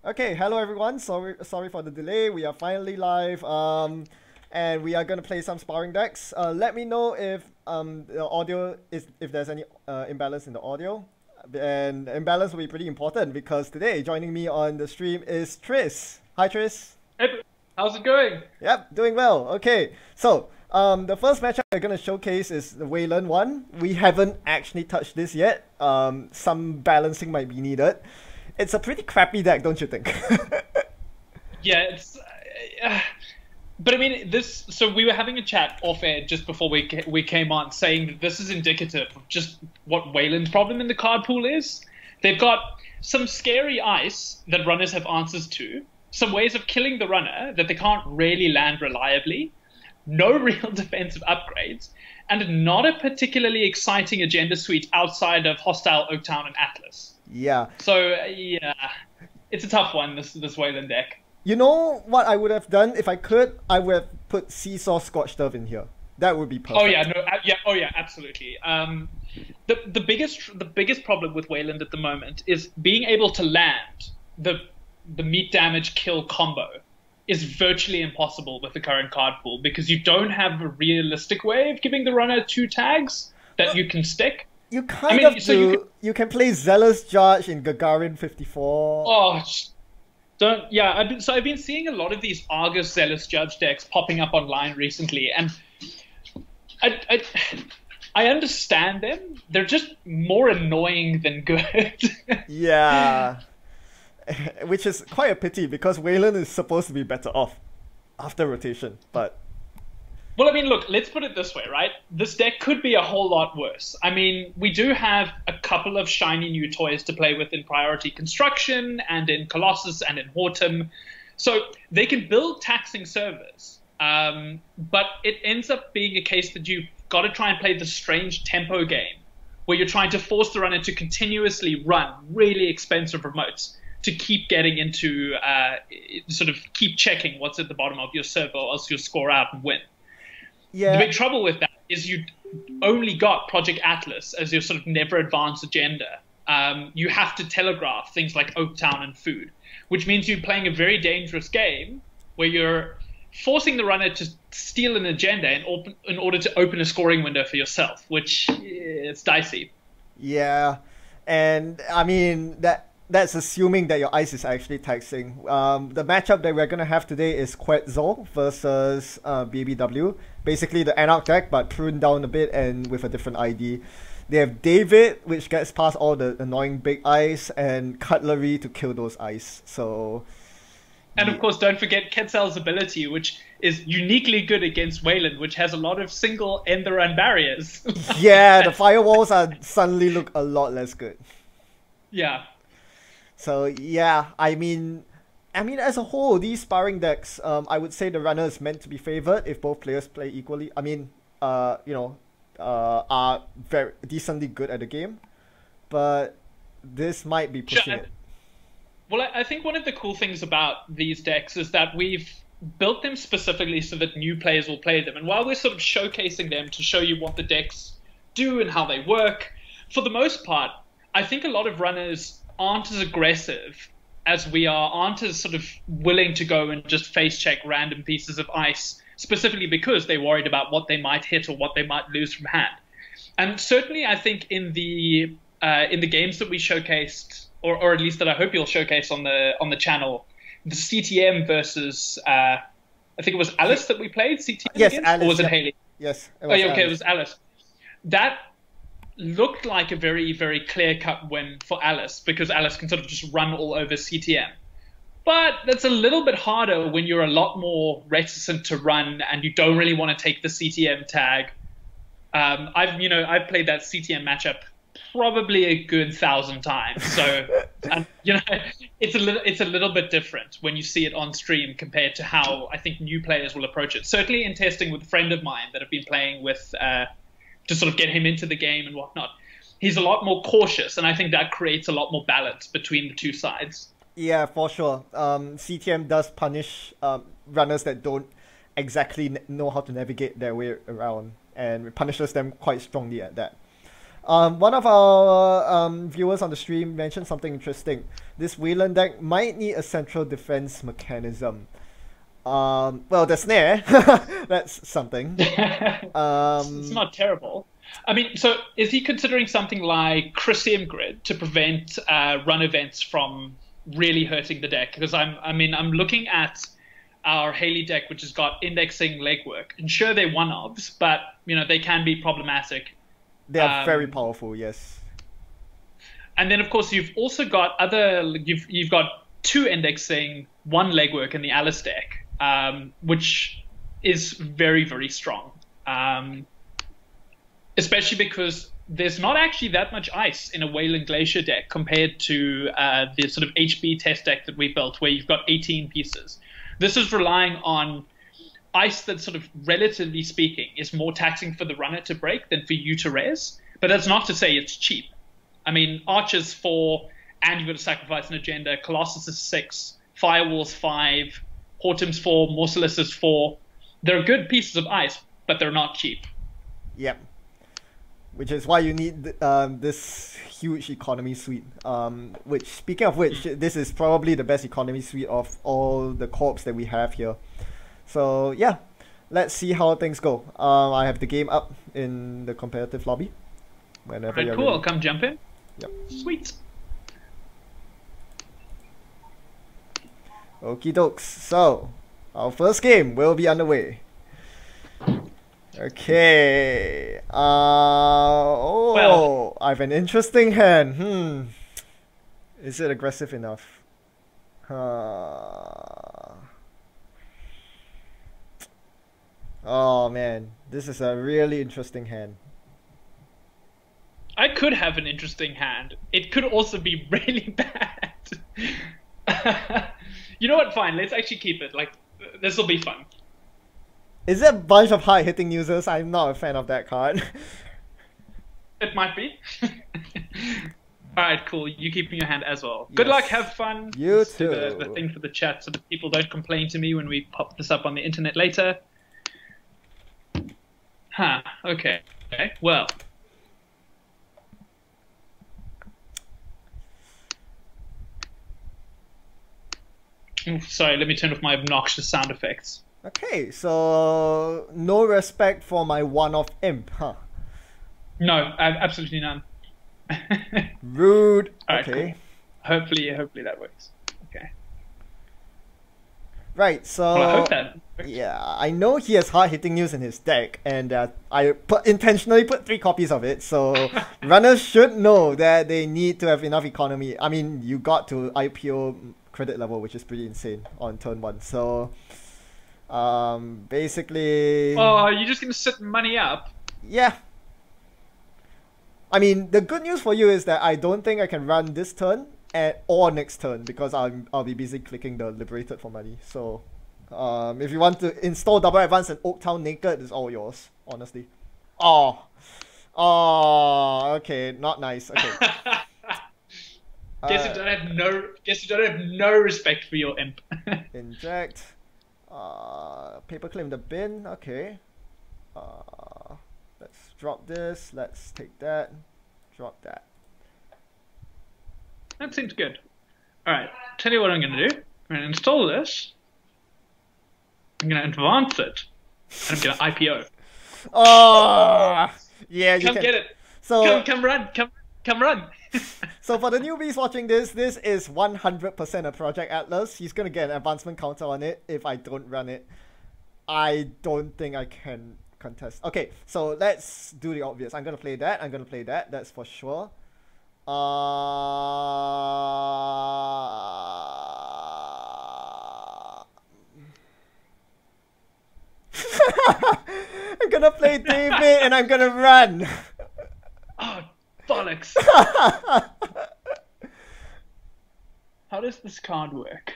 Okay, hello everyone. Sorry for the delay. We are finally live. And we are gonna play some sparring decks. Let me know if the audio is if there's any imbalance in the audio. And imbalance will be pretty important because today joining me on the stream is Tris. Hi Tris. Hey, how's it going? Yep, doing well. Okay, so the first matchup we're gonna showcase is the Weyland one. We haven't actually touched this yet. Some balancing might be needed. It's a pretty crappy deck, don't you think? Yeah, it's. But I mean, this. So we were having a chat off air just before we came on, saying that this is indicative of just what Weyland's problem in the card pool is. They've got some scary ice that runners have answers to, some ways of killing the runner that they can't really land reliably, no real defensive upgrades, and not a particularly exciting agenda suite outside of Hostile, Oaktown, and Atlas. Yeah. So yeah, it's a tough one. This Weyland deck. You know what I would have done if I could? I would have put Seesaw Scorched Earth in here. That would be perfect. Oh yeah, no, yeah, oh yeah, absolutely. The biggest problem with Weyland at the moment is being able to land the meat damage kill combo is virtually impossible with the current card pool because you don't have a realistic way of giving the runner 2 tags that you can stick. You kind of do. You can play Zealous Judge in Gagarin 54. Oh, don't. Yeah, I've been seeing a lot of these Argus Zealous Judge decks popping up online recently, and I understand them. They're just more annoying than good. Yeah, which is quite a pity because Weyland is supposed to be better off after rotation, but. Well, I mean, look, let's put it this way, right? This deck could be a whole lot worse. I mean, we do have a couple of shiny new toys to play with in Priority Construction and in Colossus and in Hortum. So they can build taxing servers, but it ends up being a case that you've got to try and play the strange tempo game where you're trying to force the runner to continuously run really expensive remotes to keep getting into, sort of keep checking what's at the bottom of your server or else you'll score out and win. Yeah. The big trouble with that is you only got Project Atlas as your sort of never advanced agenda. You have to telegraph things like Oaktown and food, which means you're playing a very dangerous game where you're forcing the runner to steal an agenda in order to open a scoring window for yourself, which it's dicey. Yeah, and I mean that's assuming that your ice is actually taxing. The matchup that we're gonna have today is Quetzal versus BBW. Basically the Anarch deck, but pruned down a bit and with a different ID. They have David, which gets past all the annoying big ice, and Cutlery to kill those ice. So. And of course, don't forget Quetzal's ability, which is uniquely good against Weyland, which has a lot of single end the run barriers. Yeah, the firewalls are suddenly look a lot less good. Yeah. So yeah, I mean, as a whole, these sparring decks, I would say the runner is meant to be favored if both players play equally. I mean, are very decently good at the game, but this might be pushing it. Well, I think one of the cool things about these decks is that we've built them specifically so that new players will play them. And while we're sort of showcasing them to show you what the decks do and how they work, for the most part, I think a lot of runners aren't as aggressive as we aren't as sort of willing to go and just face check random pieces of ice, specifically because they're worried about what they might hit or what they might lose from hand. And certainly I think in the games that we showcased, or at least that I hope you'll showcase on the channel, the CTM versus I think it was Alice that we played, CTM yes, against? Alice, Or was it Haley? Yes. It was okay, it was Alice. That looked like a very, very clear-cut win for Alice because Alice can sort of just run all over CTM. But that's a little bit harder when you're a lot more reticent to run and you don't really want to take the CTM tag. I've played that CTM matchup probably a good 1,000 times. So, and, it's a little bit different when you see it on stream compared to how I think new players will approach it. Certainly in testing with a friend of mine that have been playing with to sort of get him into the game and whatnot. He's a lot more cautious, and I think that creates a lot more balance between the two sides. Yeah, for sure. CTM does punish runners that don't exactly know how to navigate their way around, and punishes them quite strongly at that. One of our viewers on the stream mentioned something interesting. This Weyland deck might need a central defense mechanism. Well, the snare, that's something. It's not terrible. I mean, so is he considering something like Chrysium Grid to prevent run events from really hurting the deck? Because I'm looking at our Haley deck, which has got indexing legwork, and sure they're one-ofs, but they can be problematic. They are very powerful, yes. And then of course you've also got you've got 2 indexing, 1 legwork in the Alice deck, which is very, very strong. Especially because there's not actually that much ice in a Weyland Glacier deck compared to the sort of HB test deck that we built, where you've got 18 pieces. This is relying on ice that, sort of relatively speaking, is more taxing for the runner to break than for you to res. But that's not to say it's cheap. I mean, Archer's 4, and you've got to sacrifice an agenda. Colossus is 6, Firewall's 5, Horton's 4, Morcellus is 4. They're good pieces of ice, but they're not cheap. Yep. Which is why you need this huge economy suite. Which, speaking of which, this is probably the best economy suite of all the corps that we have here. So yeah, let's see how things go. I have the game up in the competitive lobby. Whenever you're cool. ready. I'll come jump in. Yep. Sweet. Okie dokes. So, our first game will be underway. Okay. Well, I have an interesting hand. Is it aggressive enough? Oh man, this is a really interesting hand. I could have an interesting hand. It could also be really bad. You know what? Fine. Let's actually keep it. Like, this will be fun. Is it a bunch of hard-hitting users? I'm not a fan of that card. It might be. Alright, cool. You keep in your hand as well. Good luck, have fun. You Let's too. do the thing for the chat so that people don't complain to me when we pop this up on the internet later. Huh, okay. Okay, well. Oof, sorry, let me turn off my obnoxious sound effects. Okay, so no respect for my one-off imp, huh? No, absolutely none. Rude. Alright, okay. Cool. Hopefully that works. Okay. Right, so Well, I hope that works. yeah, I know he has hard-hitting news in his deck, and I intentionally put 3 copies of it, so runners should know that they need to have enough economy. I mean, you got to IPO credit level, which is pretty insane on turn 1. So basically, Oh, you're just gonna sit money up? yeah. I mean, the good news for you is that I don't think I can run this turn or next turn, because I'll be busy clicking the Liberated for money. So if you want to install Double Advance and Oaktown Naked, it's all yours, honestly. Oh, okay, not nice. Okay. Guess you don't have no respect for your imp. Inject. Paperclip in the bin. Okay. Let's drop this. Let's take that. Drop that. That seems good. Alright, tell you what I'm gonna do. I'm gonna install this. I'm gonna advance it. And I'm gonna IPO. Oh, yeah, you Come can get it. So Come run. Come run. So for the newbies watching this is 100% a Project Atlas. He's gonna get an advancement counter on it if I don't run it. I don't think I can contest. Okay, so let's do the obvious. I'm gonna play that. That's for sure. I'm gonna play David and I'm gonna run. Oh, bollocks. How does this card work?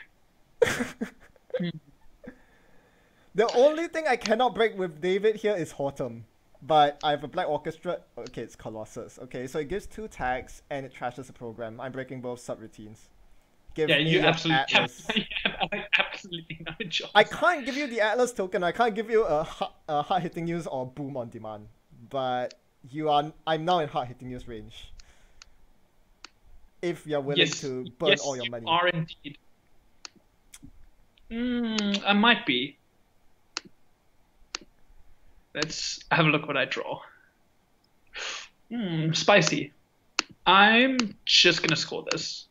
The only thing I cannot break with David here is Hortum. But I have a Black Orchestra. Okay, it's Colossus. Okay, so it gives 2 tags and it trashes the program. I'm breaking both subroutines. Give me you your absolutely Atlas. have absolutely no choice. I can't give you the Atlas token. I can't give you a hard-hitting use or boom on demand. But I'm now in hard hitting use range. If you're willing to burn all your money. Yes, you are indeed. I might be. Let's have a look what I draw. Spicy. I'm just gonna score this.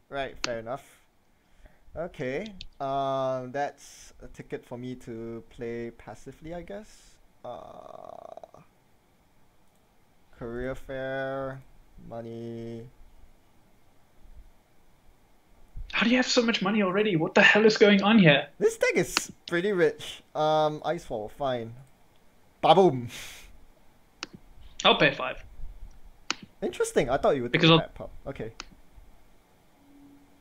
Right, fair enough. Okay, that's a ticket for me to play passively, I guess. Career fair, money. How do you have so much money already? What the hell is going on here? This deck is pretty rich. Icefall, fine. Baboom. I'll pay 5. Interesting. I thought you would Because take that pop. Okay.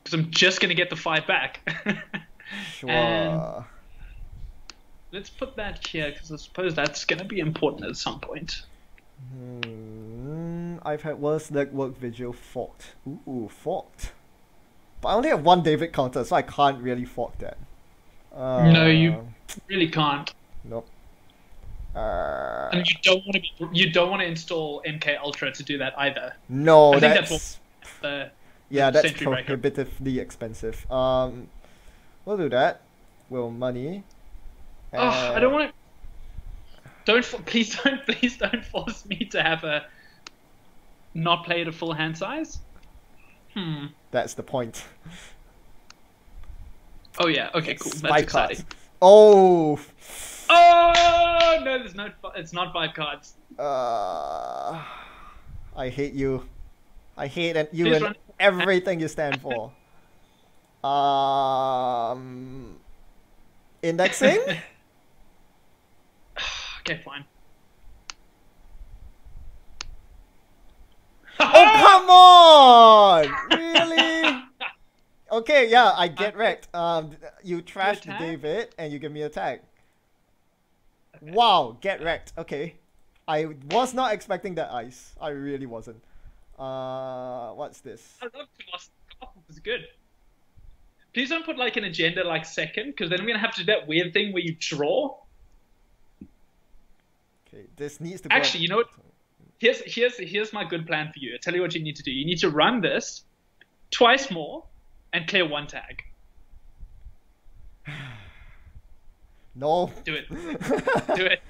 Because I'm just gonna get the 5 back. Sure. And let's put that here because I suppose that's gonna be important at some point. I've had worse legwork vigil forked. Ooh, forked. But I only have 1 David counter, so I can't really fork that. No, you really can't. Nope. And you don't want to install MK Ultra to do that either. No, I think that's what that's Sentry Breaker. prohibitively expensive. We'll do that. Will money. I don't want to. Please don't force me to have a not play at a full hand size. That's the point. Oh yeah. Okay. Cool. That's 5 exciting. cards. Oh. Oh no! There's no. It's not 5 cards. I hate you. I hate you Please and run. everything you stand for. Indexing? Okay, fine. Oh, come on! Really? Okay, yeah, I get wrecked. You trashed attack? David and you give me a tag. Okay. Wow, get wrecked. Okay. I was not expecting that ice. I really wasn't. What's this? I love Colossus. Colossus is good. Please don't put like an agenda like second, because then I'm gonna have to do that weird thing where you draw. Okay, this needs to go. Actually, you know what? Here's my good plan for you. I tell you what you need to do. You need to run this twice more and clear 1 tag. No. Do it. Do it.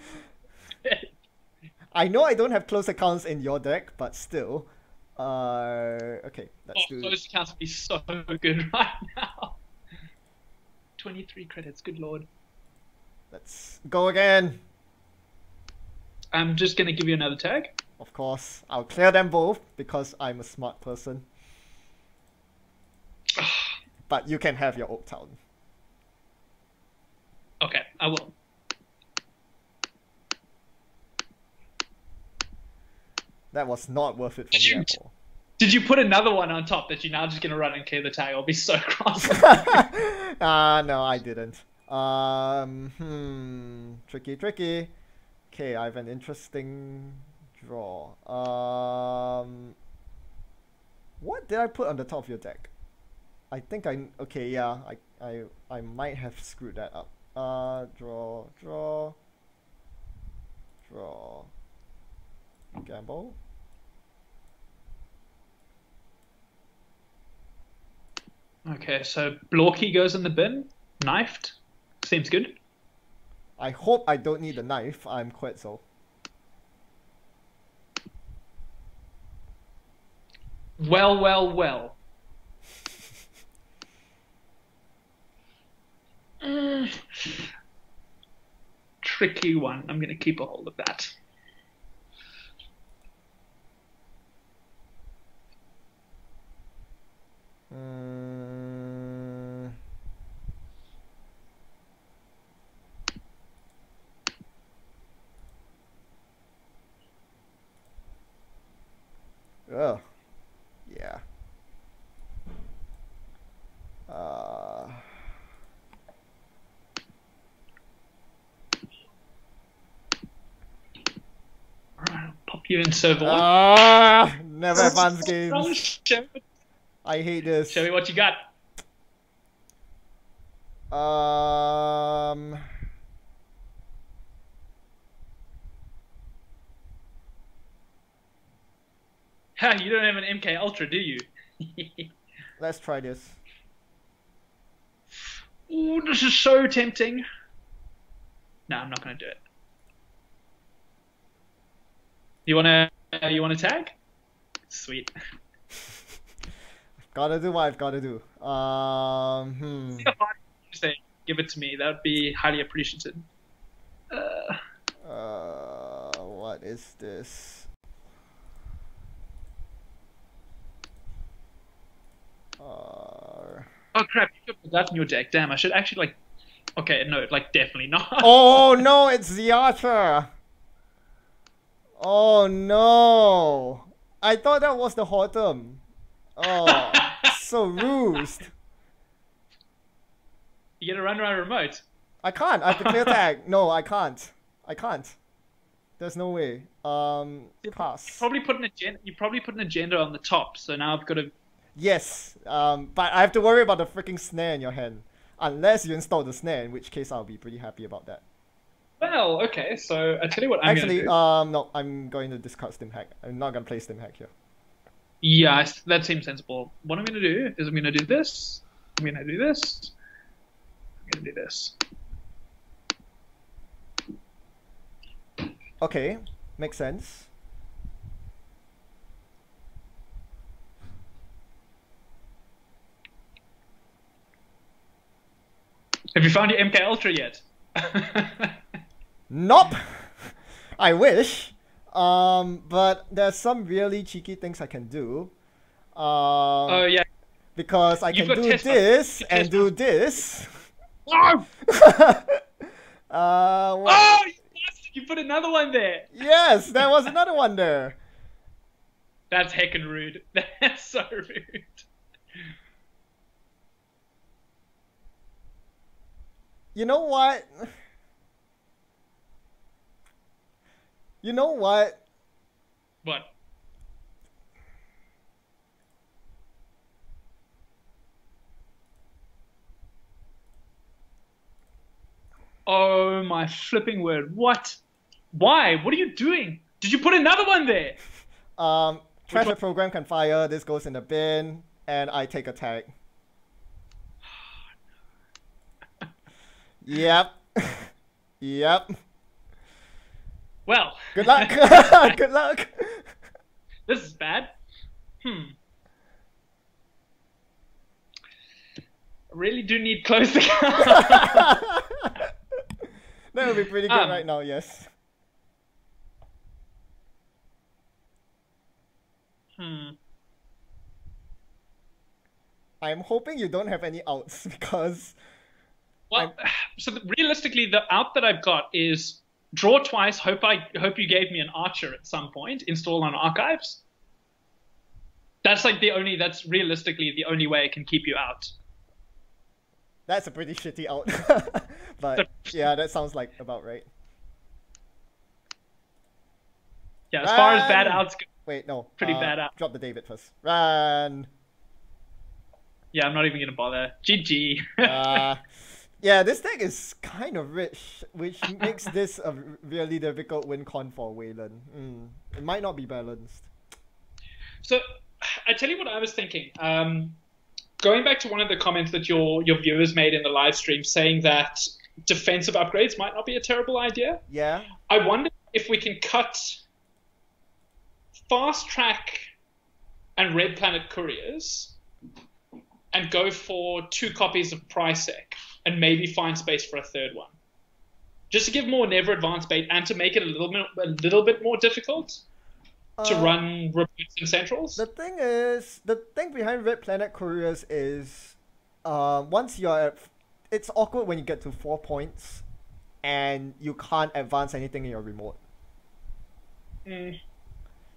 I know I don't have close accounts in your deck, but still. Okay, let's do. Close accounts would be so good right now. 23 credits. Good lord. Let's go again. I'm just gonna give you another tag. Of course, I'll clear them both because I'm a smart person. But you can have your Oak Town. Okay, I will. That was not worth it for me at all. Did you put another one on top that you're now just gonna run and clear the tag? I'll be so cross. No, I didn't. Tricky. Okay, I have an interesting draw. What did I put on the top of your deck? I think okay, yeah, I might have screwed that up. Draw. Gamble. Okay, so Blorky goes in the bin. Knifed. Seems good. I hope I don't need a knife. I'm Quetzal. Well. Tricky one. I'm going to keep a hold of that. Oh, yeah. Alright, I'll pop you in server. Never advance games. I hate this. Show me what you got. Ha, you don't have an MK Ultra, do you? Let's try this. Ooh, this is so tempting. No, I'm not gonna do it. You wanna tag? Sweet. Gotta do what I've gotta do. See how hard you say, give it to me. That would be highly appreciated. What is this? Oh crap! You should put that in your deck. Damn, I should actually like. Okay, no, like definitely not. Oh no, it's the Archer. Oh no! I thought that was the Hortum. Oh, so rused. You get a run around remote. I can't. I have to clear tag. No, I can't. I can't. There's no way. Pass. You probably put an agenda on the top. So now I've got to. Yes. But I have to worry about the freaking snare in your hand, unless you install the snare, in which case I'll be pretty happy about that. Well, okay. So I tell you what I'm Actually, gonna do. no, I'm going to discard Stim Hack. I'm not gonna play Stim Hack here. Yeah, that seems sensible. What I'm gonna do is I'm gonna do this. I'm gonna do this. I'm gonna do this. Okay, makes sense. Have you found your MK Ultra yet? Nope. I wish. But there's some really cheeky things I can do. Oh yeah. Because I can do this and do this. Oh! What? Oh, you bastard! You put another one there. Yes, there was another one there. That's heckin' rude. That's so rude. You know what? You know what? What? Oh my flipping word. What? Why? What are you doing? Did you put another one there? Treasure program can fire, this goes in the bin, and I take a tag. Yep. Yep. Well. Good luck. Good luck. This is bad. I really do need close the That would be pretty good right now, yes. I'm hoping you don't have any outs because... Well, so realistically, the out that I've got is draw twice, hope you gave me an Archer at some point, install on archives. That's like that's realistically the only way I can keep you out. That's a pretty shitty out. But yeah, that sounds like about right. Yeah, as far as bad outs go. Wait, no. Pretty bad out. Drop the David first. Run. Yeah, I'm not even gonna bother. GG. Yeah, this deck is kind of rich, which makes this a really difficult win con for Weyland. It might not be balanced. So, I tell you what I was thinking. Going back to one of the comments that your viewers made in the live stream, saying that defensive upgrades might not be a terrible idea. Yeah. I wonder if we can cut Fast Track and Red Planet Couriers and go for 2 copies of Prisec and maybe find space for a third one. Just to give more Never Advanced bait and to make it a little bit more difficult to run remotes and centrals. The thing behind Red Planet Couriers is once you're at... It's awkward when you get to 4 points and you can't advance anything in your remote.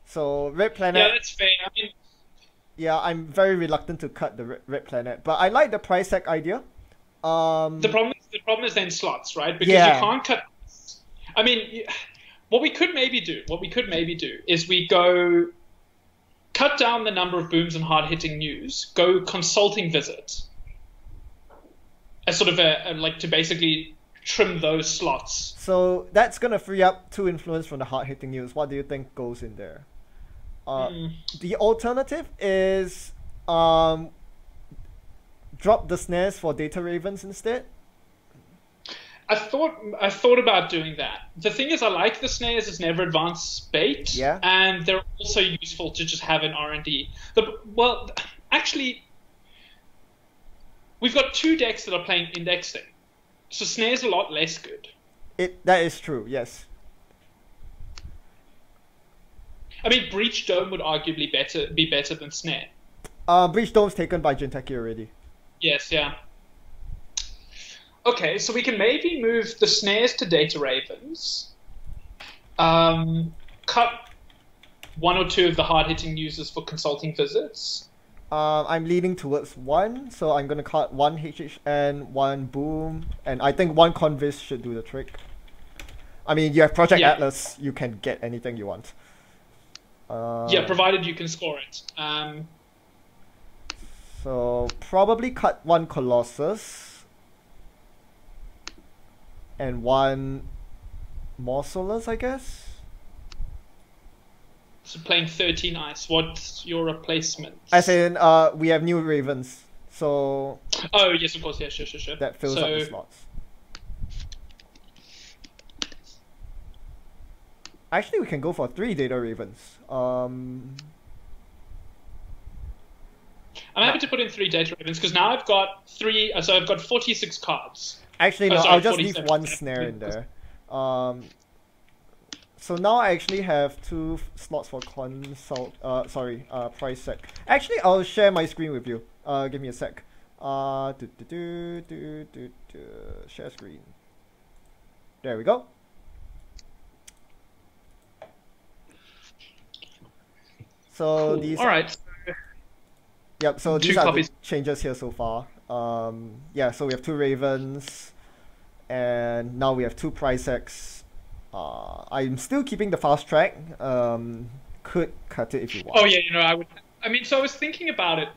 So Red Planet... Yeah, that's fair. I mean... Yeah, I'm very reluctant to cut the Red Planet, but I like the Prisec idea. The problem is then slots, right? Because you can't cut. I mean, what we could maybe do is we go cut down the number of booms and hard hitting news. Go consulting visit as sort of like to basically trim those slots. So that's gonna free up 2 influence from the hard hitting news. What do you think goes in there? The alternative is drop the snares for data ravens instead. I thought about doing that. The thing is, I like the snares as never advanced bait, Yeah. and they're also useful to just have in R&D. Well, actually, we've got 2 decks that are playing indexing, so snare's a lot less good. That is true, yes. I mean, Breach Dome would arguably be better than snare. Breach Dome's taken by Jinteki already. Yes, yeah. Okay, so we can maybe move the snares to data ravens. Cut 1 or 2 of the hard-hitting users for consulting visits. I'm leaning towards 1, so I'm gonna cut 1 HHN, 1 Boom, and I think 1 Convis should do the trick. I mean, you have Project Atlas, you can get anything you want. Yeah, provided you can score it. So probably cut 1 Colossus. And 1 Morsolus, I guess. So playing 13 ice. What's your replacement? As in, we have new Ravens, so. Oh yes, of course. Yeah, sure. That fills up the slots. Actually, we can go for 3 data Ravens. I'm happy to put in 3 data ravens because now I've got 3. So I've got 46 cards. Actually, no, I'll just leave 1 snare in there. So now I actually have 2 slots for price sec. Actually, I'll share my screen with you. Give me a sec. Share screen. There we go. So cool. these. All right. Yep. So these are the changes here so far. Yeah. So we have 2 ravens, and now we have 2 price X. I'm still keeping the fast track. Could cut it if you want. Oh yeah, I would. I mean, so I was thinking about it.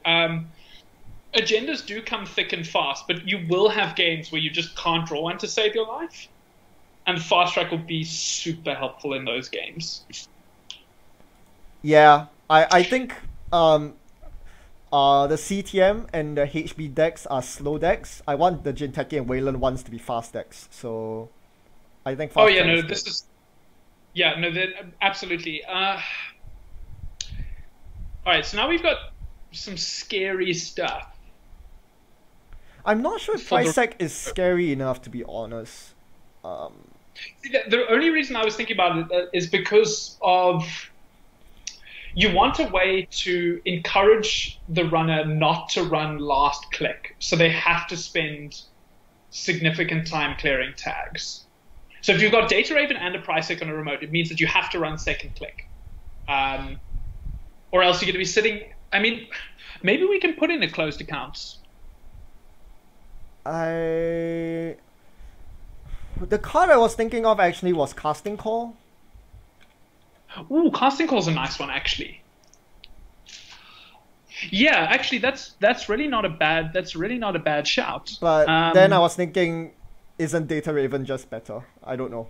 Agendas do come thick and fast, but you will have games where you just can't draw one to save your life, and fast track will be super helpful in those games. Yeah, I think the CTM and the HB decks are slow decks. I want the Jinteki and Weyland ones to be fast decks, so I think fast track is this is... Yeah, no, absolutely. Alright, so now we've got some scary stuff. I'm not sure if price sec is scary enough, to be honest. The only reason I was thinking about it is because of... You want a way to encourage the runner not to run last click, so they have to spend significant time clearing tags. So if you've got Data Raven and a price sec on a remote, it means that you have to run second click. Or else you're going to be sitting... I mean, maybe we can put in a closed accounts. The card I was thinking of actually was Casting Call. Ooh, Casting Call's a nice one, actually. Yeah, actually, that's really not a bad shout. But then I was thinking, isn't Data Raven just better? I don't know.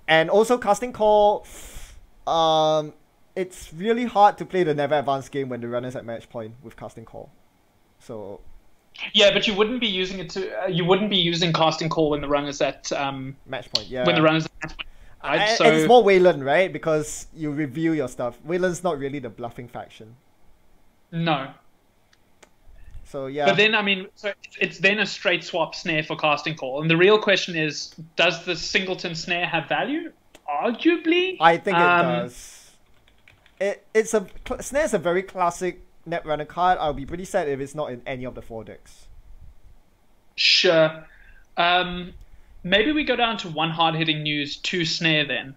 And also Casting Call, it's really hard to play the Never Advance game when the runner's at match point with Casting Call. So. Yeah, but you wouldn't be using it to. You wouldn't be using Casting Call when the runner's at match point. Yeah. When the runner's at match point. And it's more Weyland, right? Because you review your stuff. Weyland's not really the bluffing faction. No. So yeah. But then, I mean, so it's then a straight swap snare for Casting Call. And the real question is, does the singleton snare have value? Arguably. I think it does. Snare's a very classic Netrunner card. I'll be pretty sad if it's not in any of the 4 decks. Sure. Maybe we go down to 1 hard-hitting news, 2 snare then.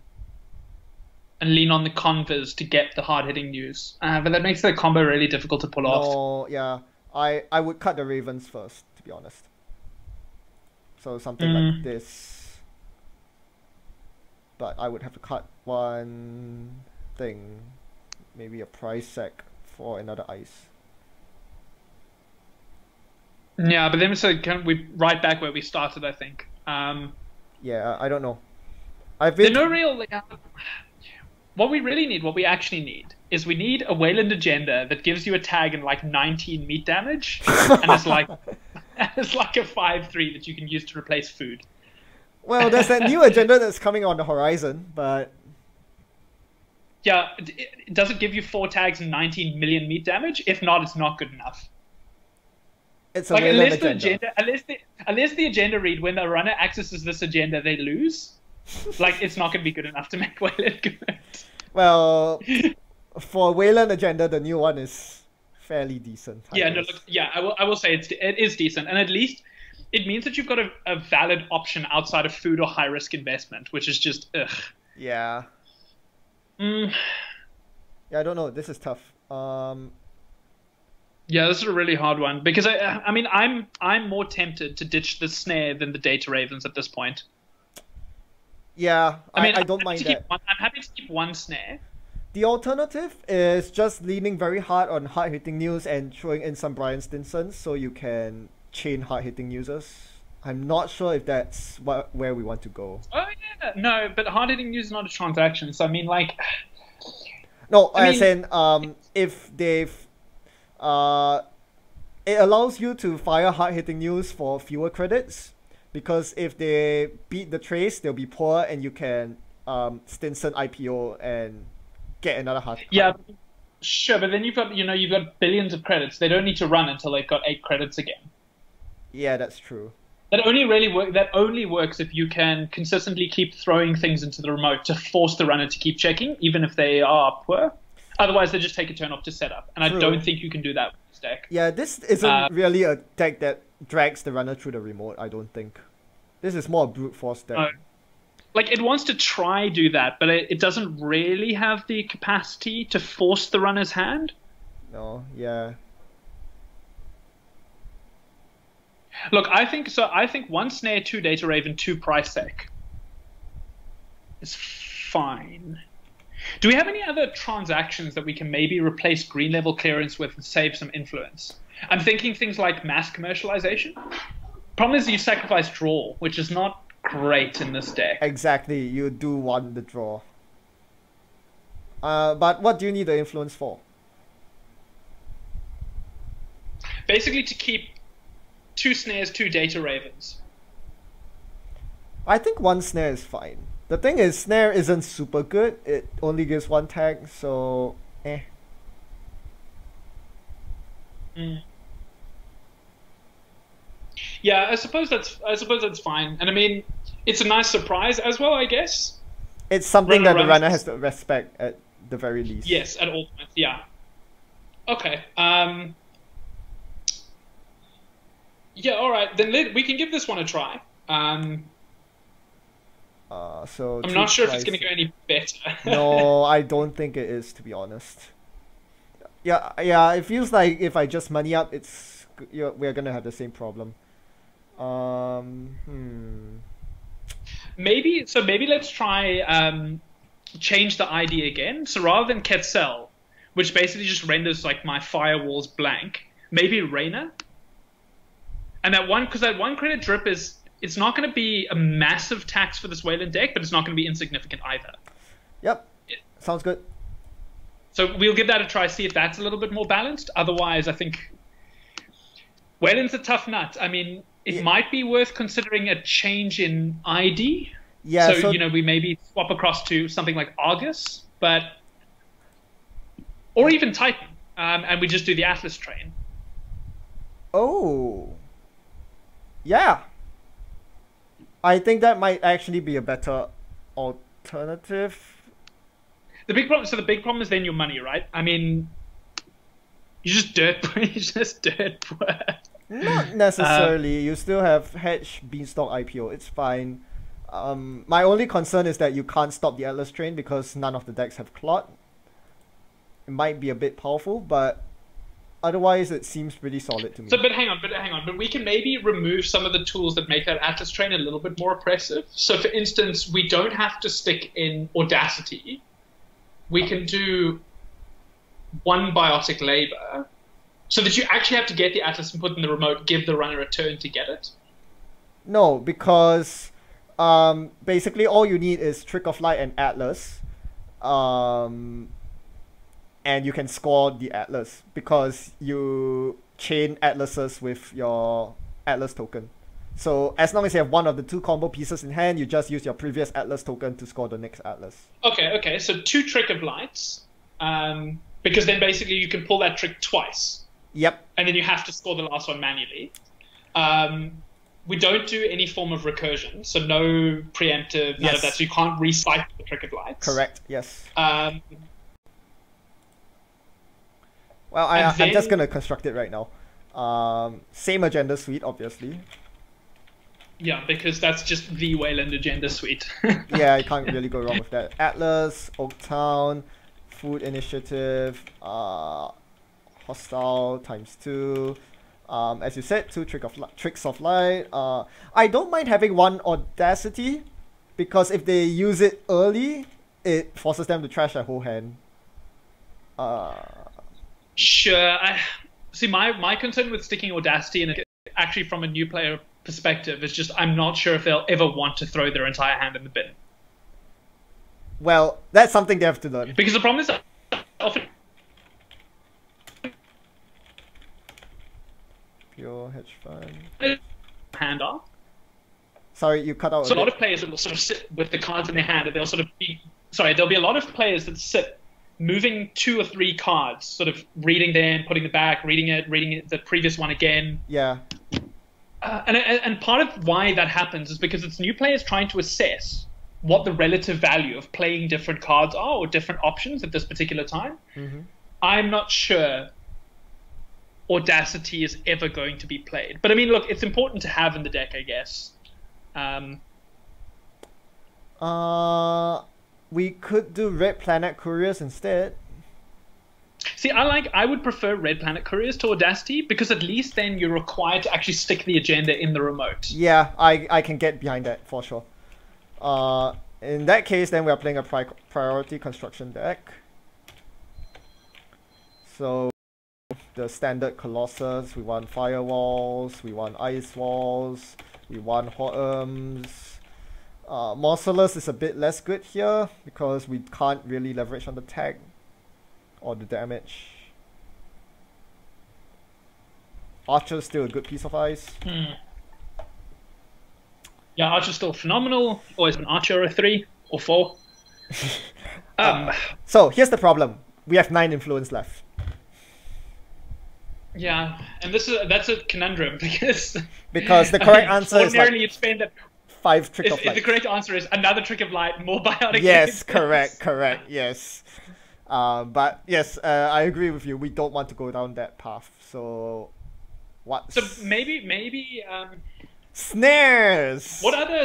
And lean on the convers to get the hard-hitting news. But that makes the combo really difficult to pull off. Oh, yeah. I would cut the Ravens first, to be honest. So something like this. But I would have to cut one thing. Maybe a price sec for another ice. Yeah, but then we right back where we started, I think. Yeah, I don't know. There's no real... what we really need, what we actually need, is we need a Weyland agenda that gives you a tag and like 19 meat damage, and it's like it's like a 5/3 that you can use to replace food. Well, there's that new agenda that's coming on the horizon, but yeah, does it give you 4 tags and 19 million meat damage? If not, it's not good enough. it's a Like Weyland unless the agenda read when the runner accesses this agenda, they lose. Like it's not going to be good enough to make Weyland good. Well, for Weyland agenda, the new one is fairly decent. I Yeah, no, guess. look, yeah, I will say it is decent, and at least it means that you've got a valid option outside of food or high risk investment, which is just ugh. Yeah. Mm, Yeah, I don't know. This is tough. yeah, this is a really hard one because I mean I'm more tempted to ditch the snare than the data ravens at this point. Yeah, I mean, I don't mind that. I'm happy to keep one snare. The alternative is just leaning very hard on hard-hitting news and throwing in some Brian Stinsons so you can chain hard-hitting users. I'm not sure if that's where we want to go. Oh yeah, no, but hard hitting news is not a transaction. So I mean, like, No, I as mean- in, if they've, it allows you to fire hard-hitting news for fewer credits, because if they beat the trace, they'll be poor, and you can Stinson IPO and get another hard. yeah, sure, but then you've got billions of credits. They don't need to run until they've got 8 credits again. Yeah, that's true. That only works if you can consistently keep throwing things into the remote to force the runner to keep checking, even if they are poor. Otherwise, they just take a turn off to set up, and True. I don't think you can do that with this deck. Yeah, this isn't really a deck that drags the runner through the remote, I don't think. This is more a brute force deck. No. Like, it wants to try do that, but it doesn't really have the capacity to force the runner's hand. No, yeah. Look, I think 1 snare, 2 data raven, 2 price sec is fine. Do we have any other transactions that we can maybe replace green level clearance with and save some influence? I'm thinking things like mass commercialization. Problem is you sacrifice draw, which is not great in this deck. Exactly, you do want the draw. But what do you need the influence for? Basically to keep 2 snares, 2 data ravens. I think 1 snare is fine. The thing is, snare isn't super good. It only gives 1 tag, so eh. Mm. Yeah, I suppose that's fine. And I mean, it's a nice surprise as well, I guess. It's something Runner that the runs- runner has to respect at the very least. Yes, at all points. Yeah. Okay. Yeah. All right. Then we can give this one a try. So I'm two not sure if it's price- going to go any better. No, I don't think it is, to be honest. Yeah, it feels like if I just money up, we're gonna have the same problem. Maybe let's try change the ID again. So rather than Quetzal, which basically just renders like my firewalls blank, maybe Reina. And because that 1 credit drip it's not going to be a massive tax for this Weyland deck, but it's not going to be insignificant either. Yep, sounds good. So we'll give that a try, see if that's a little bit more balanced. Otherwise, I think Weyland's a tough nut. I mean, it might be worth considering a change in ID. Yeah, So, we maybe swap across to something like Argus, or even Titan, and we just do the Atlas train. Oh. Yeah. I think that might actually be a better alternative. The big problem is then your money, right? I mean, you're just dirt poor. Not necessarily. You still have Hedge, Beanstalk, IPO. It's fine. My only concern is that you can't stop the Atlas train because none of the decks have Clot. It might be a bit powerful, but otherwise it seems pretty solid to me. But hang on. But we can maybe remove some of the tools that make that Atlas train a little bit more oppressive. So, for instance, we don't have to stick in Audacity. We can do 1 biotic labor, so that you actually have to get the Atlas and put in the remote, give the runner a turn to get it. No, because basically all you need is Trick of Light and Atlas. and you can score the Atlas because you chain Atlases with your Atlas token. So as long as you have one of the two combo pieces in hand, you just use your previous Atlas token to score the next Atlas. Okay. So 2 Trick of Lights, because then basically you can pull that trick twice. Yep. And then you have to score the last one manually. We don't do any form of recursion, so no preemptive, none of that. So you can't recycle the Trick of Lights. Correct. Yes. Well, I'm just gonna construct it right now. Same agenda suite, obviously. Yeah, because that's just the Weyland agenda suite. Yeah, you can't really go wrong with that. Atlas, Oaktown, Food Initiative, Hostile ×2. As you said, 2 Tricks of Light. I don't mind having 1 Audacity, because if they use it early, it forces them to trash their whole hand. Sure. See, my concern with sticking Audacity, and actually from a new player perspective, is just I'm not sure if they'll ever want to throw their entire hand in the bin. Well, that's something they have to learn. Because the problem is often Pure hedge fund. hand off. Sorry, you cut out. So a lot of players will sort of sit with the cards in their hand, and they'll sort of be there'll be a lot of players that sit moving 2 or 3 cards, sort of reading them, putting it back, reading it, the previous one again. Yeah. And part of why that happens is because it's new players trying to assess what the relative value of playing different cards are, or different options at this particular time. Mm-hmm. I'm not sure Audacity is ever going to be played. But I mean, look, it's important to have in the deck, I guess. We could do Red Planet Couriers instead. See, I would prefer Red Planet Couriers to Audacity, because at least then you're required to actually stick the agenda in the remote. Yeah, I can get behind that for sure. In that case, then we are playing a priority construction deck. So the standard Colossus, we want firewalls, we want ice walls, we want Hortums. Morcelus is a bit less good here because we can't really leverage on the tag or the damage. Archer's still a good piece of ice. Yeah, Archer's still phenomenal. Always an Archer or a 3 or 4. So here's the problem. We have 9 influence left. Yeah, and that's a conundrum because the correct answer is ordinarily you'd spend 5 Trick of Light. The correct answer is another Trick of Light, more biotic. Yes, correct, yes. But yes, I agree with you. We don't want to go down that path. So, what? So maybe snares. What other?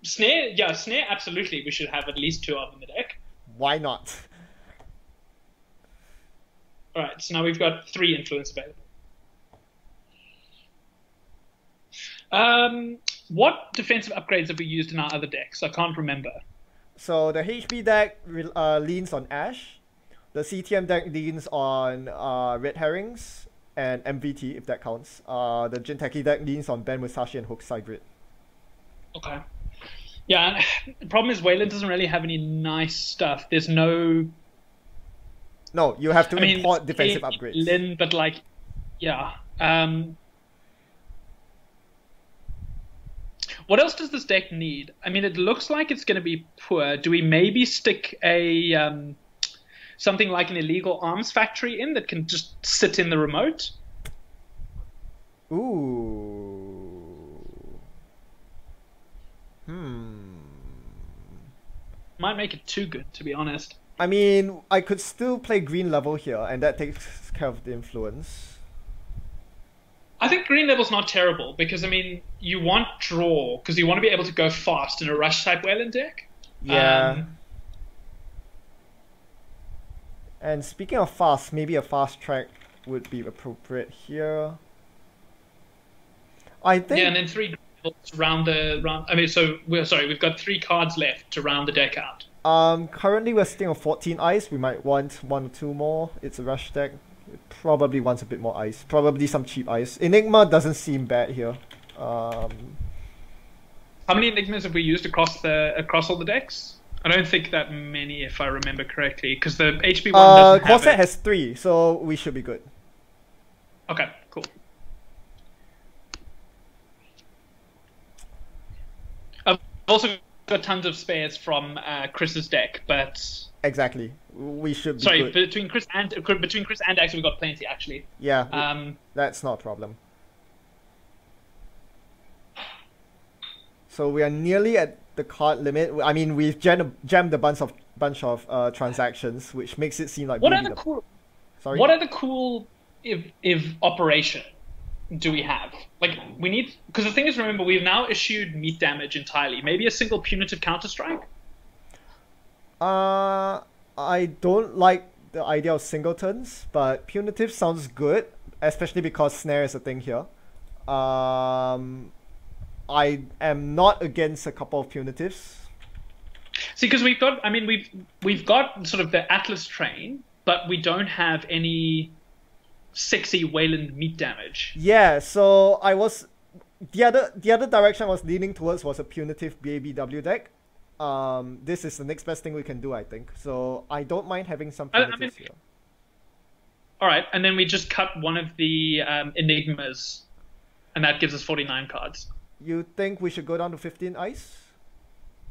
Snare? Yeah, snare. Absolutely, we should have at least 2 of them in the deck. Why not? All right, so now we've got 3 influence available. What defensive upgrades have we used in our other decks? I can't remember. So the HP deck leans on Ash. The CTM deck leans on Red Herrings and MVT, if that counts. The Jinteki deck leans on Ben Musashi and Hook Sigrid. Okay. Yeah, the problem is Weyland doesn't really have any nice stuff. There's no... No, you have to import defensive upgrades. Lin, but like, yeah. What else does this deck need? I mean, it looks like it's going to be poor. Do we maybe stick a something like an illegal arms factory in that can just sit in the remote? Ooh. Might make it too good, to be honest. I mean, I could still play green level here, and that takes care of the influence. I think green level's not terrible, because, I mean, you want draw, because you want to be able to go fast in a rush-type Weyland deck. Yeah. And speaking of fast, maybe a fast track would be appropriate here. I think... Yeah, and then 3 green levels round. I mean, so, we've got 3 cards left to round the deck out. Currently we're sitting on 14 ice. We might want 1 or 2 more. It's a rush deck. It probably wants a bit more ice. Probably some cheap ice. Enigma doesn't seem bad here. How many Enigmas have we used across all the decks? I don't think that many, if I remember correctly, because the HP one doesn't have Corset it. has 3, so we should be good. Okay, cool. I've also got tons of spares from Chris's deck, but Exactly. We should be sorry, good. between Chris and Dax, we've got plenty actually. Yeah, that's not a problem. So we are nearly at the card limit. I mean, we've jammed a bunch of transactions, which makes it seem like What maybe are the cool? Sorry? What are the cool if operation do we have? Like we need, because the thing is, remember, we've now issued meat damage entirely. Maybe a single punitive counter strike. I don't like the idea of singletons, but punitive sounds good, especially because snare is a thing here. I am not against a couple of punitives. See, because we've got, I mean, we've got sort of the Atlas train, but we don't have any sexy Weyland meat damage. Yeah, so I was the other direction I was leaning towards was a punitive BABW deck. This is the next best thing we can do, I think. So I don't mind having some punitives here. All right, and then we just cut one of the Enigmas, and that gives us 49 cards. You think we should go down to 15 ice?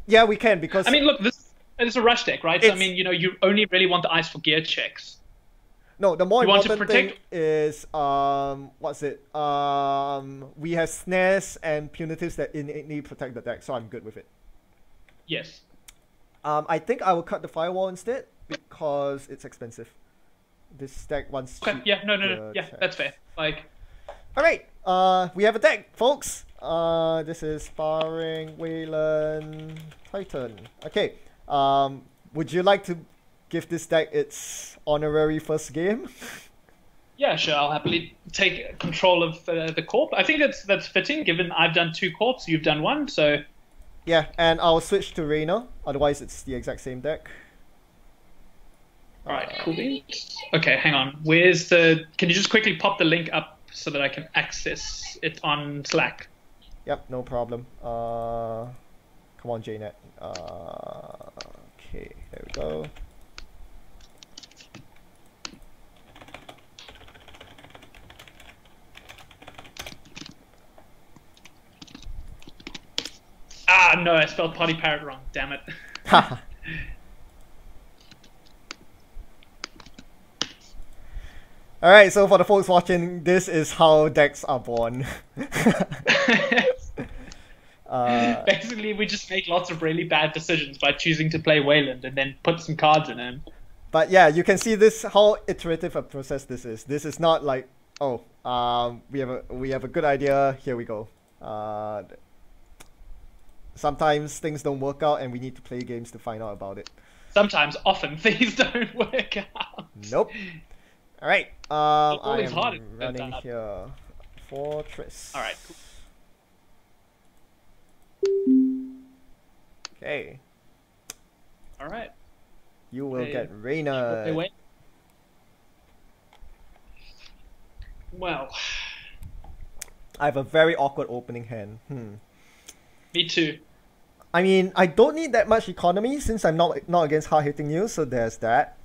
Yeah, we can, because I mean, look, this is a rush deck, right? So I mean, you know, you only really want the ice for gear checks. No, the more important thing protect... is what's it? We have snares and punitives that innately protect the deck, so I'm good with it. Yes. I think I will cut the firewall instead because it's expensive. This deck wants. Okay. Yeah. No. Yeah, that's fair. Like. All right. We have a deck, folks. This is Sparring, Weyland, Titan. Okay. Would you like to give this deck its honorary first game? Yeah, sure. I'll happily take control of the corp. I think that's fitting, given I've done 2 corps, you've done 1, so. Yeah, and I'll switch to Reina. Otherwise, it's the exact same deck. All right, cool beans. Okay, hang on. Where's the? Can you just quickly pop the link up so that I can access it on Slack? Yep, no problem. Come on, JNet. Okay, there we go. Ah, no, I spelled Party Parrot wrong. Damn it. Alright, so for the folks watching, this is how decks are born. Basically, we just make lots of really bad decisions by choosing to play Weyland and then put some cards in him. But yeah, you can see this how iterative a process this is. This is not like, oh, we have a good idea, here we go. Sometimes things don't work out and we need to play games to find out about it. Sometimes, often, things don't work out. Nope. Alright, I am running running here. Fortress. Alright, cool. Okay. Alright. You will get Reina. Well. I have a very awkward opening hand. Me too. I mean, I don't need that much economy since I'm not against hard-hitting you, so there's that.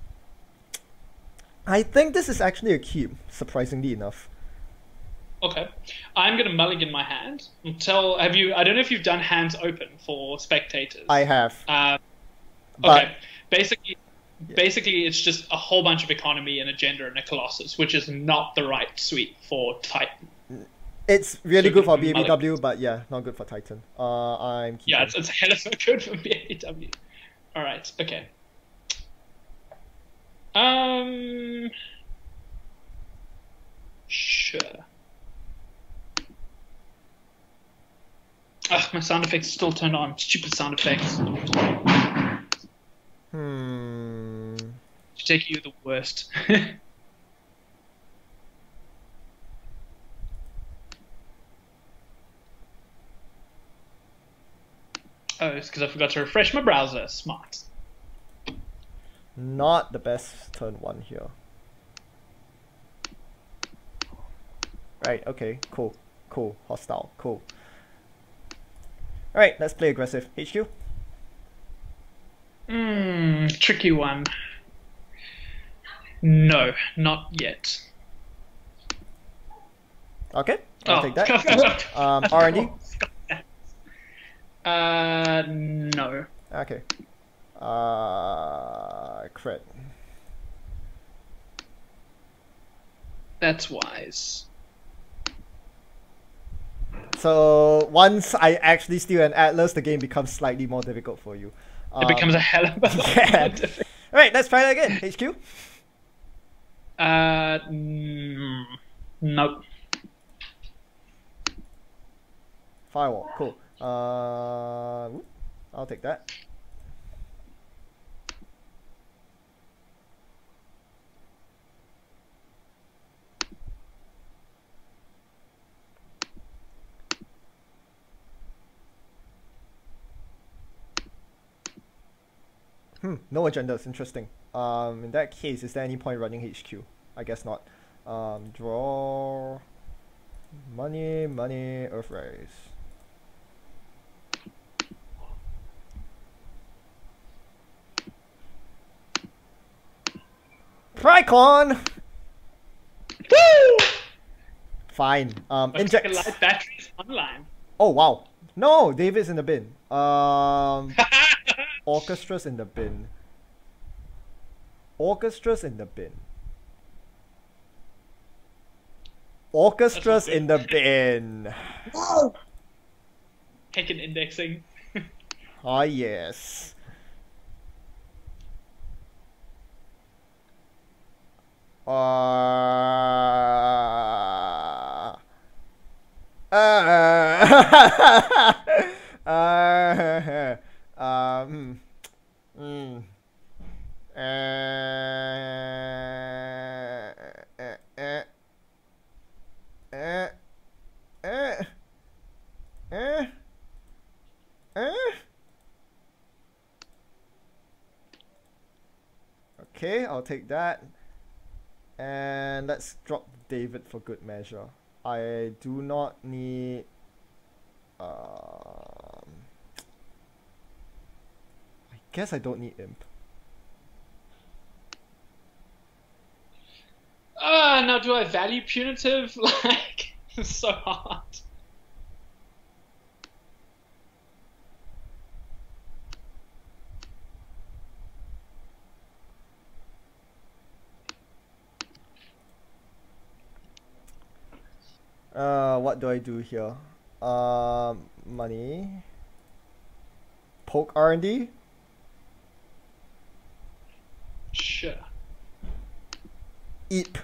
I think this is actually a keep, surprisingly enough. Okay. I'm going to mulligan my hand. I don't know if you've done hands open for spectators. I have. Okay. Basically, it's just a whole bunch of economy and agenda and a Colossus, which is not the right suite for Titan. It's really good for BABW, but yeah, not good for Titan. I'm keeping. Yeah, it's hella so good for BABW. Alright, okay. Sure. Ugh, my sound effects are still turned on. Stupid sound effects. Jake, you're the worst. Oh, it's because I forgot to refresh my browser. Smart. Not the best turn 1 here. Right, okay, cool. Cool, hostile, cool. Alright, let's play aggressive. HQ? Tricky one. No, not yet. Okay, I'll take that. R&D? No. Okay. Crit. That's wise. So once I actually steal an Atlas, the game becomes slightly more difficult for you. It becomes a hell of a lot yeah. more difficult. Alright, let's try that again. HQ? Nope. Firewall, cool. I'll take that. No agendas, interesting. In that case, is there any point running HQ? I guess not. Draw money, Earthrise. Prycon! Woo! Fine. Looks Inject. like a light battery's online. Oh wow. No, David's in the bin. Orchestra's in the bin. Orchestra's in the bin. Orchestra's in the bin. Taken indexing. Ah yes. Okay, I'll take that. And let's drop David for good measure. I do not need I guess I don't need Imp. Now do I value punitive? Like, it's so hard. What do I do here? Money. Poke R&D? Sure. Eep.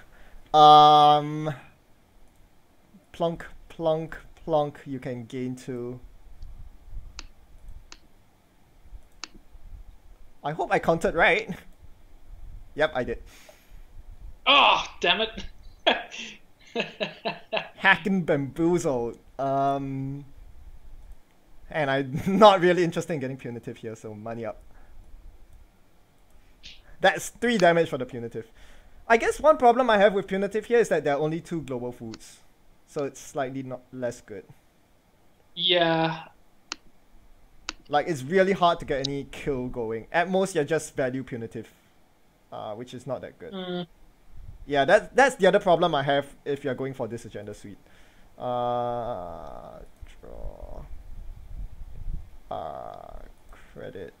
Plunk, plunk, plunk. You can gain 2. I hope I counted right. Yep, I did. Oh, damn it. Hack and bamboozled. And I'm not really interested in getting punitive here, so money up. That's 3 damage for the punitive. I guess one problem I have with punitive here is that there are only 2 global foods, so it's slightly not less good. Yeah. Like, it's really hard to get any kill going. At most, you're just value punitive, which is not that good. Yeah, that's the other problem I have if you're going for this agenda suite. Draw. Credit.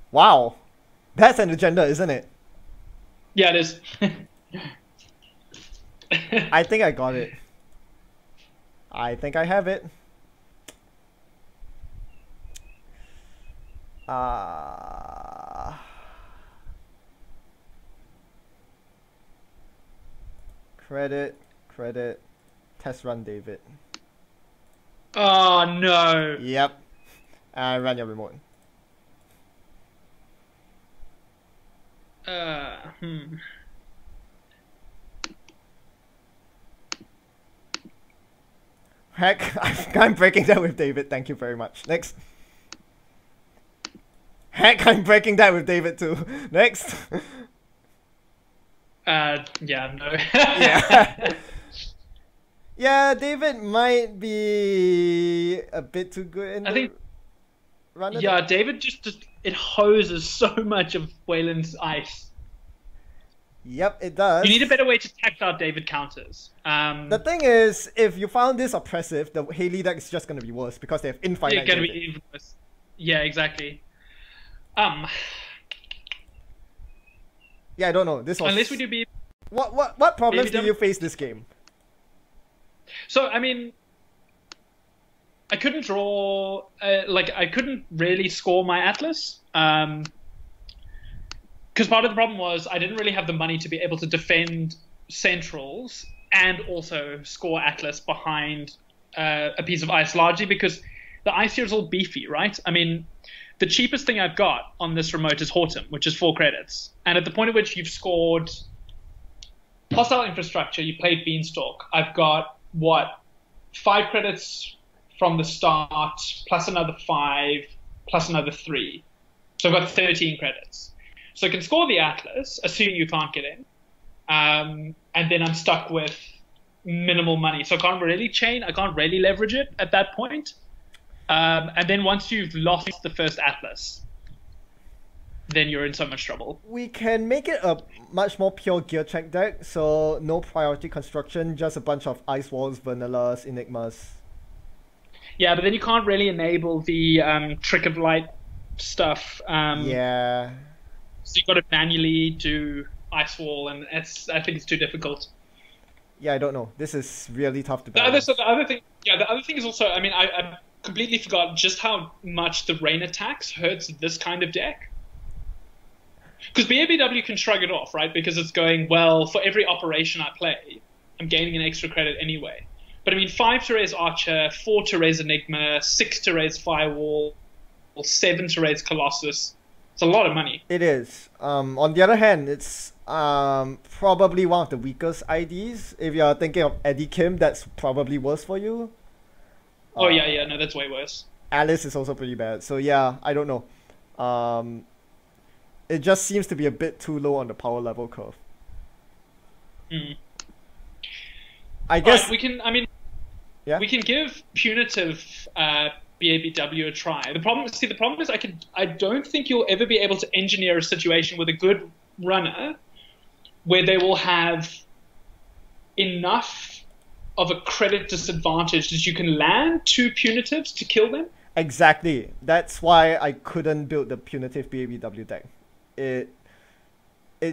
Wow, that's an agenda, isn't it? Yeah, it is. I think I got it. I think I have it. Credit. Test run David. Oh no. Yep. Run your remote. Heck, I'm breaking that with David. Thank you very much. Next. Heck. heck, I'm breaking that with David too. Next. Yeah, no. Yeah. Yeah, David might be a bit too good in I think, runner. yeah, David just it hoses so much of Weyland's ice. Yep, it does. You need a better way to tax out David counters. The thing is, if you found this oppressive, the Haley deck is just going to be worse because they have infinite. It's going to be even worse. Yeah, exactly. Yeah, I don't know. This was unless we do be. What problems do you face this game? So I mean, I couldn't draw. I couldn't really score my Atlas. Because part of the problem was I didn't really have the money to be able to defend centrals and also score Atlas behind a piece of ice, largely because the ice here is all beefy, right? I mean, the cheapest thing I've got on this remote is Hortum, which is 4 credits. And at the point at which you've scored hostile infrastructure, you played Beanstalk. I've got, 5 credits from the start, plus another 5, plus another 3. So I've got 13 credits. So I can score the Atlas, assuming you can't get in. And then I'm stuck with minimal money. So I can't really chain, I can't really leverage it at that point. And then once you've lost the first Atlas, then you're in so much trouble. We can make it a much more pure gear check deck, so no priority construction, just a bunch of Ice Walls, Vanillas, Enigmas. Yeah, but then you can't really enable the Trick of Light stuff. Yeah. So you've got to manually do Ice Wall, and I think it's too difficult. Yeah, I don't know. This is really tough to The balance. other thing is also, I mean, I completely forgot just how much the rain attacks hurts this kind of deck. Because BABW can shrug it off, right? Because it's going, well, for every operation I play, I'm gaining an extra credit anyway. But I mean, 5 to raise Archer, 4 to raise Enigma, 6 to raise Firewall, 7 to raise Colossus. It's a lot of money. It is. On the other hand, it's probably one of the weakest IDs. If you're thinking of Eddie Kim, that's probably worse for you. Oh, yeah, no, that's way worse. Alice is also pretty bad. So yeah, I don't know. It just seems to be a bit too low on the power level curve. I guess right, we can. I mean, yeah? we can give punitive BABW a try. The problem is I don't think you'll ever be able to engineer a situation with a good runner where they will have enough of a credit disadvantage that you can land 2 punitives to kill them. Exactly. That's why I couldn't build the punitive BABW deck. It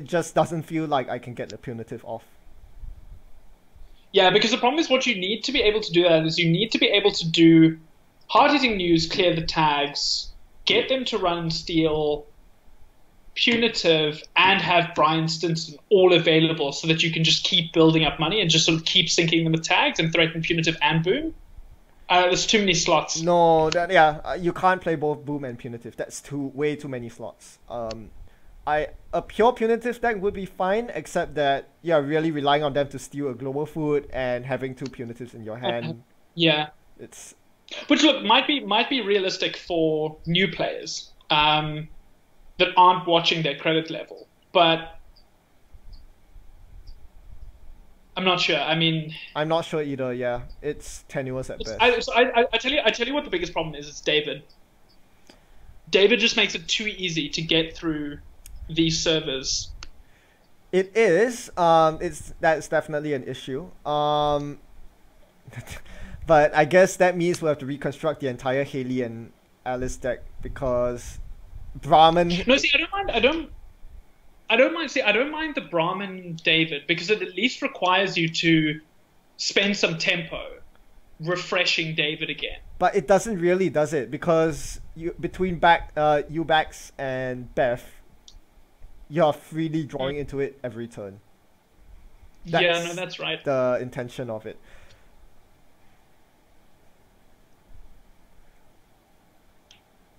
just doesn't feel like I can get the punitive off. Yeah, because the problem is what you need to be able to do that is you need to be able to do hard-hitting news, clear the tags, get them to run steal, punitive, and have Brian Stinson all available so that you can just keep building up money and just sort of keep sinking them with tags and threaten punitive and boom. There's too many slots. No, you can't play both boom and punitive. That's way too many slots. A pure punitive deck would be fine, except that you're really relying on them to steal a global food and having 2 punitives in your hand. Yeah. It's which look might be realistic for new players that aren't watching their credit level, but I'm not sure. I mean, I'm not sure either. Yeah, it's tenuous at best. I tell you what the biggest problem is. It's David. David just makes it too easy to get through these servers. It is. That's definitely an issue. But I guess that means we'll have to reconstruct the entire Haley and Alice deck because Brahmin. No, see, I don't mind the Brahmin David because it at least requires you to spend some tempo refreshing David again. But it doesn't really, does it? Because between Ubax and Beth, you're freely drawing into it every turn. That's right. The intention of it.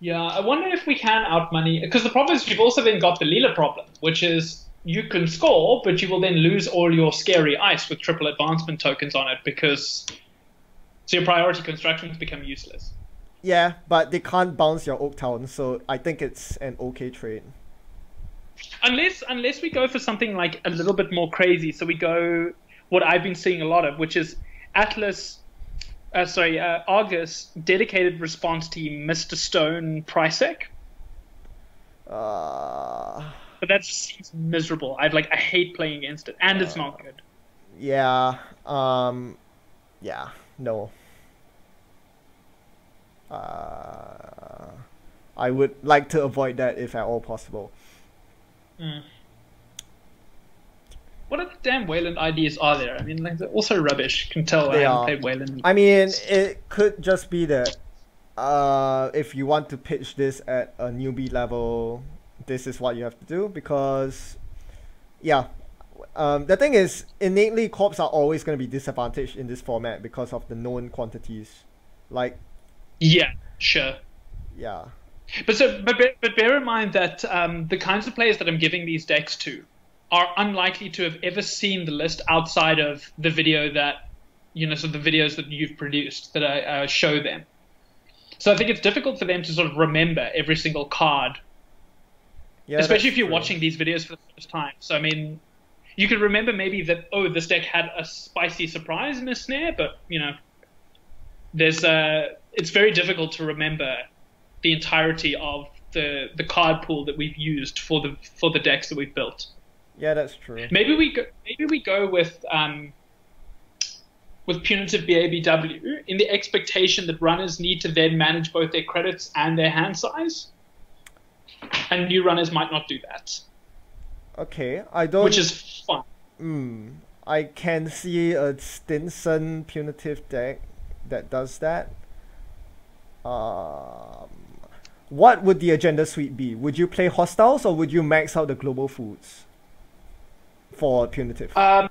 Yeah, I wonder if we can outmoney, because the problem is you've also then got the Leela problem, which is you can score, but you will then lose all your scary ice with triple advancement tokens on it because so your priority constructions become useless. Yeah, but they can't bounce your Oaktown, so I think it's an okay trade. Unless we go for something like a little bit more crazy, so we go what I've been seeing a lot of, which is Argus dedicated response team, Mr. Stone Prisec. But that just seems miserable. I hate playing against it, and it's not good. Yeah. Yeah. No. I would like to avoid that if at all possible. What other damn Weyland ideas are there? I mean, they're also rubbish. Can tell I haven't played Weyland. I mean, it could just be that if you want to pitch this at a newbie level, this is what you have to do, because the thing is, innately corps are always going to be disadvantaged in this format because of the known quantities. Yeah, sure. Yeah. But bear in mind that the kinds of players that I'm giving these decks to are unlikely to have ever seen the list outside of the video that, so the videos that you've produced that I show them. So I think it's difficult for them to sort of remember every single card. Yeah, especially if you're watching these videos for the first time. So, I mean, you could remember maybe that, this deck had a spicy surprise in a snare, but, it's very difficult to remember the entirety of the card pool that we've used for the decks that we've built. Yeah, that's true. Maybe we go with punitive BABW in the expectation that runners need to then manage both their credits and their hand size, and new runners might not do that. Okay, I don't. Which is fun. I can see a Stinson punitive deck that does that. What would the agenda suite be? Would you play hostiles or would you max out the global foods for punitive? I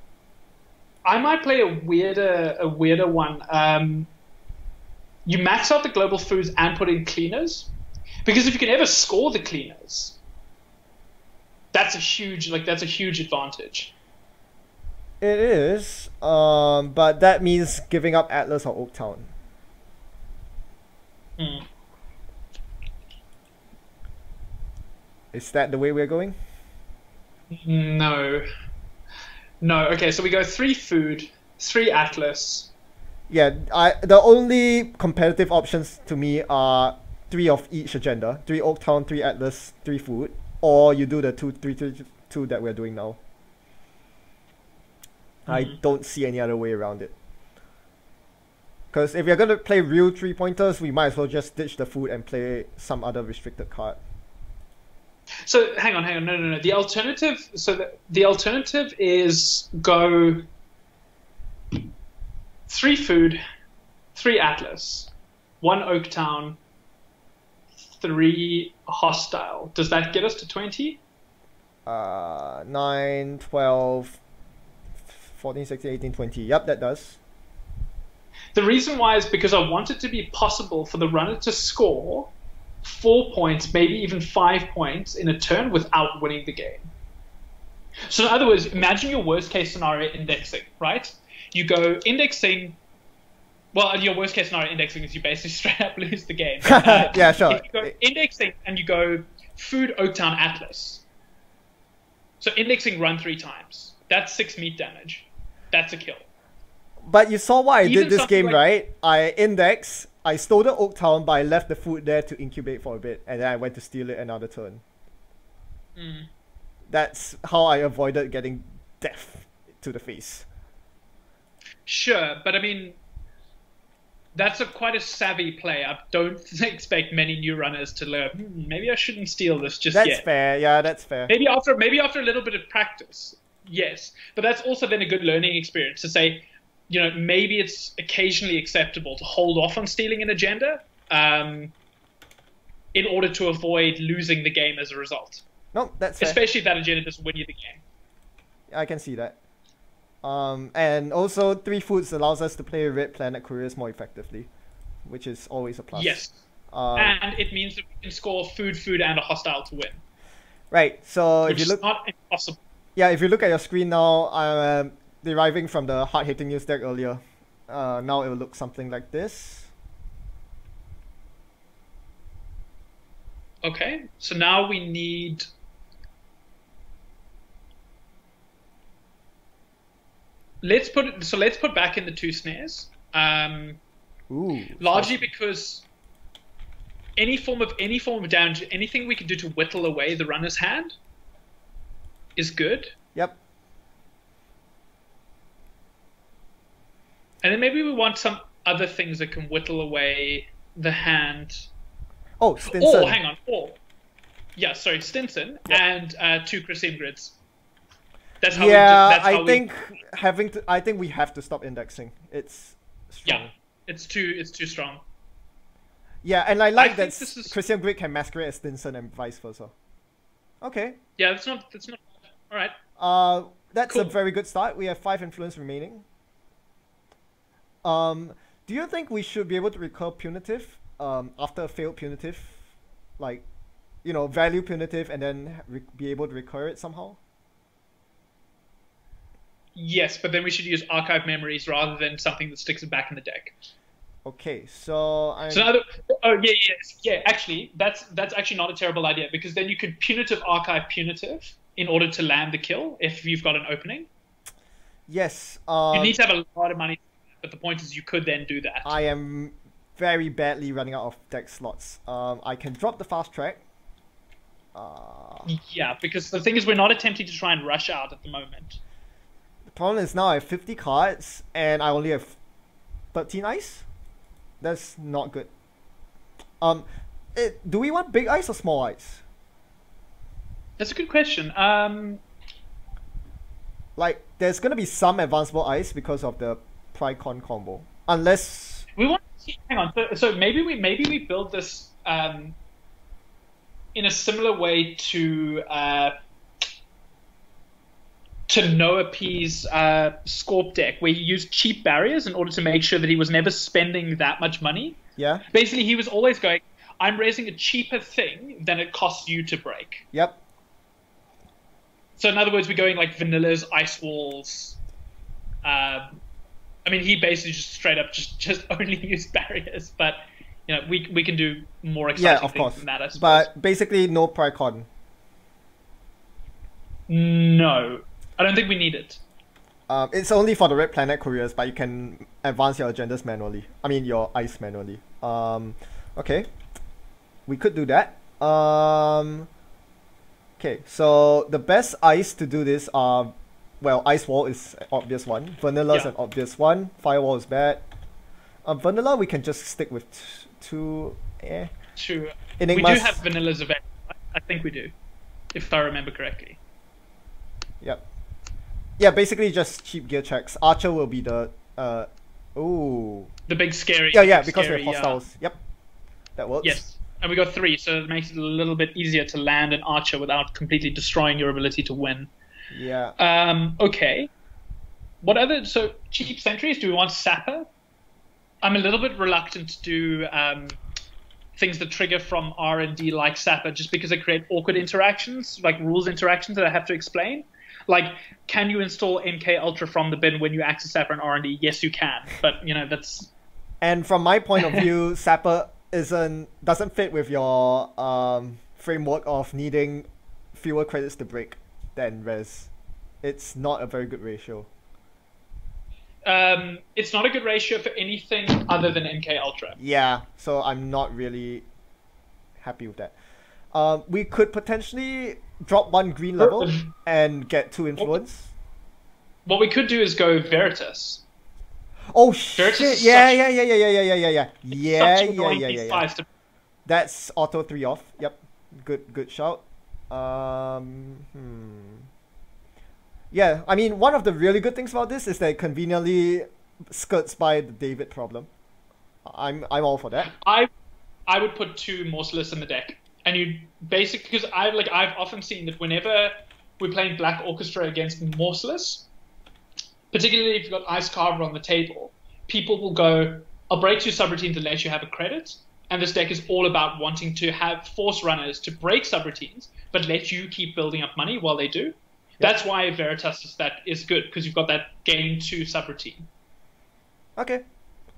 might play a weirder one. You max out the global foods and put in cleaners, because if you can ever score the cleaners, that's a huge advantage. It is, but that means giving up Atlas or Oaktown. Is that the way we're going? No. Okay, so we go 3 food, 3 Atlas. Yeah, the only competitive options to me are 3 of each agenda: 3 Oaktown, 3 Atlas, 3 food, or you do the 2-3-2 that we're doing now. I don't see any other way around it. Because if you're going to play real 3-pointers, we might as well just ditch the food and play some other restricted card. So hang on, no. The alternative. So the alternative is go 3 food, 3 Atlas, 1 Oaktown, 3 hostile. Does that get us to 20? 9, 12, 14, 16, 18, 20. Yep, that does. The reason why is because I want it to be possible for the runner to score 4 points, maybe even 5 points in a turn without winning the game. So in other words, imagine your worst case scenario indexing, right? You go indexing. Well, your worst case scenario indexing is you basically straight up lose the game. Yeah, sure. If you go indexing and you go food, Oaktown, Atlas. So indexing run 3 times. That's 6 meat damage. That's a kill. But you saw what I did this game, right? I index, I stole the Oaktown, but I left the food there to incubate for a bit, and then I went to steal it another turn. That's how I avoided getting death to the face. Sure, but I mean, that's quite a savvy play. I don't expect many new runners to learn, maybe I shouldn't steal this just yet. That's fair, yeah, that's fair. Maybe after a little bit of practice, yes. But that's also then a good learning experience to say, maybe it's occasionally acceptable to hold off on stealing an agenda in order to avoid losing the game as a result. No, that's fair. Especially if that agenda doesn't win you the game. I can see that. And also 3 foods allows us to play Red Planet Couriers more effectively, which is always a plus. Yes. And it means that we can score food, and a hostile to win. Right. So which if you look, is not impossible. Yeah, if you look at your screen now, I'm deriving from the hard-hitting news deck earlier. Now it will look something like this. Okay, so now we need. Let's put back in the 2 snares. Ooh. Largely Spicy. because any form of damage, anything we can do to whittle away the runner's hand is good. Yep. And then maybe we want some other things that can whittle away the hand. Oh, Stinson. Oh, hang on. Yeah, sorry, Stinson and 2 Crusader grids. That's how I think we have to stop indexing. It's strong. Yeah, it's too strong. Yeah, and I like that this is... Christian Grid can masquerade as Stinson and vice versa. Okay. Yeah, that's not all right. That's Cool. a very good start. We have 5 influence remaining. Do you think we should be able to recur punitive after a failed punitive, like, value punitive and then be able to recur it somehow? Yes, but then we should use archive memories rather than something that sticks it back in the deck. Okay, so Actually, that's actually not a terrible idea because then you could punitive archive punitive in order to land the kill if you've got an opening. Yes. You need to have a lot of money, but the point is you could then do that. I am very badly running out of deck slots. I can drop the fast track. Yeah, because the thing is we're not attempting to try and rush out at the moment. The problem is now I have 50 cards and I only have 13 ice. That's not good. Do we want big ice or small ice? That's a good question. Like, there's gonna be some advanceable ice because of the Prycon combo, unless we want to see, hang on. So maybe we build this in a similar way to Noah P's Scorp deck, where he used cheap barriers in order to make sure that he was never spending that much money. Yeah. Basically, he was always going, I'm raising a cheaper thing than it costs you to break. Yep. So in other words, we're going like vanillas, ice walls. I mean, he basically just straight up just only used barriers, but we can do more exciting things than that, I suppose. But basically, no Prycon. No, I don't think we need it. It's only for the Red Planet couriers, but you can advance your agendas manually. I mean, your ice manually. Okay. We could do that. Okay, so the best ice to do this are, well, Ice Wall is an obvious one. Vanilla is an obvious one. Firewall is bad. Vanilla, we can just stick with two. True. Enigmas. We do have vanillas available. I think we do, if I remember correctly. Yep. Yeah, basically just cheap gear checks. Archer will be the ooh. The big scary. Yeah, because we have hostiles. Yep. That works. Yes. And we got 3, so it makes it a little bit easier to land an archer without completely destroying your ability to win. Yeah. Okay. What other... So, cheap sentries, do we want Sapper? I'm a little bit reluctant to do things that trigger from R&D like Sapper, just because they create awkward interactions, like rules interactions that I have to explain. Like, can you install MK Ultra from the bin when you access Sapper and R&D? Yes, you can. But, that's... And from my point of view, Sapper doesn't fit with your framework of needing fewer credits to break than res. It's not a very good ratio. It's not a good ratio for anything other than MK Ultra. Yeah, so I'm not really happy with that. We could potentially drop 1 green level and get 2 influence. What we could do is go Veritas. Oh shit! Yeah. That's auto 3 off. Yep, good shout. Yeah, I mean, one of the really good things about this is that it conveniently skirts by the David problem. I'm all for that. I would put 2 Morceless in the deck, and you basically, because I've often seen that whenever we're playing Black Orchestra against Morceless, particularly if you've got Ice Carver on the table, people will go, I'll break 2 subroutines and let you have a credit. And this deck is all about wanting to have force runners to break subroutines, but let you keep building up money while they do. Yep. That's why Veritas is good, because you've got that gain 2 subroutine. Okay.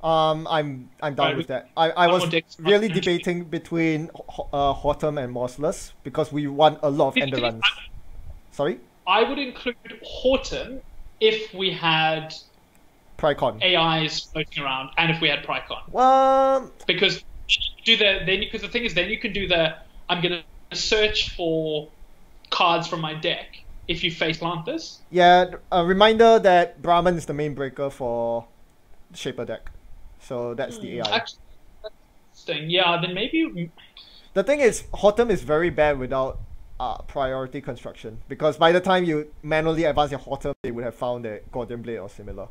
I'm done Right, with that. I one was more deck. really debating between Horton and Morseless because we want a lot of end runs. Sorry? I would include Horton if we had Prycon. AIs floating around and if we had Prycon. Well, Because because the thing is then you can do the I'm gonna search for cards from my deck if you face Lanthus. yeah, a reminder that Brahman is the main breaker for the Shaper deck. So that's the AI. Actually, that's interesting. Yeah, then maybe The thing is, Horton is very bad without priority construction because by the time you manually advance your Horton, they would have found a Gordian Blade or similar.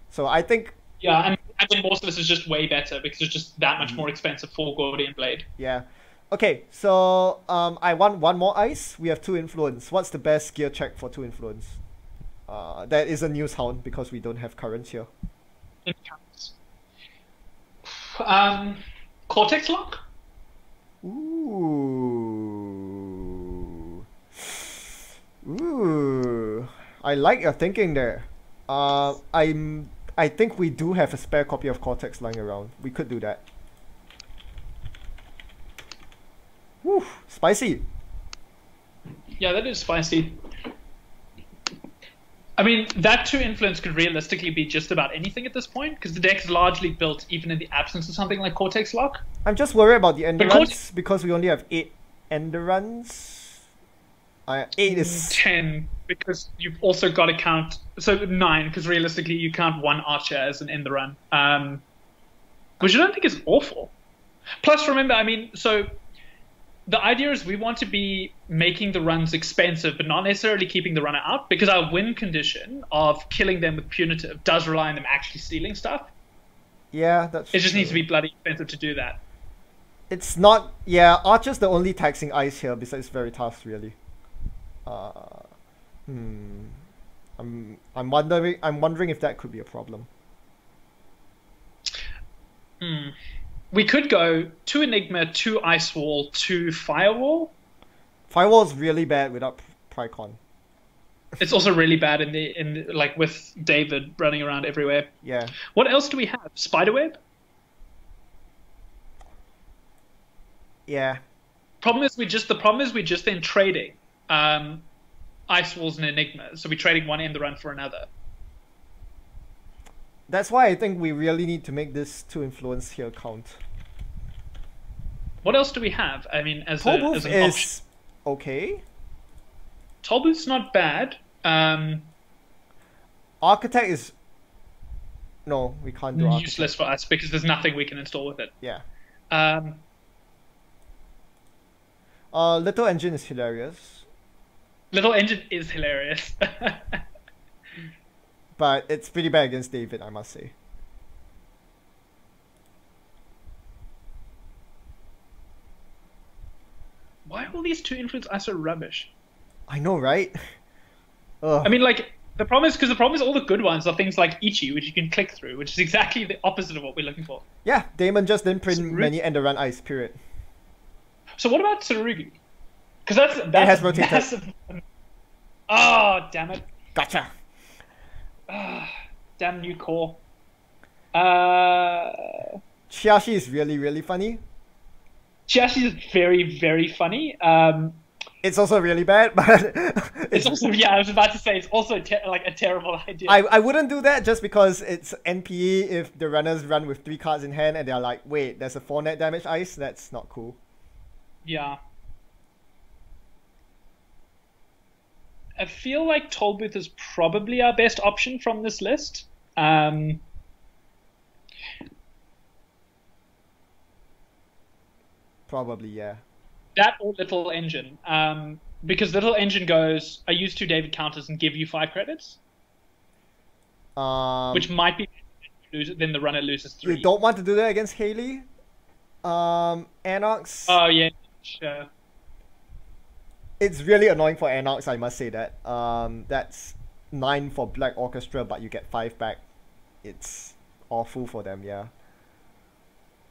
So I think, yeah, and then Morseless is just way better because it's just that much more expensive for Gordian Blade. yeah. Okay, so I want one more ice. We have 2 influence. What's the best gear check for 2 influence? That is a news hound because we don't have currents here. It counts. Cortex Lock? Ooh. Ooh. I like your thinking there. I think we do have a spare copy of Cortex lying around. We could do that. Woo, spicy. Yeah, that is spicy. I mean, that 2 influence could realistically be just about anything at this point because the deck is largely built even in the absence of something like Cortex Lock. I'm just worried about the But endurance because we only have 8 endurance. 8 is 10 because you've also got to count 9 because realistically you count 1 archer as an end the run, which I don't think is awful. Plus, remember, I mean, so the idea is we want to be making the runs expensive, but not necessarily keeping the runner out because our win condition of killing them with punitive does rely on them actually stealing stuff. Yeah, that's It just true. needs to be bloody expensive to do that. It's not. Yeah, Archer's the only taxing ice here besides Veritas, really. I'm wondering if that could be a problem. We could go 2 Enigma, 2 Ice Wall, 2 Firewall. Firewall's really bad without Prycon. It's also really bad in the like with David running around everywhere. Yeah. What else do we have? Spiderweb? Yeah. The problem is we just then trading Ice Walls and Enigma. So we're trading one end the run for another. That's why I think we really need to make this 2 influence here count. What else do we have? I mean, as Tollbooth an option. is okay. Tollbooth's not bad. Architect is... No, we can't do Architect. Useless for us because there's nothing we can install with it. Yeah. Little Engine is hilarious. Little Engine is hilarious. But it's pretty bad against David, I must say. Why are all these 2 influence are so rubbish? I know, right? Ugh. I mean, like, the problem is all the good ones are things like Ichi, which you can click through, which is exactly the opposite of what we're looking for. Yeah, Damon just didn't print many end run ice, period. So what about Tsurugi? Because that's It has rotated. massive. Oh, damn it. Gotcha. Damn new core. Chiashi is really, really funny. Chiashi is very, very funny. It's also really bad, but It's also, yeah, I was about to say, it's also like a terrible idea. I wouldn't do that just because it's NPE if the runners run with 3 cards in hand and they're like, wait, there's a 4 net damage ice? That's not cool. Yeah. I feel like Tollbooth is probably our best option from this list. Probably, yeah. That or Little Engine. Because Little Engine goes, I use 2 David counters and give you 5 credits. Which might be then the runner loses 3. You don't want to do that against Haley. Anox. Oh, yeah, sure. It's really annoying for Anox, I must say that. That's 9 for Black Orchestra, but you get 5 back. It's awful for them, yeah.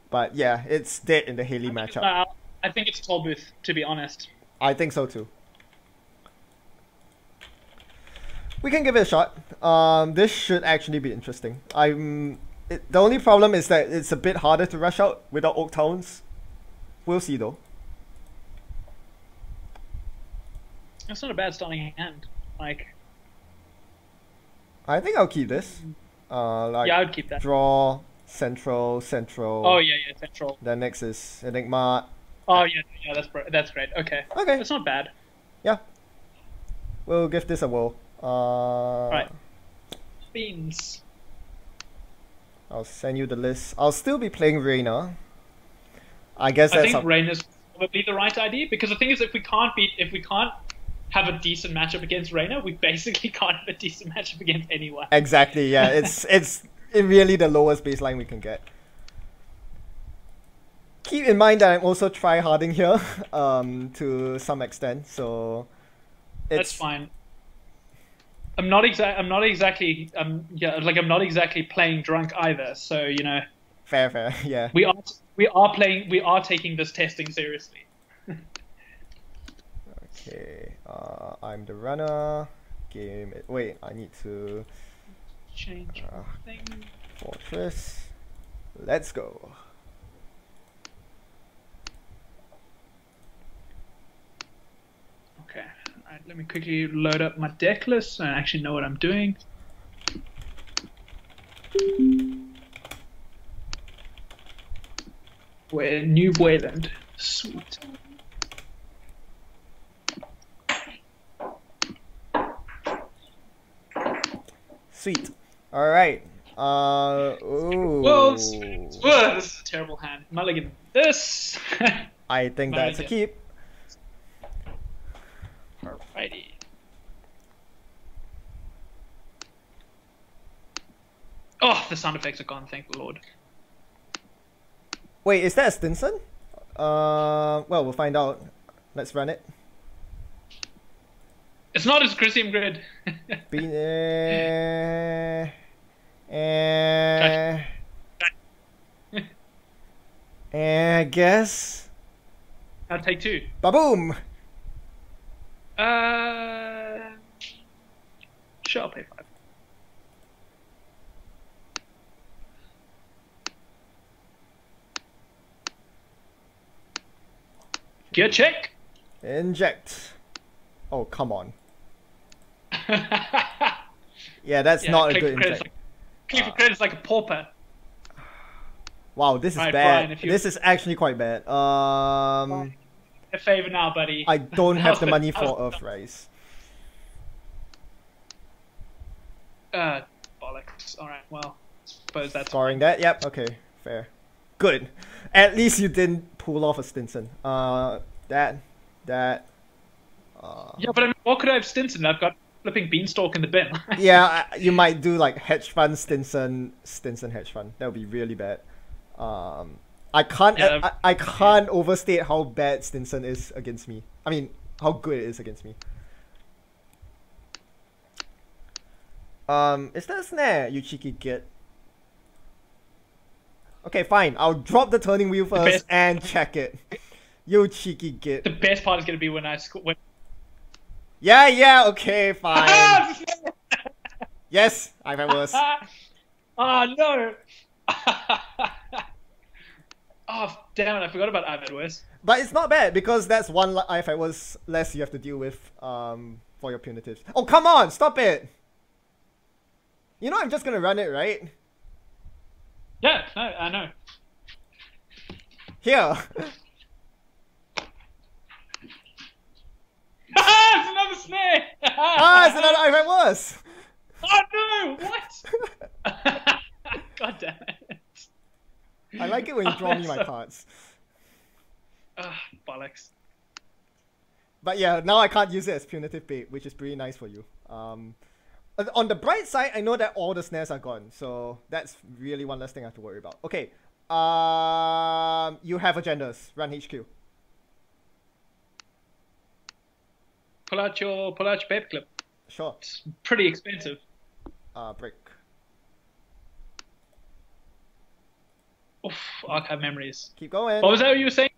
But yeah, it's dead in the Haley matchup. I think it's Tollbooth, to be honest. I think so too. We can give it a shot. This should actually be interesting. I'm The only problem is that it's a bit harder to rush out without Oak Towns. We'll see though. That's not a bad starting hand. Like, I think I'll keep this. Like yeah, I would keep that. Draw, central. Oh yeah, central. Then next is Enigma. Oh yeah, that's great. Okay. Okay. That's not bad. Yeah. We'll give this a whirl. Right. Beans. I'll send you the list. I'll still be playing Reina. I guess I that's think Reina's probably the right idea, because the thing is, if we can't have a decent matchup against Reina, we basically can't have a decent matchup against anyone. Exactly, yeah. It's really the lowest baseline we can get. Keep in mind that I'm also try-harding here, to some extent, so that's fine. I'm not exactly playing drunk either, so you know. Fair, yeah. We are taking this testing seriously. Okay, I'm the runner. Wait, I need to change thing. Fortress. Let's go. Okay, alright, let me quickly load up my deck list so I actually know what I'm doing. New Weyland. Sweet. Sweet. Alright. Ooh. Whoa, this is a terrible hand. Mulligan this. I think that's a keep. Alrighty. Oh, the sound effects are gone, thank the Lord. Wait, is that a Stinson? Well, we'll find out. Let's run it. It's not as Christian Grid. I guess. I'll take two. Ba-boom! Sure, I'll pay 5. Gear check. Inject. Oh, come on. Yeah, that's not a good inject. Click for credits like a pauper. Wow, this is right, bad. Brian, this is actually quite bad. A favor now, buddy. I don't have the money for Earthrise. Bollocks. Alright, well, suppose that's Scoring that? Yep, okay, fair. Good. At least you didn't pull off a Stinson. Yeah, but I mean, what could I have Stinson? I've got flipping Beanstalk in the bin. Yeah, you might do like hedge fund Stinson hedge fund. That would be really bad. I can't overstate how bad Stinson is against me. I mean, how good it is against me. Is that a snare, you cheeky git? Okay, fine. I'll drop the turning wheel first and check it. You cheeky git. The best part is going to be when I score. Yeah, okay, fine. Yes, I've had worse. Oh, no. Oh, damn it, I forgot about I've had worse. But it's not bad, because that's one I've had worse less you have to deal with for your punitives. Oh, come on, stop it. You know I'm just going to run it, right? Yeah, no, I know. Here. It's another snare! It's another I've had worse. Oh no! What? God damn it! I like it when you draw me my cards. Bollocks. But yeah, now I can't use it as punitive bait, which is pretty nice for you. On the bright side, I know that all the snares are gone, so that's really one less thing I have to worry about. Okay. You have agendas. Run HQ. Pull out your paperclip. Sure. It's pretty expensive. Break. Oof, archive memories. Keep going. What was that you were saying?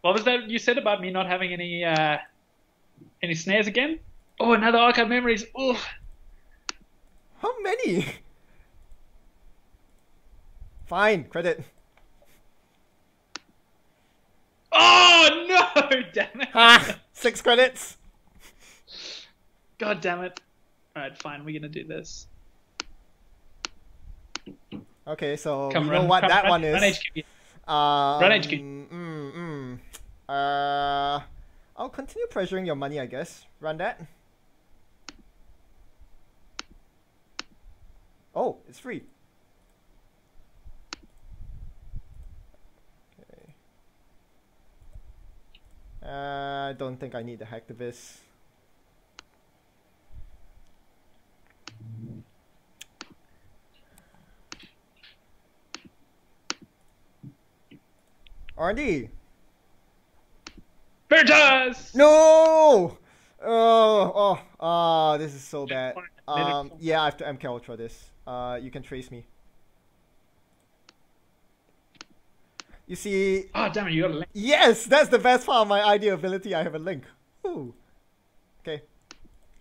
What was that you said about me not having any snares again? Oh, another archive memories. Oof. How many? Fine, credit. Oh no! Damn it! Ha! 6 credits. God damn it! All right, fine. We're gonna do this. Okay, so Come we run, know what come that run, one is. Run HQ. Run HQ. I'll continue pressuring your money, I guess. Run that. Oh, it's free. Okay. I don't think I need the hacktivist. R&D. Veritas! No! This is so bad. Yeah, I have to MK Ultra this. You can trace me. You see... Oh, damn it, you got a link. Yes! That's the best part of my ID ability. I have a link. Ooh. Okay.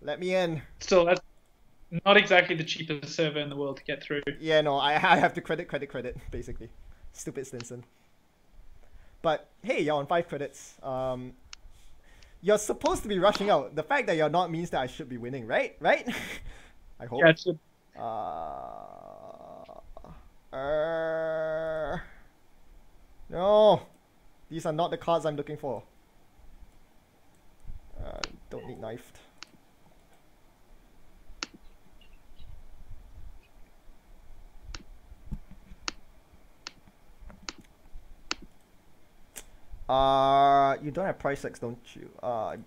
Let me in. Still, that's not exactly the cheapest server in the world to get through. Yeah, no, I have to credit, basically. Stupid Stinson. But, hey, you're on 5 credits. You're supposed to be rushing out. The fact that you're not means that I should be winning, right? Right? I hope. Yeah, it should. No. These are not the cards I'm looking for. Don't need knifed. You don't have price X, don't you? No,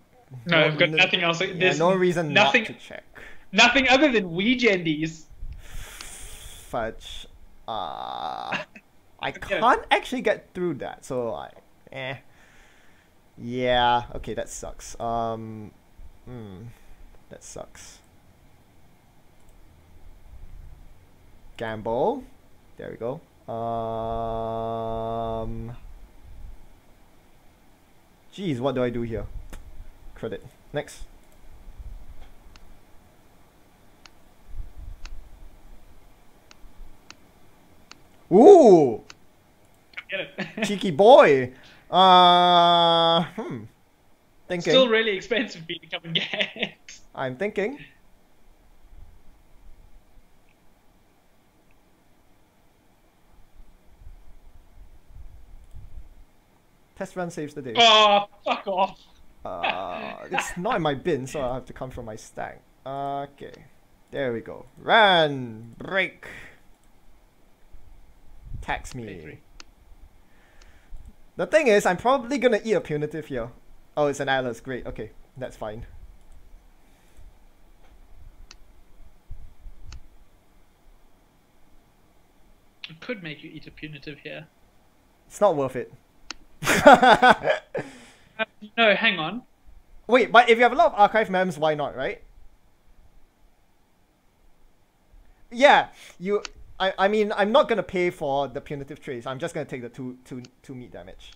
I've got nothing else. There's no reason nothing, not to check. Nothing other than Weegendies. Fudge. I can't actually get through that, so yeah, okay, that sucks. That sucks. Gamble. There we go. Jeez, what do I do here? Credit. Next. Ooh! Get it. Cheeky boy. Thinking. Still really expensive for you to come and get. I'm thinking. Test run saves the day. Oh, fuck off. It's not in my bin, so I'll have to come from my stack. Okay. There we go. Run! Break! Tax me. The thing is, I'm probably gonna eat a punitive here. Oh, it's an Atlas. Great. Okay. That's fine. I could make you eat a punitive here. It's not worth it. No, hang on. Wait, but if you have a lot of archive mems, why not, right? Yeah, I mean, I'm not gonna pay for the punitive trace. I'm just gonna take the two meat damage.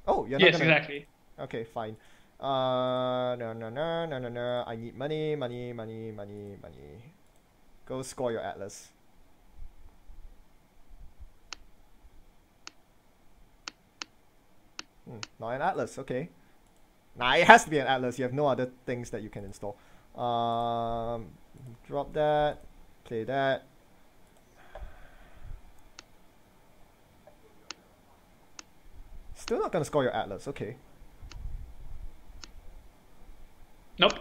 Oh, you're not yes, gonna... exactly. Okay, fine. No. I need money. Go score your Atlas. Not an Atlas, okay. Nah, it has to be an Atlas. You have no other things that you can install. Drop that. Play that. Still not gonna score your Atlas, okay. Nope.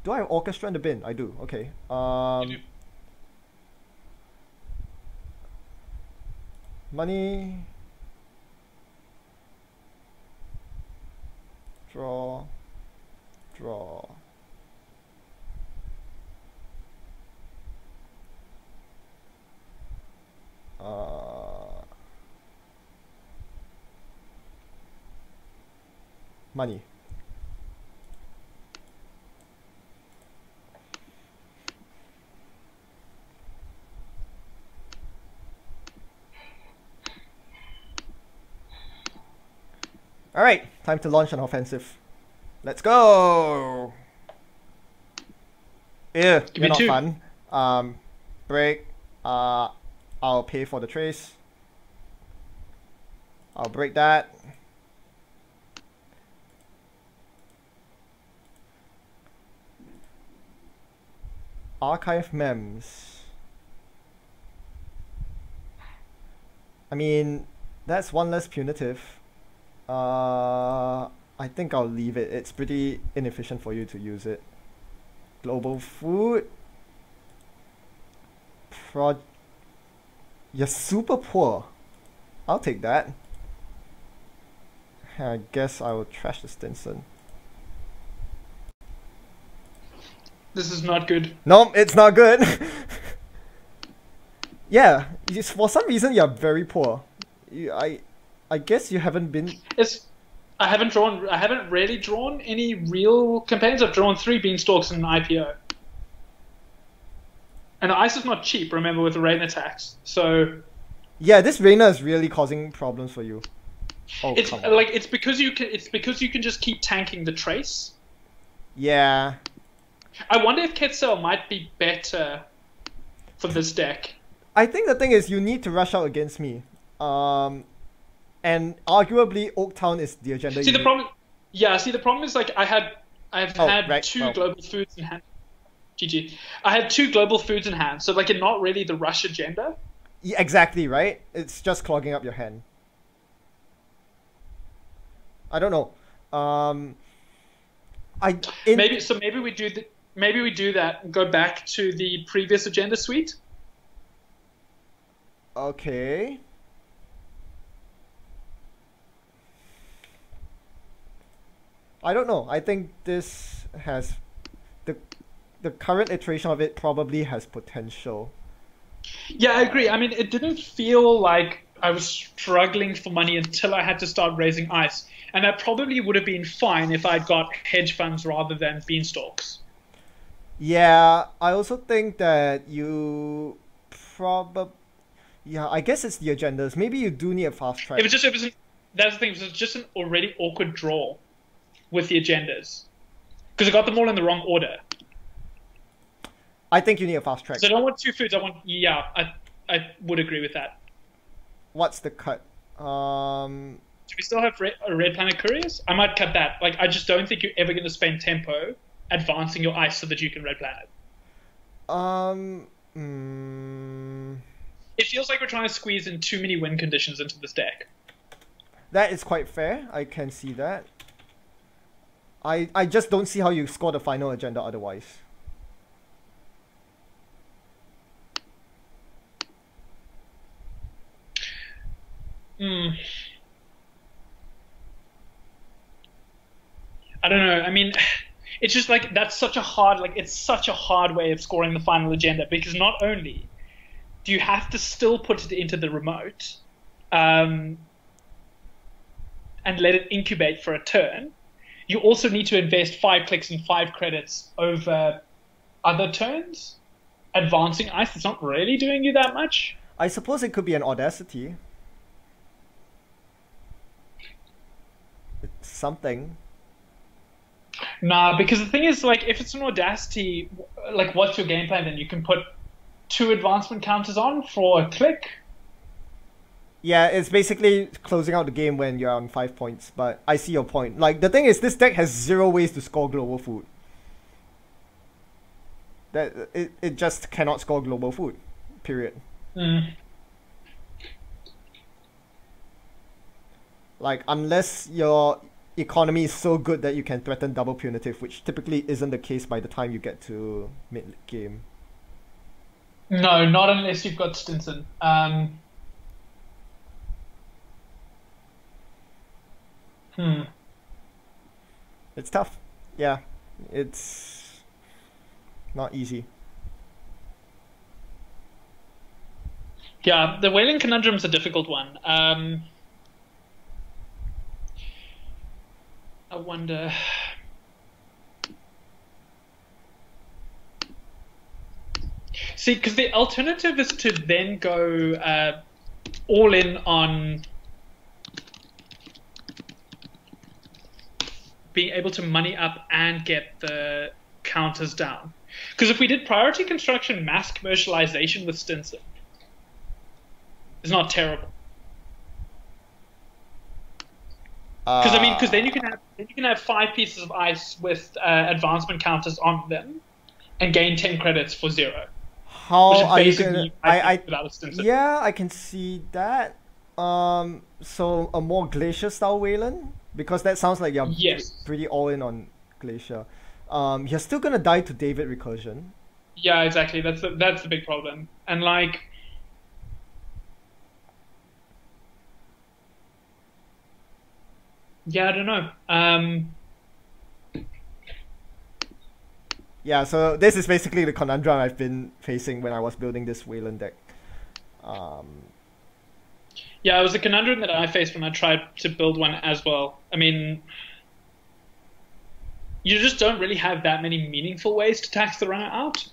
Do I have Orchestra in the bin? I do, okay. You do. Money. Draw. Money. Alright, time to launch an offensive. Let's go! Yeah, Give you're me not two. fun. Break. I'll pay for the trace. I'll break that. Archive mems. I mean, that's one less punitive. I think I'll leave it. It's pretty inefficient for you to use it. Global food. You're super poor. I'll take that. I guess I will trash the Stinson. This is not good. No, it's not good. Yeah, for some reason you're very poor. I guess you haven't been. I haven't really drawn any real campaigns. I've drawn 3 beanstalks and an IPO. And ice is not cheap, remember, with the rain attacks. So Yeah, this Reina is really causing problems for you. Oh, it's come on. like it's because you can just keep tanking the trace. Yeah. I wonder if Quetzal might be better for this deck. I think the thing is you need to rush out against me. And arguably Oaktown is the agenda. See the problem. Yeah, see the problem is like I've had right, 2 well. global foods in hand. GG. I had 2 global foods in hand, so like it's not really the rush agenda. Yeah, exactly, right? It's just clogging up your hand. I don't know. Maybe we do that and go back to the previous agenda suite. Okay. I don't know. I think this has the current iteration of it probably has potential. Yeah, I agree. I mean, it didn't feel like I was struggling for money until I had to start raising ice. And that probably would have been fine if I'd got hedge funds rather than beanstalks. Yeah, I also think that you probably. Yeah, I guess it's the agendas. Maybe you do need a fast track. That's the thing, it was just an already awkward draw with the agendas. Because I got them all in the wrong order. I think you need a fast track. So I don't want 2 foods, I would agree with that. What's the cut? Do we still have Red Planet Couriers? I might cut that. Like, I just don't think you're ever going to spend tempo advancing your ice so that you can Red Planet. It feels like we're trying to squeeze in too many win conditions into this deck. That is quite fair. I can see that. I just don't see how you score the final agenda otherwise. I don't know. I mean, it's just like it's such a hard way of scoring the final agenda, because not only do you have to still put it into the remote and let it incubate for a turn, you also need to invest 5 clicks and 5 credits over other turns. Advancing ice is not really doing you that much. I suppose it could be an Audacity. It's something. Nah, because the thing is, like, if it's an Audacity, like, what's your game plan then? You can put 2 advancement counters on for a click. Yeah, it's basically closing out the game when you're on 5 points, but I see your point. Like, the thing is, this deck has 0 ways to score global food. It just cannot score global food. Period. Like, unless your economy is so good that you can threaten double punitive, which typically isn't the case by the time you get to mid-game. No, not unless you've got Stinson. It's tough. Yeah, it's not easy. Yeah, the Weyland conundrum's a difficult one. I wonder. See, because the alternative is to then go all in on being able to money up and get the counters down. Because if we did priority construction mass commercialization with Stinson, it's not terrible. Because then you can have 5 pieces of ice with advancement counters on them, and gain 10 credits for 0. How which is are you basically gonna? without a Stinson. Yeah, I can see that. So a more glacier style Weyland, because that sounds like you're pretty all in on glacier. You're still gonna die to David recursion. Yeah, exactly. That's the big problem. And like, yeah, I don't know. Yeah, so this is basically the conundrum I've been facing when I was building this Weyland deck. Yeah, it was a conundrum that I faced when I tried to build one as well. I mean, you just don't really have that many meaningful ways to tax the runner out.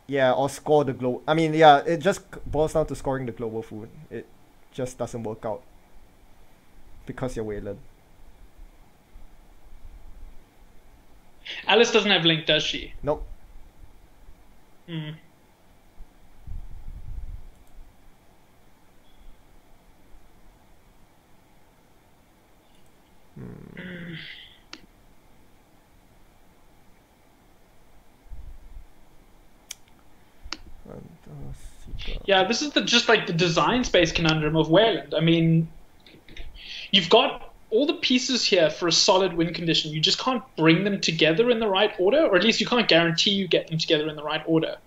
Yeah, or score the global. I mean, yeah, it just boils down to scoring the global food. It just doesn't work out because you're Weyland. Alice doesn't have Link, does she? Nope. Hmm. Yeah, this is just like the design space conundrum of Weyland. I mean, you've got all the pieces here for a solid win condition. You just can't bring them together in the right order, or at least you can't guarantee you get them together in the right order.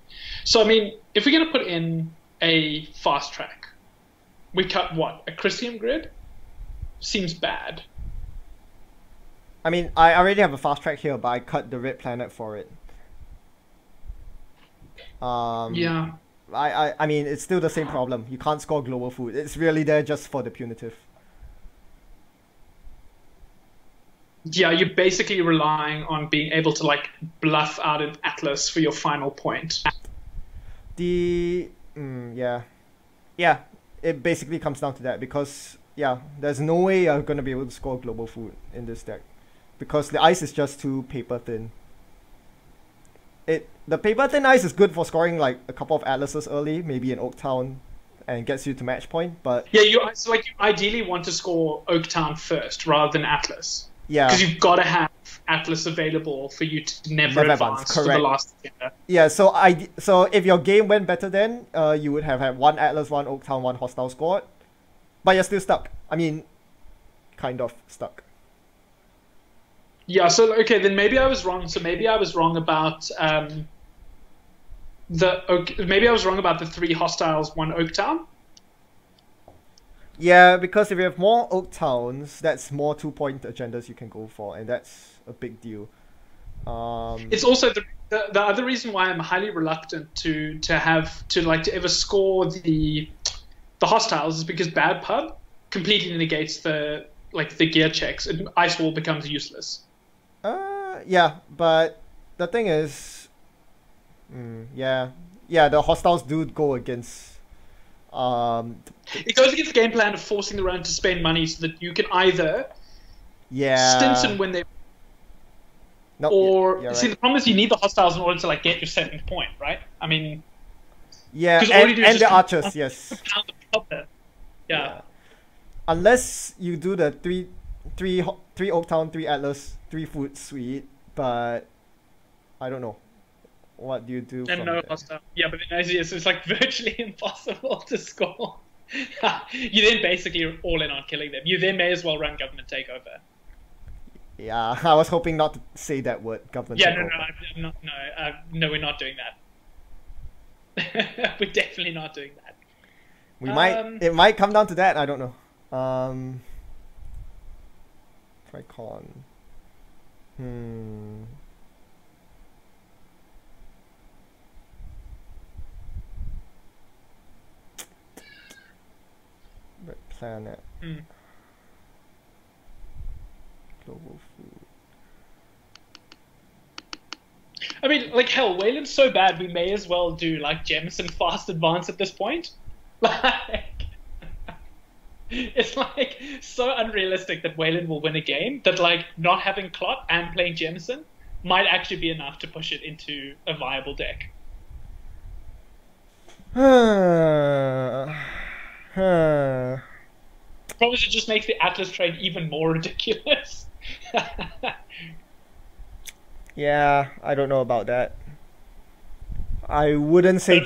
So, I mean, if we're going to put in a fast track, we cut what? A Chrysium grid? Seems bad. I mean, I already have a fast track here, but I cut the red planet for it. Yeah. I mean, it's still the same problem. You can't score global food. It's really there just for the punitive. Yeah, you're basically relying on being able to like bluff out an Atlas for your final point. Yeah, it basically comes down to that because there's no way you're gonna be able to score global food in this deck because the ice is just too paper thin. The paper thin ice is good for scoring like a couple of Atlases early, maybe in Oaktown, and gets you to match point. But yeah, you ideally want to score Oaktown first rather than Atlas. Yeah, because you've got to have Atlas available for you to never advance to the last agenda. Yeah, so if your game went better then, you would have had 1 Atlas, 1 Oaktown, 1 hostile squad, but you're still stuck. I mean, kind of stuck. Yeah, so okay, then maybe I was wrong. So maybe I was wrong about maybe I was wrong about the 3 hostiles, 1 Oaktown. Yeah, because if you have more Oaktowns, that's more 2-point agendas you can go for, and that's a big deal. It's also the other reason why I'm highly reluctant to ever score the hostiles is because bad pub completely negates the gear checks. Ice wall becomes useless. Yeah, but the thing is, the hostiles do go against. It goes against the game plan of forcing the round to spend money so that you can either Stinson when they see the problem is you need the hostiles in order to like get your 7th point, right? I mean, yeah, and the archers, yes. Yeah. Unless you do the three Oaktown, 3 Atlas, 3 food suite, but I don't know. What do you do? And no hostile. Yeah, but then it's like virtually impossible to score. You then basically are all in on killing them. You then may as well run government takeover. Yeah, I was hoping not to say that word, government takeover. No, we're not doing that. We're definitely not doing that. We might. It might come down to that. I don't know. Tricon. Red planet. Global food. I mean, like hell, Weyland's so bad we may as well do like Jemison fast advance at this point. Like, it's like so unrealistic that Weyland will win a game that like not having Clot and playing Jemison might actually be enough to push it into a viable deck. Huh. Problem is, it just makes the Atlas trade even more ridiculous. Yeah, I don't know about that. I wouldn't say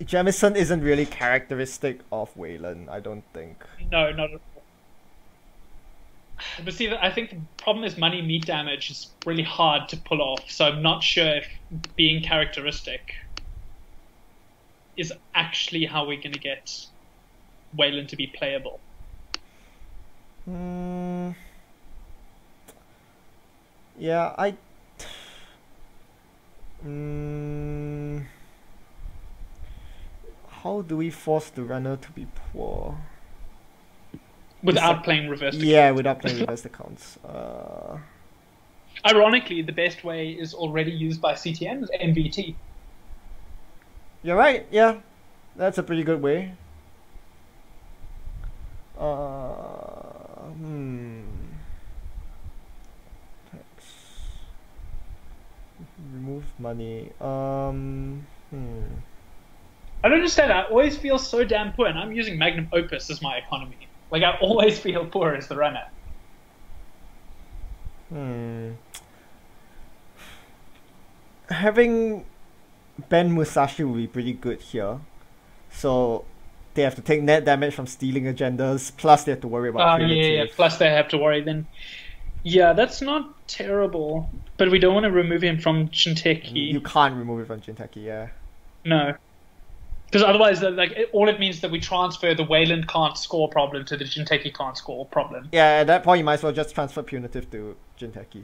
Jamison isn't really characteristic of Weyland, I don't think. No, not at all. But see, I think the problem is money meat damage is really hard to pull off, so I'm not sure if being characteristic is actually how we're going to get Weyland to be playable. Yeah, how do we force the runner to be poor? Without playing reverse accounts. Yeah, without playing reverse accounts. Ironically, the best way is already used by CTN, is NVT. You're right, yeah. That's a pretty good way. Remove money. I don't understand. I always feel so damn poor, and I'm using Magnum Opus as my economy. Like, I always feel poor as the runner. Having Ben Musashi will be pretty good here. So they have to take net damage from stealing agendas, plus they have to worry about yeah, plus they have to worry then. Yeah, that's not terrible. But we don't want to remove him from Jinteki. You can't remove it from Jinteki, yeah. No. Because otherwise, all it means that we transfer the Weyland can't score problem to the Jinteki can't score problem. Yeah, at that point you might as well just transfer Punitive to Jinteki.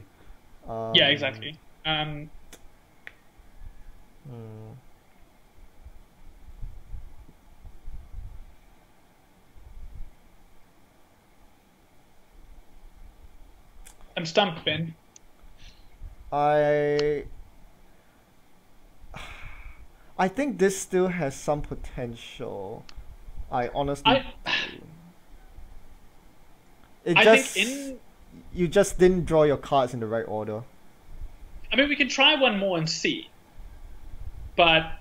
Yeah, exactly. I'm stumped, Ben. I think this still has some potential. I honestly you just didn't draw your cards in the right order. I mean, we can try one more and see. But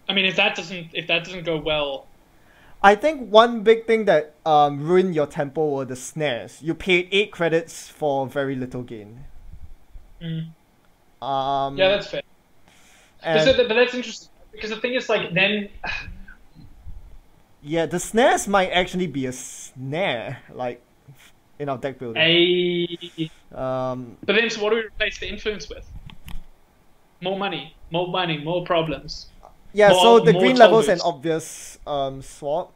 I mean, if that doesn't go well, I think one big thing that ruined your tempo were the snares. You paid 8 credits for very little gain. Yeah, that's fair. But that's interesting, because the thing is, like, then... Yeah, the snares might actually be a snare, like, in our deck building. But then, so what do we replace the influence with? More money, more problems. Yeah, so the green level is an obvious swap.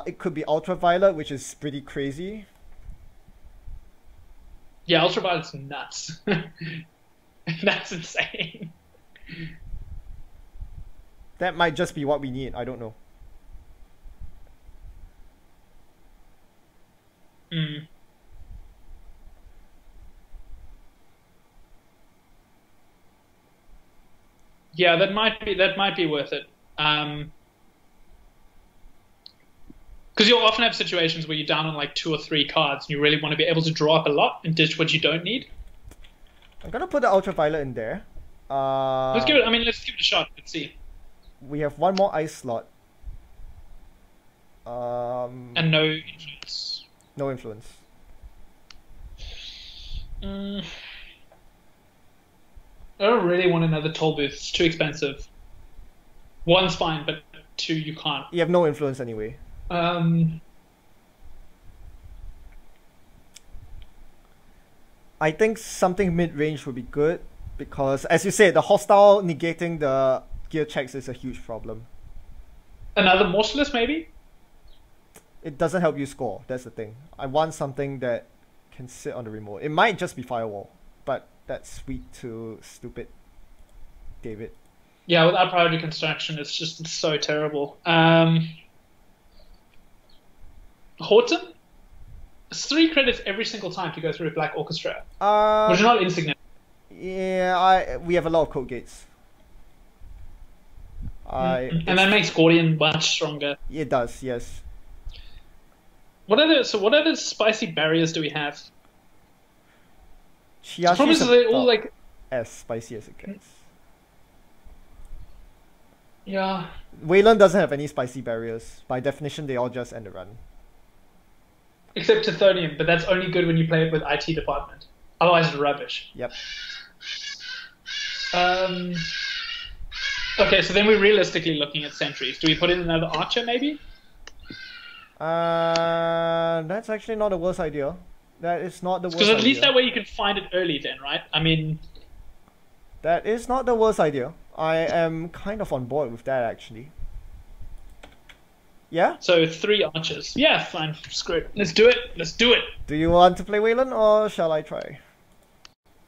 It could be Ultraviolet, which is pretty crazy. Yeah, Ultraviolet's nuts. That's insane. That might just be what we need, I don't know. Yeah, that might be worth it. Because you'll often have situations where you're down on like 2 or 3 cards, and you really want to be able to draw up a lot and ditch what you don't need. I'm gonna put the Ultraviolet in there. Let's give it a shot. Let's see. We have one more ice slot. And no influence. No influence. I don't really want another toll booth. It's too expensive. 1's fine, but 2 you can't. You have no influence anyway. I think something mid-range would be good, because, as you said, the hostile negating the gear checks is a huge problem. Another Morceless, maybe? It doesn't help you score, that's the thing. I want something that can sit on the remote. It might just be Firewall, but that's sweet to stupid David. Yeah, without priority construction, it's so terrible. Horton? It's 3 credits every single time to go through a Black Orchestra, which is not insignificant. Yeah, we have a lot of code gates. And that makes Gordian much stronger. It does, yes. What other spicy barriers do we have? The problem Chiyashi's is they all about like, as spicy as it gets. yeah. Weyland doesn't have any spicy barriers. By definition, they all just end the run. Except Tithonium, but that's only good when you play it with IT department. Otherwise, it's rubbish. Yep. Okay, so then we're realistically looking at sentries. Do we put in another archer, maybe? That's actually not the worst idea. That is not the worst idea. Because at least that way you can find it early then, right? I mean... That is not the worst idea. I am kind of on board with that, actually. Yeah? So 3 archers. Yeah, fine. Screw it. Let's do it. Let's do it. Do you want to play Weyland, or shall I try?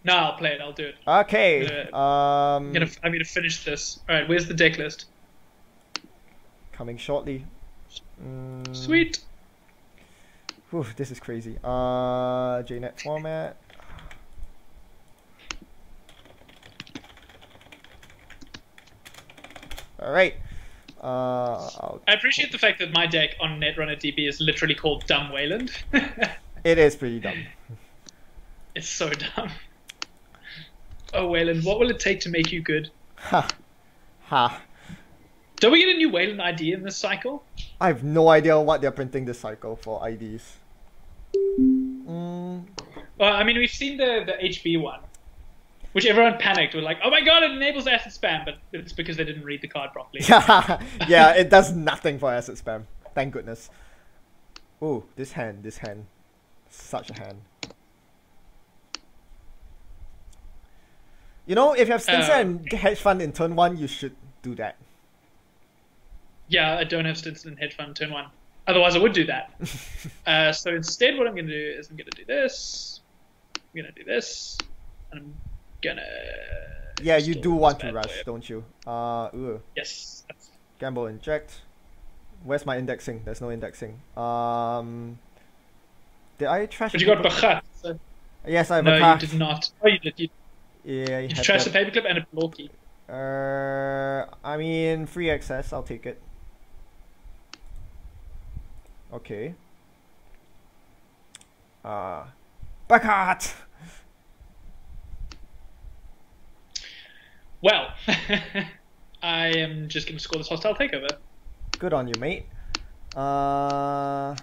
No, I'll play it. I'll do it. Okay. I'm gonna finish this. All right. Where's the deck list? Coming shortly. Sweet. Whew, this is crazy. JNet format. Alright. I appreciate the fact that my deck on Netrunner DB is literally called Dumb Weyland. It is pretty dumb. It's so dumb. Oh, Weyland, what will it take to make you good? Ha. Ha. Don't we get a new Weyland ID in this cycle? I have no idea what they're printing this cycle for IDs. Well, I mean, we've seen the HB one, which everyone panicked. We're like, oh my god, it enables asset spam, but it's because they didn't read the card properly. Yeah, it does nothing for asset spam. Thank goodness. Ooh, this hand. Such a hand. You know, if you have Stinson and Hedge Fund in turn 1, you should do that. Yeah, I don't have Stinson and Hedge Fund turn 1. Otherwise, I would do that. So instead, what I'm going to do is I'm going to do this. I'm going to do this. And I'm going to... Yeah, you do want to rush, don't you? Yes. Gamble, inject. Where's my indexing? There's no indexing. Did I trash? But you got Bachat. So... Yes, I have No, Bachat. you did not. Oh, you did. Yeah, you trashed the paperclip and a blocky. I mean, free access. I'll take it. Okay. Bachat! Well, I am just going to score this hostile takeover. Good on you, mate. Okay.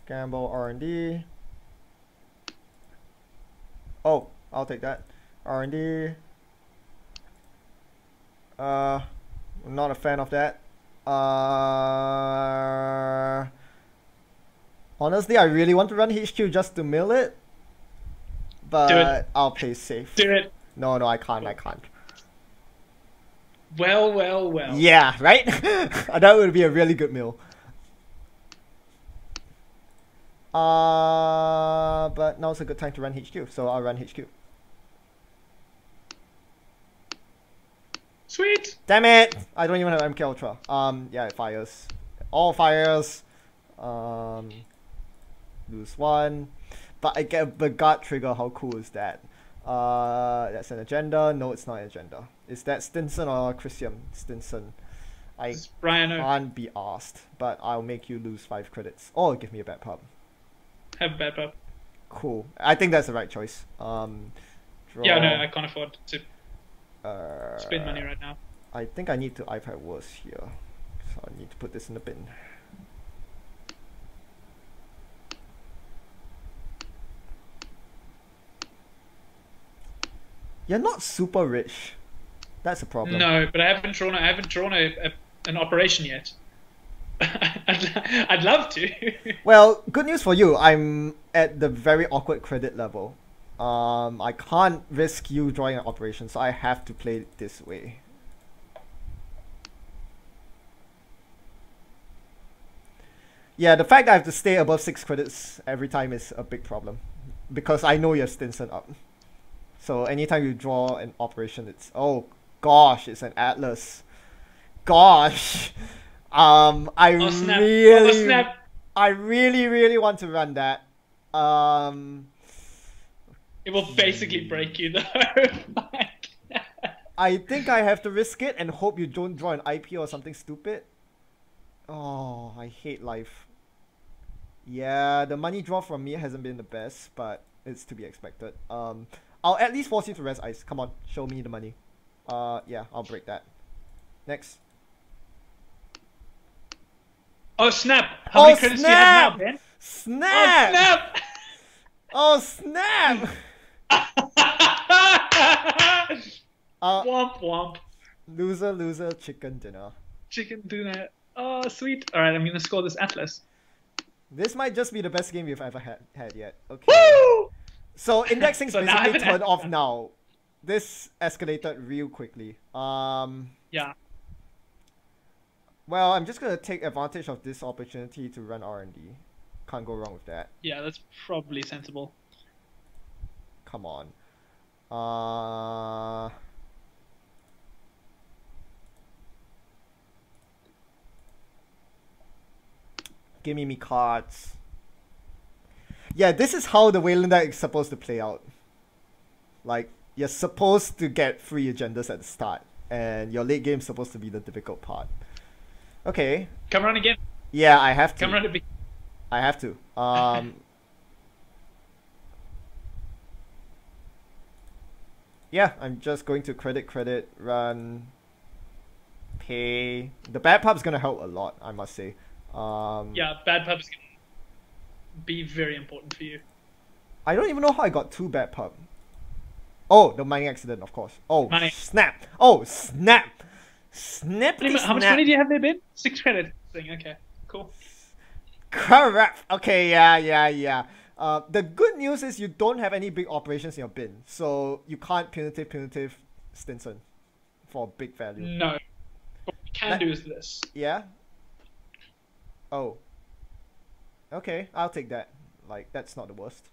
Gamble R&D. Oh, I'll take that. R&D. I'm not a fan of that. Honestly, I really want to run HQ just to mill it. But I'll play safe. Do it. No, I can't. Well. Yeah, right? That would be a really good mill. But now's a good time to run HQ, so I'll run HQ. Sweet. Damn it! I don't even have MK Ultra. Yeah, it fires. All fires. Lose 1. But I get the guard trigger. How cool is that? That's an agenda. No, it's not an agenda. Is that Stinson or Christian? Stinson. I can't be asked, but I'll make you lose 5 credits. Or give me a bad pub. Have a bad pub. Cool. I think that's the right choice. Draw. Yeah, no, I can't afford to spend money right now. I think I need to iPad worse here. So I need to put this in the bin. You're not super rich. That's a problem. No, but I haven't drawn an operation yet. I'd love to. Well, good news for you. I'm at the very awkward credit level. I can't risk you drawing an operation, so I have to play it this way. Yeah, the fact that I have to stay above 6 credits every time is a big problem. Because I know you have Stinson up. So anytime you draw an operation, it's... Oh, gosh, it's an Atlas. Gosh! I really want to run that. It will basically break you, though. I think I have to risk it and hope you don't draw an IP or something stupid. Oh, I hate life. Yeah, the money draw from me hasn't been the best, but it's to be expected. I'll at least force you to rest ice. Come on, show me the money. Yeah, I'll break that. Next. Oh snap! How many credits do you have now, Ben? Snap! Oh Oh snap! snap! Womp womp. Loser, chicken dinner. Chicken dinner. Oh sweet. All right, I'm gonna score this Atlas. This might just be the best game we've ever had yet. Okay. Woo! So indexing's So now I basically have an turned off now. This escalated real quickly. Yeah. Well, I'm just gonna take advantage of this opportunity to run R&D. Can't go wrong with that. Yeah, that's probably sensible. Come on. Give me cards. Yeah, this is how the Weyland deck is supposed to play out. Like, you're supposed to get free agendas at the start, and your late game is supposed to be the difficult part. Okay. Come run again. Yeah, I have to. Come run a bit. I have to. Yeah, I'm just going to credit, run, pay. The bad pub's gonna help a lot, I must say. Yeah, bad pub's gonna be very important for you. I don't even know how I got 2 bad pub. Oh, the mining accident, of course. Oh, Money. snap! Oh, snap! Snippity How much snap. money do you have there, Ben? 6 credit thing. Okay, cool. Correct. Okay, yeah. The good news is you don't have any big operations in your bin, so you can't punitive Stinson for big value. No. What we can do is this. Yeah? Oh. Okay, I'll take that. Like, that's not the worst.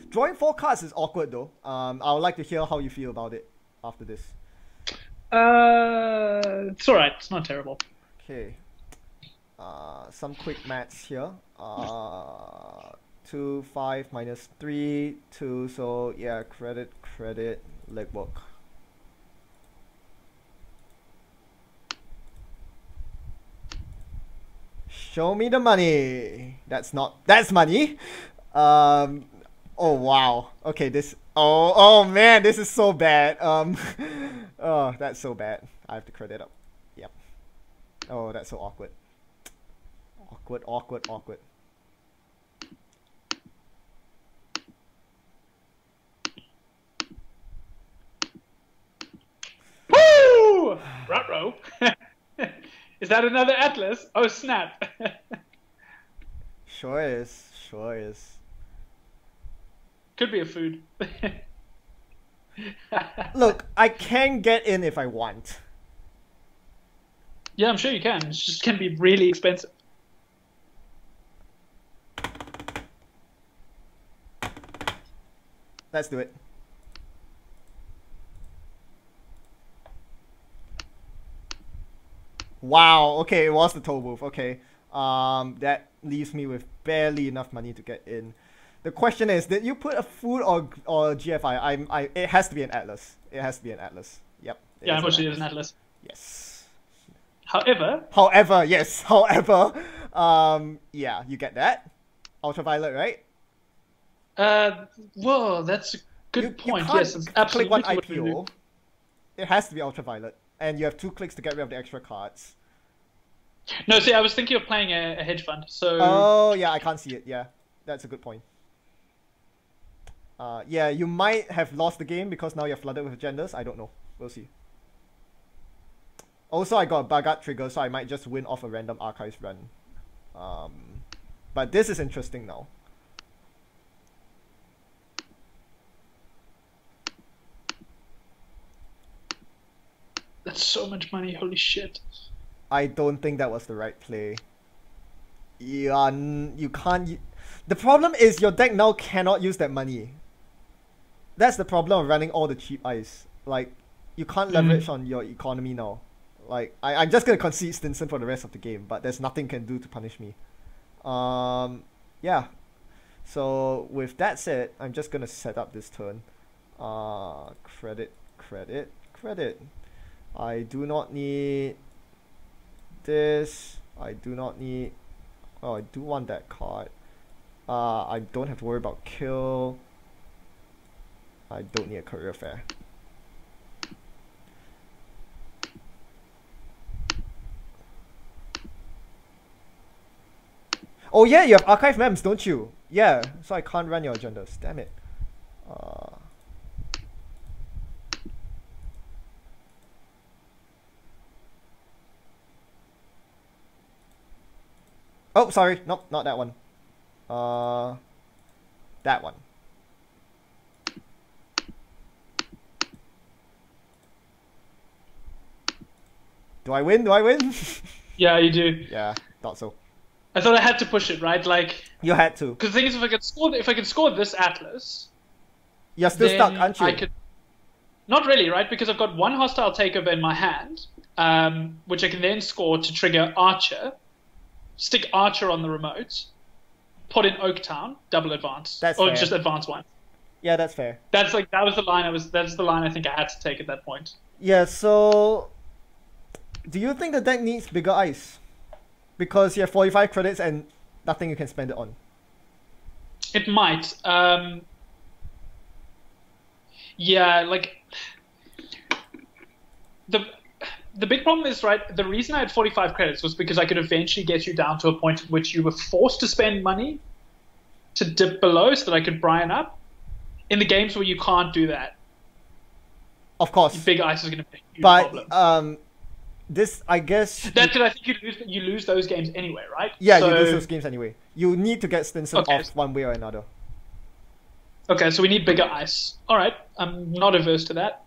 Drawing 4 cards is awkward though. I would like to hear how you feel about it after this. It's alright. It's not terrible. Okay. Some quick maths here. 2, 5 minus 3, 2. So yeah, credit, legwork. Show me the money. That's money. Oh wow. Okay, oh man, this is so bad. Oh, that's so bad. I have to credit up. Yep. Oh, that's so awkward. Awkward. Woo! Ruh-roh. Is that another Atlas? Oh snap. Sure is. Could be a food. Look, I can get in if I want. Yeah, I'm sure you can. It's just going to be really expensive. Let's do it. Wow, okay, it was the toll booth. Okay. That leaves me with barely enough money to get in. The question is, did you put a food or GFI? It has to be an Atlas. It has to be an Atlas. Yep. Yeah, unfortunately, it's an Atlas. Yes. However, yeah, you get that. Ultraviolet, right? whoa, that's a good point. You can't Yes, it's absolutely click one what we do. IPO. It has to be ultraviolet, and you have 2 clicks to get rid of the extra cards. No, see, I was thinking of playing a hedge fund. So Oh yeah, I can't see it. Yeah, that's a good point. Yeah, you might have lost the game because now you're flooded with agendas. I don't know. We'll see. Also, I got a Bagat trigger, so I might just win off a random archives run. But this is interesting now. that's so much money. Holy shit. I don't think that was the right play. You can't. The problem is your deck now cannot use that money. That's the problem of running all the cheap ice. Like, you can't leverage on your economy now. Like, I'm just gonna concede Stinson for the rest of the game, but there's nothing can do to punish me. Yeah. So with that said, I'm just gonna set up this turn. Credit. I do not need this. I do not need Oh, I do want that card. I don't have to worry about kill. I don't need a career fair. Oh yeah, you have archive mems, don't you? Yeah, so I can't run your agendas. Damn it. Oh, sorry. Nope, not that one. That one. Do I win? Do I win? Yeah, you do. Yeah, thought so. I thought I had to push it, right? Like, you had to. because the thing is, if I could score this Atlas, you're still stuck, aren't you? I could. Not really, right? Because I've got one hostile takeover in my hand, which I can then score to trigger Archer, stick Archer on the remote, put in Oaktown, double advance, That's or fair. just advance one. Yeah, that's fair. That was the line That's the line I think I had to take at that point. Yeah. So, do you think the deck needs bigger ice? Because you have 45 credits and nothing you can spend it on. It might. Yeah, like the big problem is, right, the reason I had 45 credits was because I could eventually get you down to a point at which you were forced to spend money to dip below so that I could Brian up. In the games where you can't do that, Of course. big ice is going to be a huge problem. But this, I guess. That's because I think you lose those games anyway, right? Yeah, so, you lose those games anyway. You need to get Stinson Okay. off one way or another. Okay, so we need bigger ice. All right, I'm not averse to that.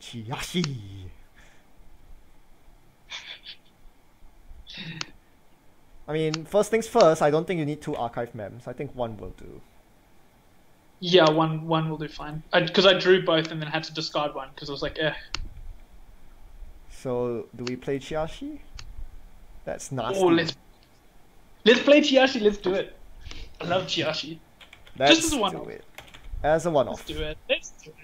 Chiyashi. I mean, first things first, I don't think you need 2 archive mems. I think 1 will do. Yeah, one will do fine. Because I drew both and then had to discard one because I was like, eh. So, do we play Chiyashi? That's nasty. Oh, let's play Chiyashi. Let's do it. I love Chiyashi. Let's just as a do one-off. it. As a one-off. Let's do it.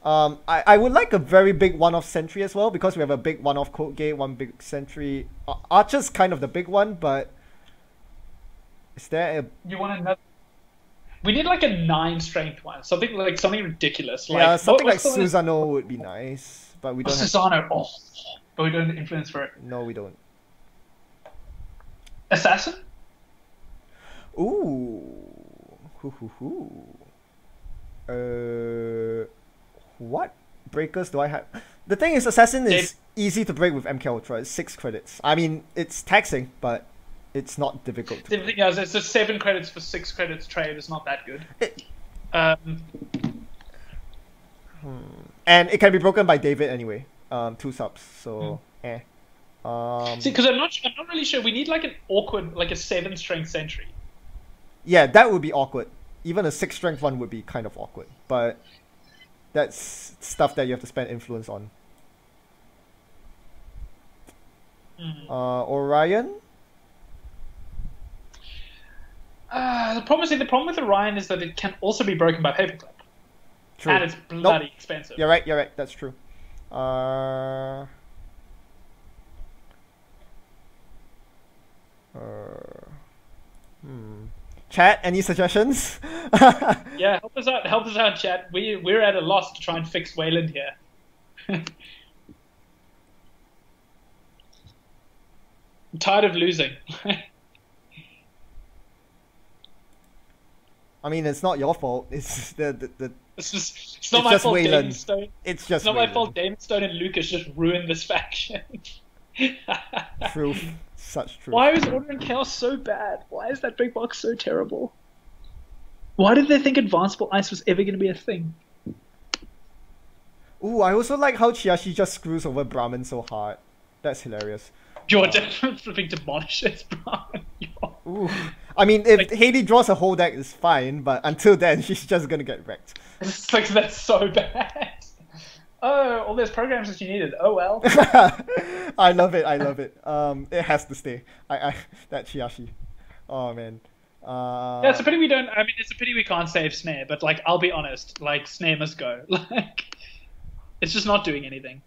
I would like a very big one-off sentry as well, because we have a big one-off code gate, one big sentry. Archer's kind of the big one, but is there a... You want another? We need like a 9 strength one, something ridiculous. Yeah, like, something like what's the one? Susano would be nice, but we don't have... Susano. Oh, but we don't have influence for it. No, we don't. Assassin? Ooh. What breakers do I have? The thing is, Assassin is easy to break with MK Ultra. It's 6 credits. I mean, it's taxing, but it's not difficult. The thing is, it's just 7 credits for 6 credits trade. It's not that good. And it can be broken by David anyway. 2 subs, so See, because I'm not really sure. We need like an awkward, like a 7 strength sentry. Yeah, that would be awkward. Even a 6 strength one would be kind of awkward, but that's stuff that you have to spend influence on. Orion? The problem with Orion is that it can also be broken by paperclip. True. And it's bloody expensive. You're right, that's true. Chat, any suggestions? Yeah, help us out, chat. We're at a loss to try and fix Weyland here. I'm tired of losing. I mean, it's not your fault. It's It's not my fault. Weyland. Stone. It's just It's not Weyland. my fault. Damon Stone and Lucas just ruined this faction. Truth. Such truth. Why is Order and Chaos so bad? Why is that big box so terrible? Why did they think Advanceable Ice was ever going to be a thing? Ooh, I also like how Chiyashi just screws over Brahmin so hard. That's hilarious. You're definitely flipping demolishes, bro. Ooh. I mean, if Haley draws a whole deck, it's fine, but until then, she's just gonna get wrecked. It's like, that's so bad. Oh, all those programs that you needed. Oh well. I love it. It has to stay. That Chiyashi. Oh man. Yeah, it's a pity we don't. I mean, it's a pity we can't save Snare. But like, I'll be honest. Like, Snare must go. Like, it's just not doing anything.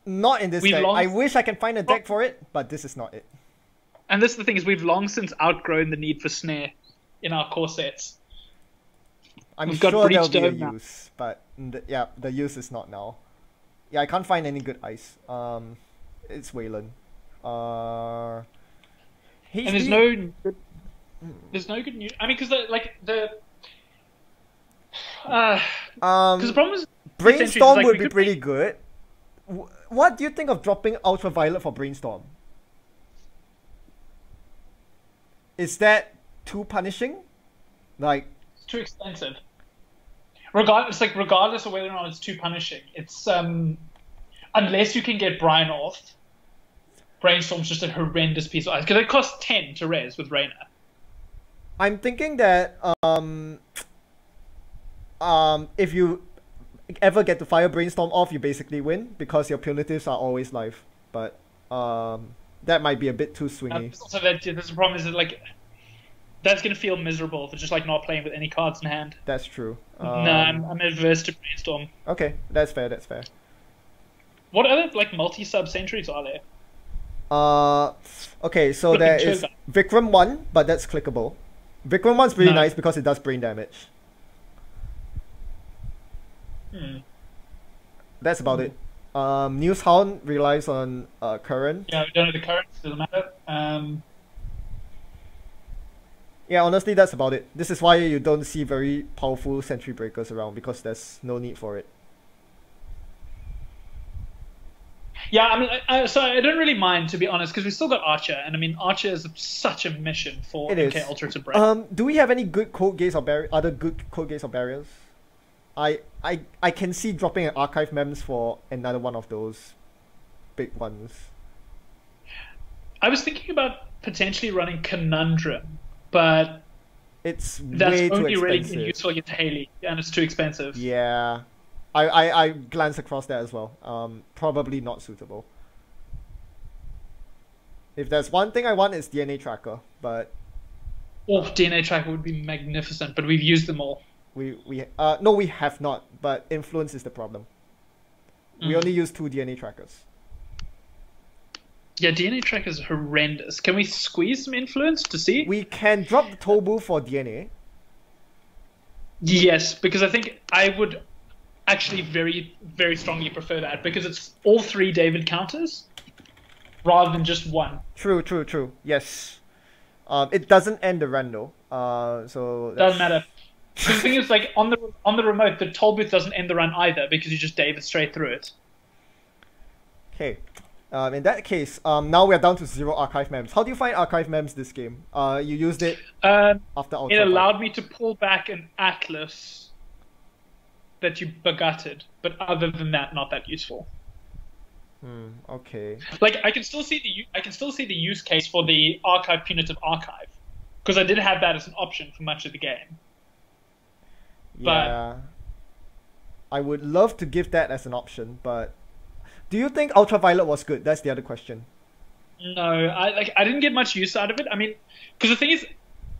Not in this deck. I wish I can find a deck for it, but this is not it. And this is the thing, is we've long since outgrown the need for snare in our core sets. I'm We've sure got there'll be a Breachstone now. use, but yeah, the use is not now. Yeah, I can't find any good ice. It's Weyland. And HD. there's no good news. I mean, because because the problem is Brainstorm like, would we be could pretty good. What do you think of dropping Ultraviolet for Brainstorm? Is that too punishing? Like, it's too expensive. Regardless of whether or not it's too punishing, it's unless you can get Brian off. Brainstorm's just a horrendous piece of ice because it costs 10 to res with Reyna. I'm thinking that if you ever get to fire Brainstorm off, you basically win because your punitives are always live. But that might be a bit too swingy. Also, there's a problem is that like that's gonna feel miserable for just like not playing with any cards in hand. That's true. No, I'm adverse to Brainstorm. Okay, that's fair. That's fair. What other like multi-sub sentries are there? Okay, so there is Vikram 1, but that's clickable. Vikram 1's pretty nice because it does brain damage. That's about it. Newshound relies on current. Yeah, we don't know the current, doesn't matter. Yeah, honestly, that's about it. This is why you don't see very powerful sentry breakers around because there's no need for it. Yeah, I mean, so I don't really mind, to be honest, because we still got Archer, and I mean, Archer is such a mission for MK Ultra to break. Do we have any good code gates or other good code gates or barriers? I can see dropping an archive mems for another one of those big ones. I was thinking about potentially running Conundrum, but it's that's way only too really expensive. useful against Haley, and it's too expensive. Yeah. I glanced across that as well. Probably not suitable. If there's one thing I want, it's DNA Tracker, but Oh, DNA Tracker would be magnificent, but we've used them all. no, we have not, but influence is the problem. We only use 2 DNA trackers. Yeah, DNA Tracker is horrendous. Can we squeeze some influence to see? We can drop the Tobu for DNA. Yes, because I think I would actually very, very strongly prefer that because it's all 3 David counters rather than just one. True. Yes. It doesn't end the run though. So doesn't matter. The thing is, like on the remote, the toll booth doesn't end the run either because you just David straight through it. Okay. In that case, now we're down to 0 archive mems. How do you find archive mems this game? You used it after Ultra. It allowed me to pull back an atlas that you begutted, but other than that, not that useful. Okay. Like I can still see the use case for the archive punitive archive because I did have that as an option for much of the game. Yeah. I would love to give that as an option, but do you think Ultraviolet was good? That's the other question. No, I didn't get much use out of it. I mean, because the thing is,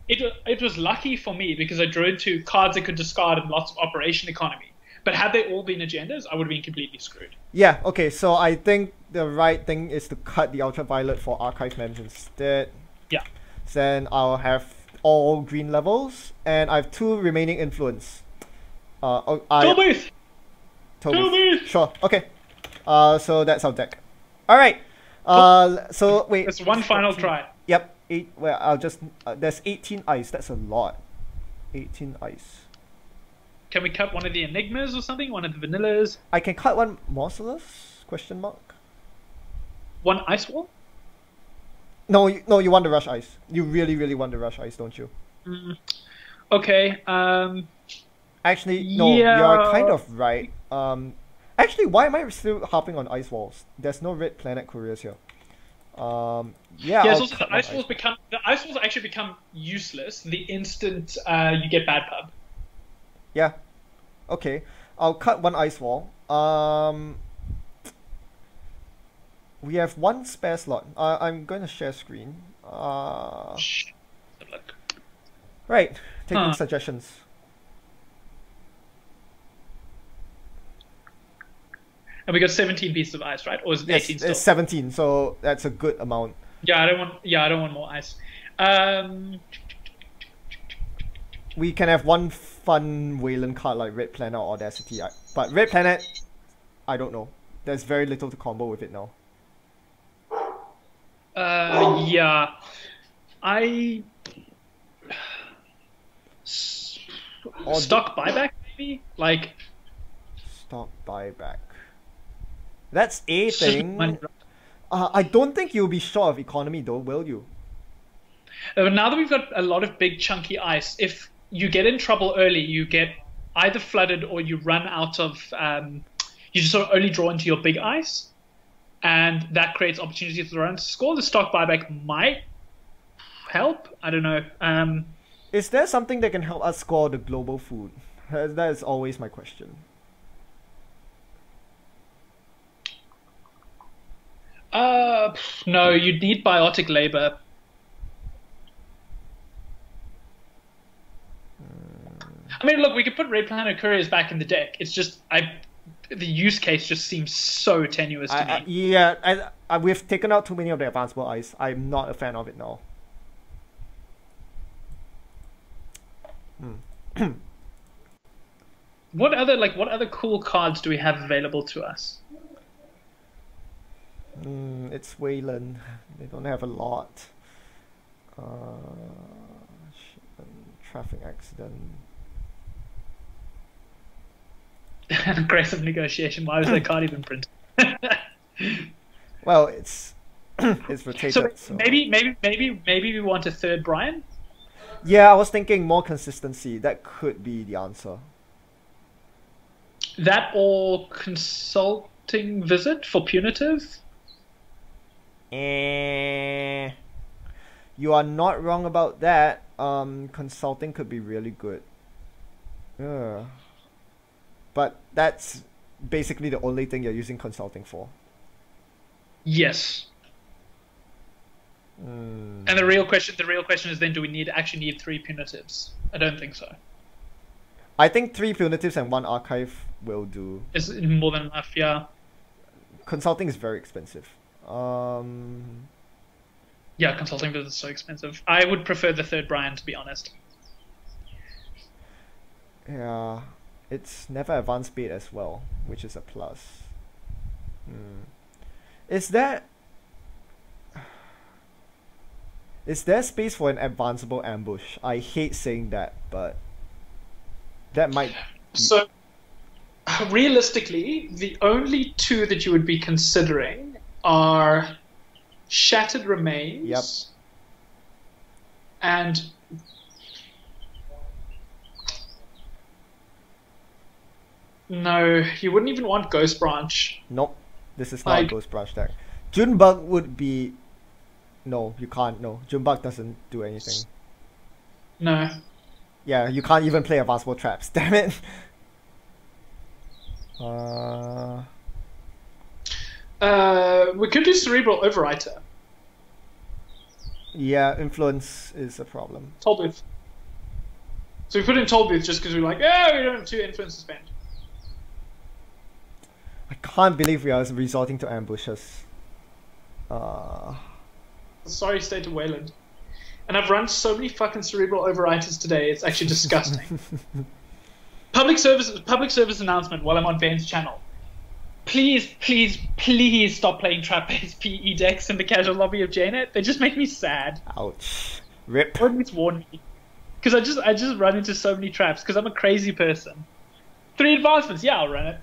it was lucky for me because I drew into cards I could discard and lots of operation economy. But had they all been agendas, I would have been completely screwed. Yeah, okay, so I think the right thing is to cut the Ultraviolet for archive mems instead. Yeah. Then I'll have all green levels, and I have 2 remaining influence. Tollbooth! Tollbooth! Sure, okay. So that's our deck. Alright. So wait. There's one final try. Yep. 8. Well, I'll just. There's 18 ice. That's a lot. 18 ice. Can we cut one of the Enigmas or something? One of the Vanillas? I can cut one Morcelus? Question mark. One Ice Wall? No, you want the Rush Ice. You really want the Rush Ice, don't you? Okay. Actually, no. Yeah. You're kind of right. Actually, why am I still harping on Ice Walls? There's no red planet couriers here. Yeah. Yeah. I'll Also the Ice Walls actually become useless the instant you get Bad Pub. Yeah. Okay. I'll cut one Ice Wall. We have 1 spare slot. I'm going to share screen. Right. Taking suggestions. And we got 17 pieces of ice, right? Or is it 18 still? It's 17, so that's a good amount. Yeah, I don't want. Yeah, I don't want more ice. Um, We can have one fun Weyland card like Red Planet or Audacity, but Red Planet, I don't know. There's very little to combo with it now. yeah, I stock buyback maybe like Stock buyback. That's a thing. money. I don't think you'll be short of economy though, will you? Now that we've got a lot of big chunky ice, if you get in trouble early, you get either flooded or you run out of. You just sort of only draw into your big ice, and that creates opportunities for the run to score. The stock buyback might help. I don't know. Is there something that can help us score the global food? That is always my question. No, you'd need biotic labor. I mean, look, we could put Red Planet Couriers back in the deck. It's just the use case just seems so tenuous to me. We've taken out too many of the advanceable ice. I'm not a fan of it now. What other cool cards do we have available to us? It's Weyland. They don't have a lot. Traffic accident. Aggressive negotiation. Why was that card even printed? Well, it's it's rotated. So maybe we want a third Brian. Yeah, I was thinking more consistency. That could be the answer. That or consulting visit for punitive. You are not wrong about that. Consulting could be really good. But that's basically the only thing you're using consulting for. Yes. And the real question is then, do we actually need 3 punitives? I don't think so. I think 3 punitives and 1 archive will do. Is more than enough, yeah. Consulting is very expensive. Yeah, consulting is so expensive. I would prefer the third Brian, to be honest. Yeah, it's never advanced bait as well, which is a plus. Is there space for an advanceable ambush? I hate saying that, but that might be... So, realistically, the only 2 that you would be considering are Shattered Remains. Yep. And no, you wouldn't even want Ghost Branch. Nope, this is not a Ghost Branch deck. Junebug would be... No, you can't. No, Junebug doesn't do anything. No. Yeah, you can't even play advanceable traps. Damn it. We could do Cerebral Overwriter. Yeah, influence is a problem. Tollbooth. So we put in Tollbooth just because we're like, yeah, we don't have 2 influence to spend. I can't believe we are resorting to ambushes. Sorry state of Weyland. And I've run so many fucking Cerebral Overwriters today, it's actually disgusting. Public service announcement while I'm on Ben's channel. Please stop playing trap-based PE decks in the casual lobby of JNet. They just make me sad. Ouch. Rip. Please warn me. Because I just run into so many traps because I'm a crazy person. 3 advancements, yeah, I'll run it.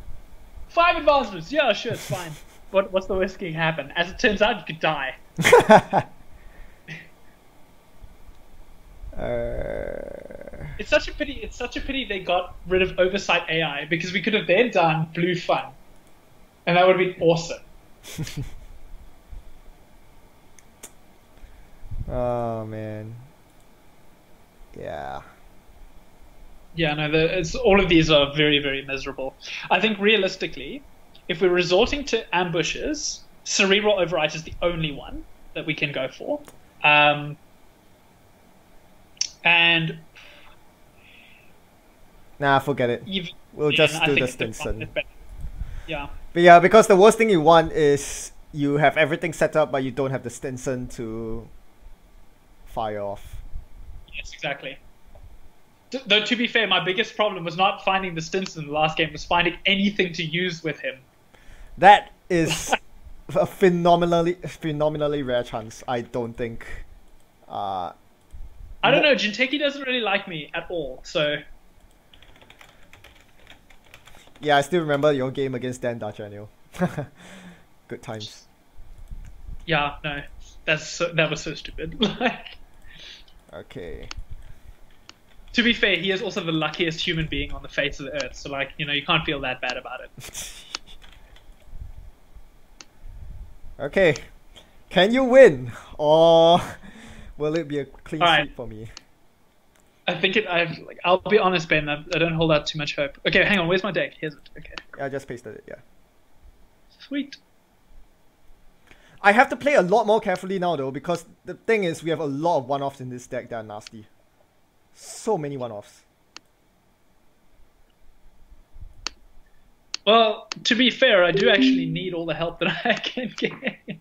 5 advancements, yeah, sure, it's fine. What's the worst that can happen? As it turns out, you could die. It's such a pity they got rid of Oversight AI, because we could have then done Blue Fun. And that would have been awesome. Oh, man. Yeah. Yeah, no, all of these are very, very miserable. I think realistically, if we're resorting to ambushes, Cerebral Overwrite is the only one that we can go for. And nah, forget it. We'll just do the Stinson. Yeah. But yeah, because the worst thing you want is you have everything set up, but you don't have the Stinson to fire off. Yes, exactly. Though, to be fair, my biggest problem was not finding the Stinson in the last game, was finding anything to use with him. That is a phenomenally rare chance. I don't think. I don't know. Jinteki doesn't really like me at all, so. Yeah, I still remember your game against Dan Darchanio. Good times. Yeah, no, that was so stupid. Okay. To be fair, he is also the luckiest human being on the face of the earth, so like, you know, you can't feel that bad about it. Okay. Can you win? Or will it be a clean sweep for me? I think I'll be honest, Ben, I don't hold out too much hope. Okay, hang on, where's my deck? Here's it. Okay. Yeah, I just pasted it, yeah. Sweet. I have to play a lot more carefully now though, because the thing is we have a lot of one-offs in this deck that are nasty. So many one-offs. Well, to be fair, I do actually need all the help that I can get.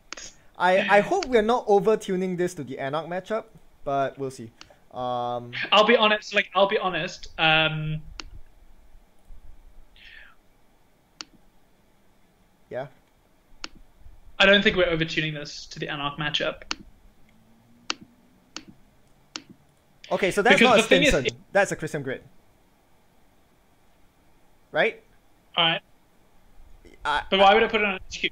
I hope we're not over-tuning this to the Anarch matchup, but we'll see. I'll be honest, yeah. I don't think we're over-tuning this to the Anarch matchup. Okay, so that's not a Stinson. That's a Christian Grid. Right? Alright. But why would I put it on HQ?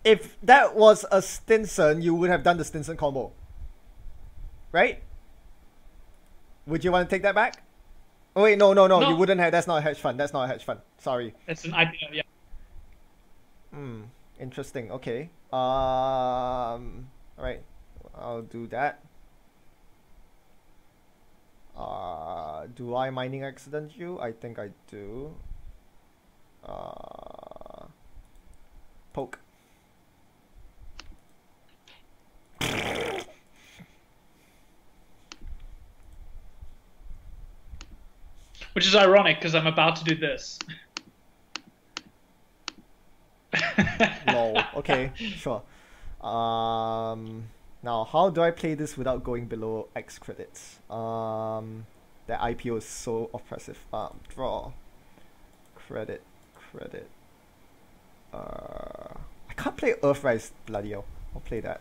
If that was a Stinson, you would have done the Stinson combo. Right? Would you want to take that back? Oh wait, no, you wouldn't have. That's not a hedge fund. That's not a hedge fund. Sorry. It's an IPO, yeah. Interesting. Okay. Alright. I'll do that. Do I mining accident you? I think I do. Poke. Which is ironic because I'm about to do this. Lol. Okay, sure. Now, how do I play this without going below X credits? That IPO is so oppressive. Draw. Credit. I can't play Earthrise, bloody hell. I'll play that.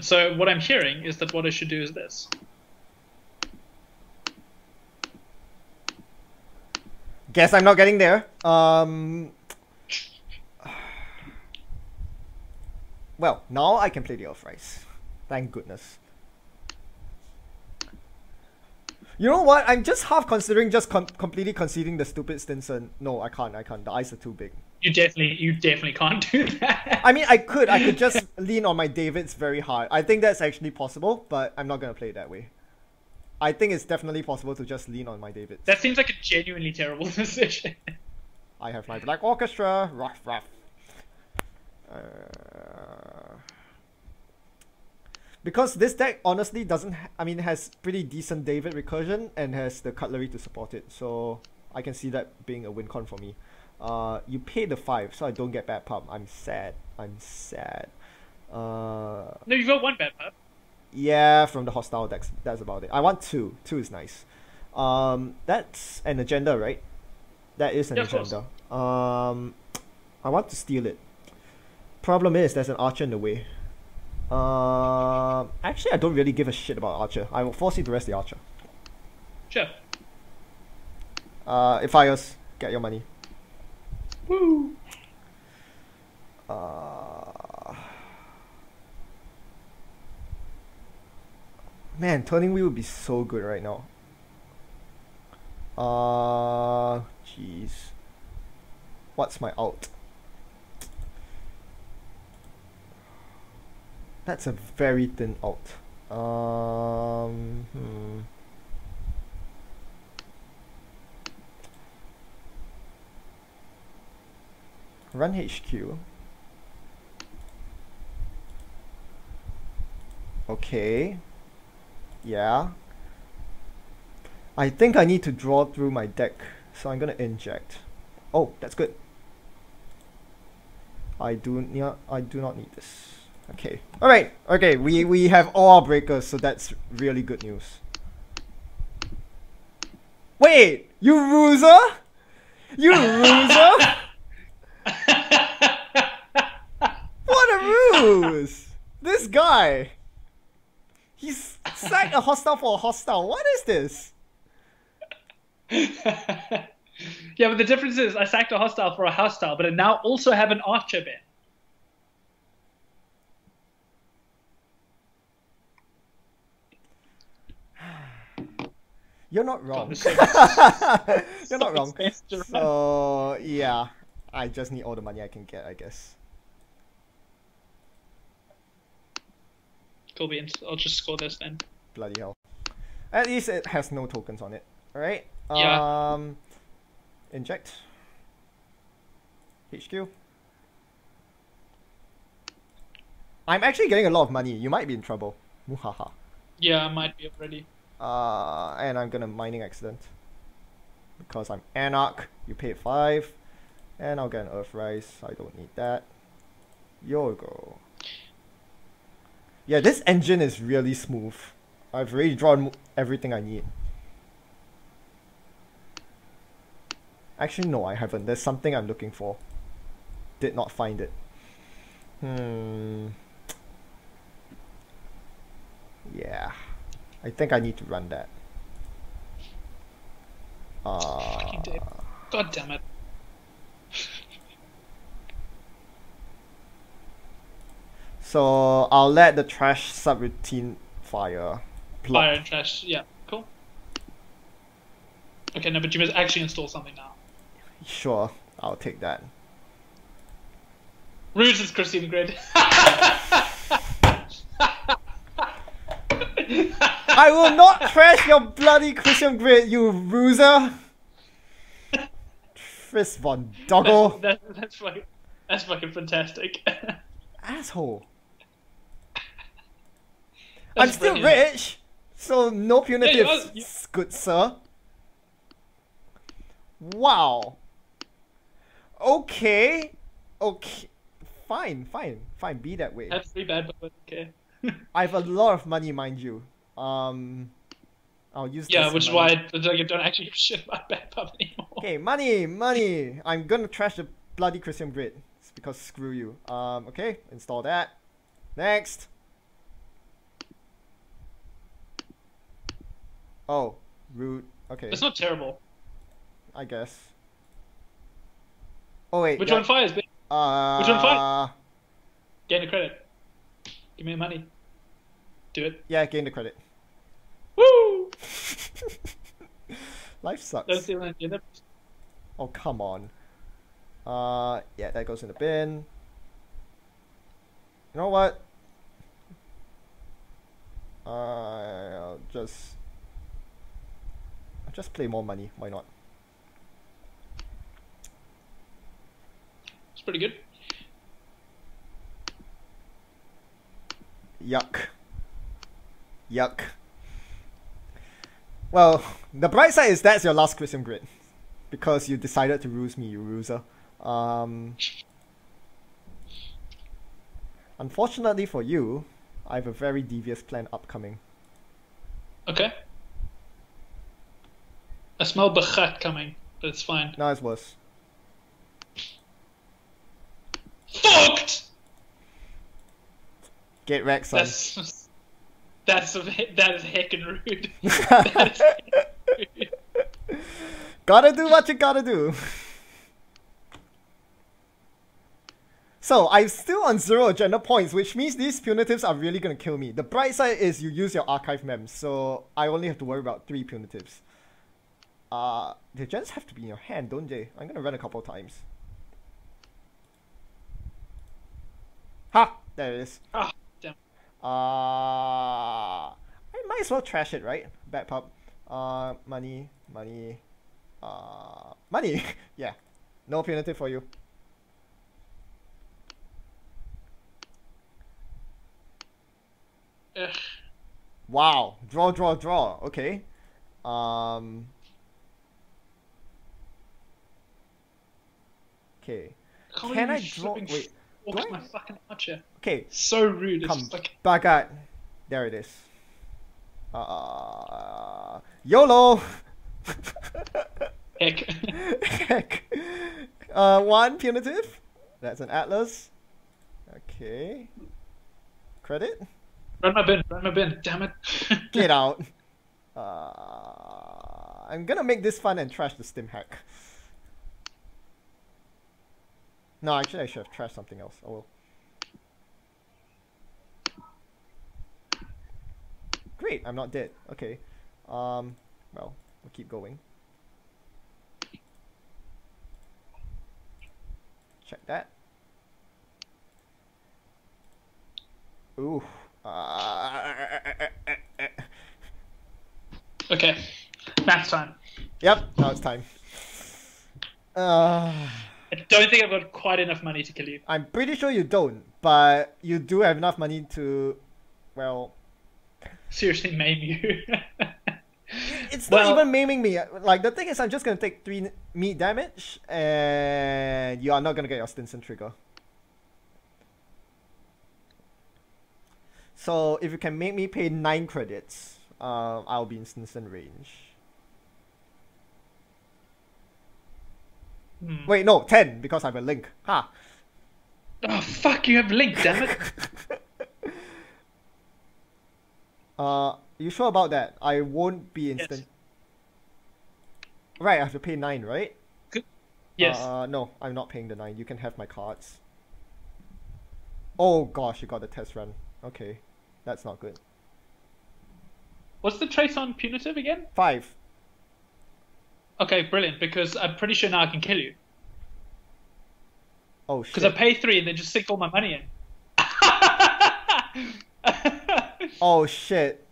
So what I'm hearing is that what I should do is this. Guess I'm not getting there. Well, now I can play the Earthrise. Thank goodness. You know what? I'm just half considering just completely conceding the stupid Stinson. No, I can't. The eyes are too big. You definitely can't do that. I mean, I could just lean on my Davids very hard. I think that's actually possible, but I'm not gonna play it that way. I think it's definitely possible to just lean on my Davids. That seems like a genuinely terrible decision. I have my Black Orchestra. Ruff. Because this deck honestly doesn't, has pretty decent David recursion and has the cutlery to support it. So I can see that being a win con for me. You pay the 5, so I don't get bad pump. I'm sad. No, you've got 1 bad pump. Yeah, from the hostile decks. That's about it. I want 2. 2 is nice. That's an agenda, right? That is an agenda. I want to steal it. Problem is, there's an archer in the way. Actually, I don't really give a shit about archer. I will force you to rest the archer. Sure. It fires. Get your money. Woo! Man, turning wheel would be so good right now. Jeez. What's my out? That's a very thin out. Run HQ. Okay. Yeah. I think I need to draw through my deck, so I'm gonna inject. Oh, that's good. I do not need this. Okay. Alright. Okay, we have all our breakers, so that's really good news. Wait! You loser? You loser? What a ruse! This guy! He's sacked a hostile for a hostile. What is this? Yeah, but the difference is I sacked a hostile for a hostile, but I now also have an archer Ben. You're not wrong. You're not wrong. So, yeah. I just need all the money I can get, I guess. Cool beans. I'll just score this then. Bloody hell. At least it has no tokens on it. Alright. Yeah. Inject. HQ. I'm actually getting a lot of money. You might be in trouble. Muhaha. Yeah, I might be already. And I'm gonna mining accident. Because I'm Anarch. You paid 5. And I'll get an Earthrise. I don't need that. Yogo. Yeah, this engine is really smooth. I've already drawn everything I need. Actually, no, I haven't. There's something I'm looking for. Did not find it. Yeah. I think I need to run that. Fucking dick. God damn it. So I'll let the trash subroutine fire. Plop. Fire and trash. Yeah, cool. Okay, no, but you must actually install something now. Sure, I'll take that. Ruse is Christian Grid. I will not trash your bloody Christian Grid, you ruser! Fist von Doggle. That's fucking fantastic. Asshole. That's I'm still brilliant. rich, so no punitive, good sir. Wow. Okay. Okay. Fine, be that way. That's pretty bad, but okay. I have a lot of money, mind you. I'll use Yeah, this which is money. why I don't actually give a shit about bad pub anymore. Okay, money. I'm gonna trash the bloody Christian Grid. It's because screw you. Okay, install that. Next. Oh, root. Okay. It's not terrible. I guess. Oh wait. Which one fires? Which one fires? Gain the credit. Give me the money. Do it. Yeah, gain the credit. Woo! Life sucks. Don't steal any of it. Oh come on. Yeah, that goes in the bin. You know what? I'll just play more money. Why not? It's pretty good. Yuck. Well, the bright side is that's your last Christian Grid. Because you decided to ruse me, you ruser. Unfortunately for you, I have a very devious plan upcoming. Okay. I smell Bachat coming, but it's fine. No, it's worse. Fucked! Get wrecked, son. That is heckin' rude. That is heckin' rude. Gotta do what you gotta do. So, I'm still on 0 agenda points, which means these punitives are really gonna kill me. The bright side is you use your archive mems, so I only have to worry about 3 punitives. The gens have to be in your hand, don't they? I'm gonna run a couple times. Ha! There it is. Ah, damn. I might as well trash it, right? Bad pub. Money. Money! Yeah. No punitive for you. Ugh. Wow. Draw. Okay. Okay. Can I draw? Wait. walks my fucking archer. Okay. So rude. It's Come just like... back at. There it is. YOLO! Heck. Heck. 1 punitive. That's an Atlas. Okay. Credit. Run my bin, damn it. Get out. I'm gonna make this fun and trash the stim hack. No, actually I should have trashed something else. Oh well. Great, I'm not dead. Okay. Well, we'll keep going. Check that. Ooh. Okay, math time. Yep, now it's time. I don't think I've got quite enough money to kill you. I'm pretty sure you don't, but you do have enough money to, well... Seriously maim you. It's not even maiming me. Like, the thing is, I'm just gonna take 3 meat damage, and you are not gonna get your Stinson trigger. So, if you can make me pay 9 credits, I'll be in Stinson range. Wait, no, 10, because I have a link. Ha! Oh, fuck, you have link, damn it. You sure about that? I won't be instant. Yes. Right, I have to pay 9, right? Good. Yes. No, I'm not paying the 9. You can have my cards. Oh gosh, you got the test run. Okay, that's not good. What's the trace on punitive again? 5. Okay, brilliant, because I'm pretty sure now I can kill you. Oh shit. Because I pay 3 and then just sink all my money in. Oh shit.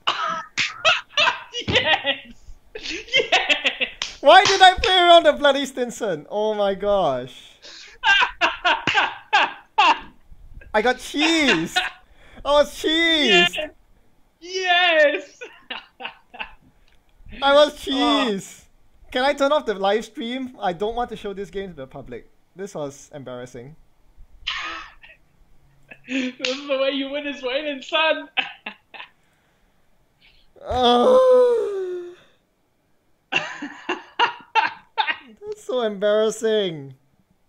Yes! Yes! Why did I play around the bloody Stinson? Oh my gosh. I got cheese! I was cheese! Yes! Yes! I was cheese! Can I turn off the live stream? I don't want to show this game to the public. This was embarrassing. This is the way you win as Weyland, son! That's so embarrassing.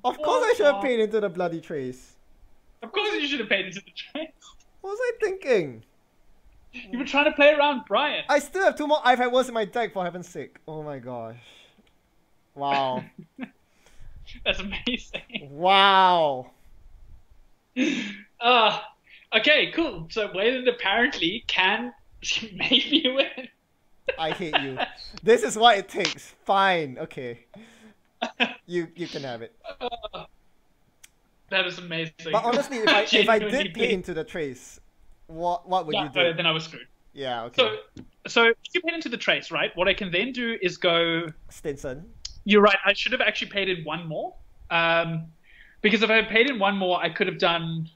Of course I should have paid into the bloody trace. Of course you should have paid into the trace. What was I thinking? You were trying to play around Brian. I still have 2 more iPad words in my deck, for heaven's sake. Oh my gosh. Wow. That's amazing. Wow. Okay, cool. So Weyland apparently can maybe win. I hate you. This is what it takes. Fine. Okay. You can have it. That is amazing. But honestly, if I did pay into the trace, what would you do? Then I was screwed. Yeah. Okay. So if you paid into the trace, right? What I can then do is go Stinson. You're right. I should have actually paid in 1 more. Because if I had paid in 1 more, I could have done.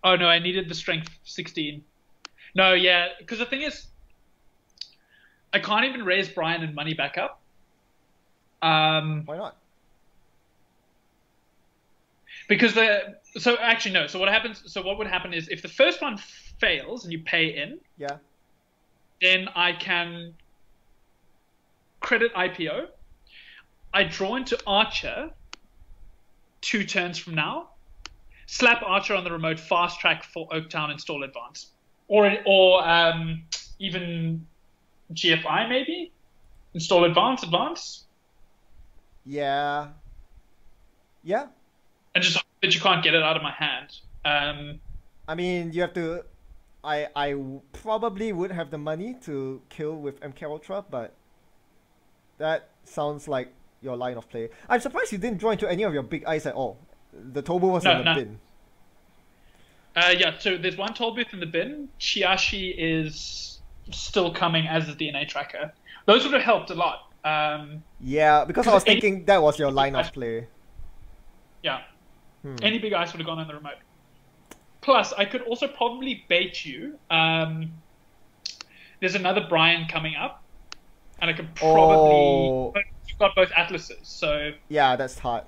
Oh no, I needed the strength 16. No, yeah, because the thing is, I can't even raise Brian and money back up. Why not? Because so actually no. So what happens? So what would happen is if the first one fails and you pay in, yeah, then I can credit IPO. I draw into Archer 2 turns from now. Slap Archer on the remote, fast track for Oaktown, install advance, or even GFI maybe install advance. Yeah. Yeah. And just hope that you can't get it out of my hand. I mean, you have to. I probably would have the money to kill with MK Ultra, but that sounds like your line of play. I'm surprised you didn't draw into any of your big eyes at all. The Tobu was in the bin. Yeah, so there's 1 toll booth in the bin. Chiashi is still coming, as is DNA Tracker. Those would have helped a lot. Yeah, because I was thinking that was your line of play. Yeah. Any big ice would have gone on the remote. Plus, I could also probably bait you. There's another Brian coming up. And I could probably... But you've got both Atlases, so... Yeah, that's tough.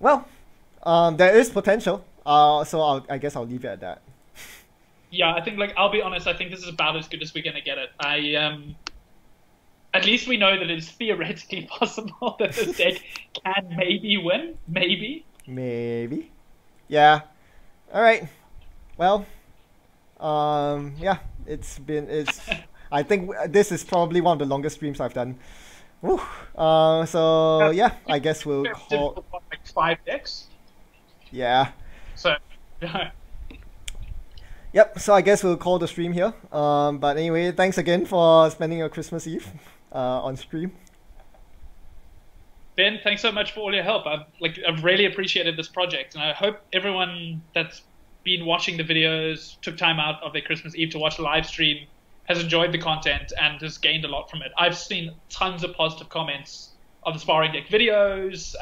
Well, there is potential. So I guess I'll leave it at that. Yeah, I think, like, I'll be honest, I think this is about as good as we're gonna get it. At least we know that it's theoretically possible that this deck can maybe win. Maybe. Maybe. Yeah. All right. Well. Yeah. It's. I think this is probably one of the longest streams I've done. Woo. So yeah, I guess we'll call. Like 5 decks. Yeah. So. Yeah. Yep. So I guess we'll call the stream here. But anyway, thanks again for spending your Christmas Eve, on stream. Ben, thanks so much for all your help. I've really appreciated this project, and I hope everyone that's been watching the videos, took time out of their Christmas Eve to watch the live stream, has enjoyed the content and has gained a lot from it. I've seen tons of positive comments on the Sparring Deck videos,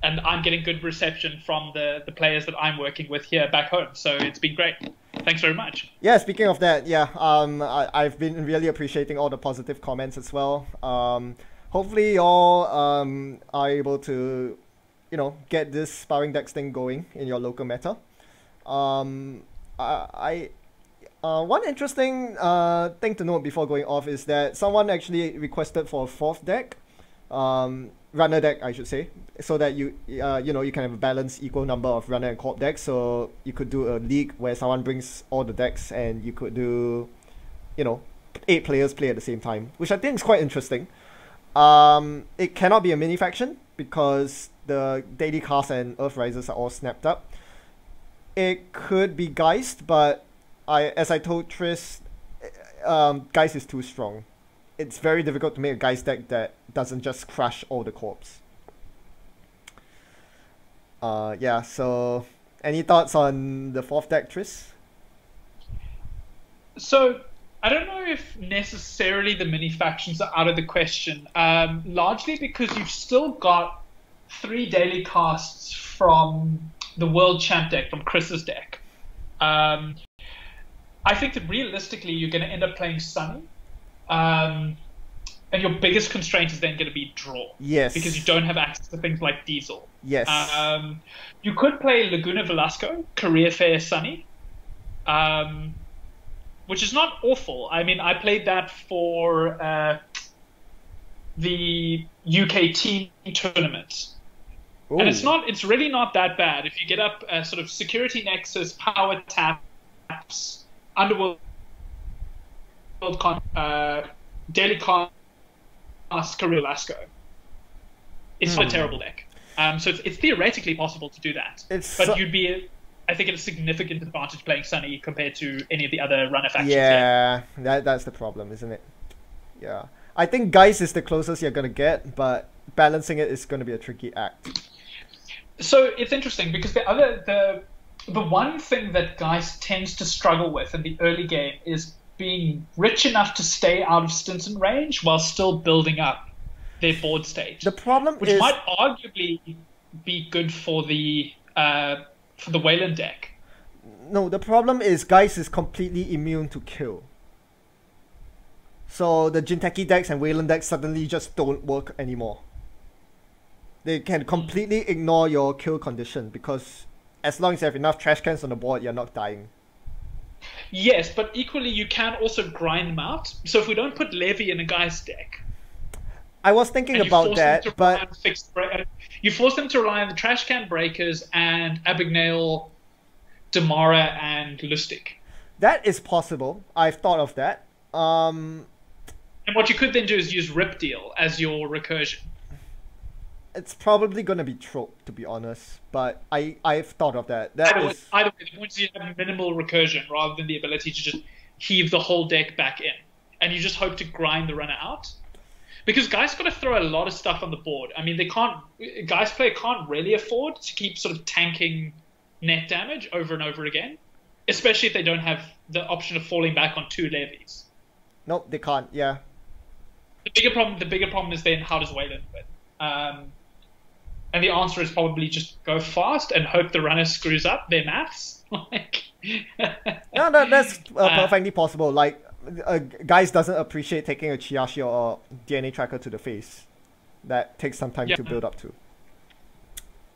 and I'm getting good reception from the players that I'm working with here back home. So it's been great. Thanks very much. Yeah, speaking of that, yeah, I've been really appreciating all the positive comments as well. Hopefully y'all are able to, get this Sparring Decks thing going in your local meta. One interesting thing to note before going off is that someone actually requested for a 4th deck, runner deck I should say, so that you can have a balanced equal number of runner and corp decks. So you could do a league where someone brings all the decks and you could do, 8 players play at the same time, which I think is quite interesting. It cannot be a mini faction because the Daily Cast and Earth Risers are all snapped up. It could be Geist, but as I told Tris, Geist is too strong. It's very difficult to make a Geist deck that doesn't just crush all the corps. Yeah, so any thoughts on the 4th deck, Tris? So I don't know if necessarily the mini factions are out of the question, largely because you've still got 3 daily casts from the World Champ deck, from Chris's deck. I think that realistically you're going to end up playing Sunny, and your biggest constraint is then going to be draw. Yes. Because you don't have access to things like Diesel. Yes. You could play Laguna Velasco, Career Fair Sunny, which is not awful. I mean, I played that for the UK team tournament. Ooh. And it's really not that bad. If you get up sort of Security Nexus, Power Taps, Underworld, Daily Cast, Career Lasco. It's not a terrible deck. So it's theoretically possible to do that. But you'd be, I think, at a significant advantage playing Sunny compared to any of the other runner factions. Yeah, that's the problem, isn't it? Yeah. I think Geist is the closest you're going to get, but balancing it is going to be a tricky act. So it's interesting because the one thing that Geist tends to struggle with in the early game is being rich enough to stay out of Stinson range while still building up their board state. The problem which might arguably be good for the Weyland deck. No, the problem is Geist is completely immune to kill. So the Jinteki decks and Weyland decks suddenly just don't work anymore. They can completely ignore your kill condition because as long as you have enough trash cans on the board, you're not dying. Yes, but equally you can also grind them out. So if we don't put Levy in a Geist deck, I was thinking about that, but you force them to rely on the trash can breakers and Abigail, Damara, and Lustig. That is possible. I've thought of that. And what you could then do is use Rip Deal as your recursion. It's probably going to be trope, to be honest, but I've thought of that. Either way, the point is you have minimal recursion rather than the ability to just heave the whole deck back in. And you just hope to grind the runner out. Because Geist got to throw a lot of stuff on the board. I mean, Geist player can't really afford to keep sort of tanking net damage over and over again, especially if they don't have the option of falling back on 2 levies. Nope, they can't. Yeah. The bigger problem is then how does Weyland win? And the answer is probably just go fast and hope the runner screws up their maths. No, that's perfectly possible. Like, Geist doesn't appreciate taking a Chiyashi or DNA tracker to the face. That takes some time to build up to.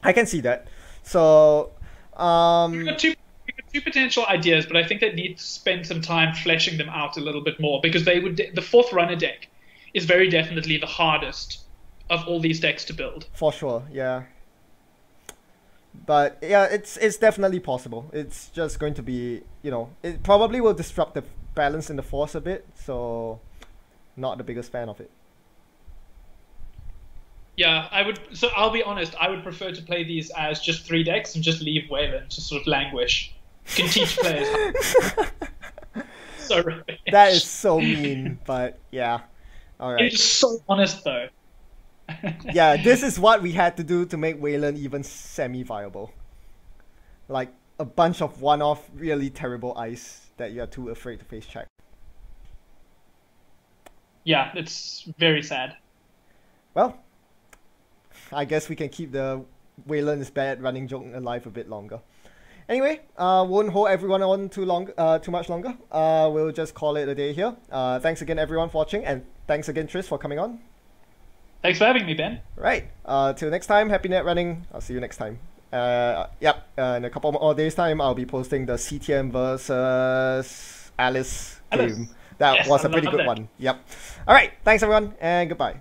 I can see that. So, We've got two potential ideas, but I think they need to spend some time fleshing them out a little bit more, because the fourth runner deck is very definitely the hardest of all these decks to build. For sure, yeah. But yeah, it's definitely possible. It's just going to be, it probably will disrupt the balance in the force a bit, so not the biggest fan of it. Yeah, so I'll be honest, I would prefer to play these as just 3 decks and just leave Weyland to sort of languish. You can teach players how. So rubbish. That is so mean, but yeah. Alright. It's so honest though. Yeah, this is what we had to do to make Weyland even semi-viable. Like a bunch of one-off really terrible ice that you're too afraid to face check. Yeah, it's very sad. Well, I guess we can keep the Weyland is bad running joke alive a bit longer. Anyway, won't hold everyone on too much longer. We'll just call it a day here. Thanks again everyone for watching, and thanks again Tris for coming on. Thanks for having me, Ben. Right. Till next time, happy net running. I'll see you next time. Yep. In a couple more days' time, I'll be posting the CTM versus Alice game. That was a pretty good one. Yep. All right. Thanks everyone, and goodbye.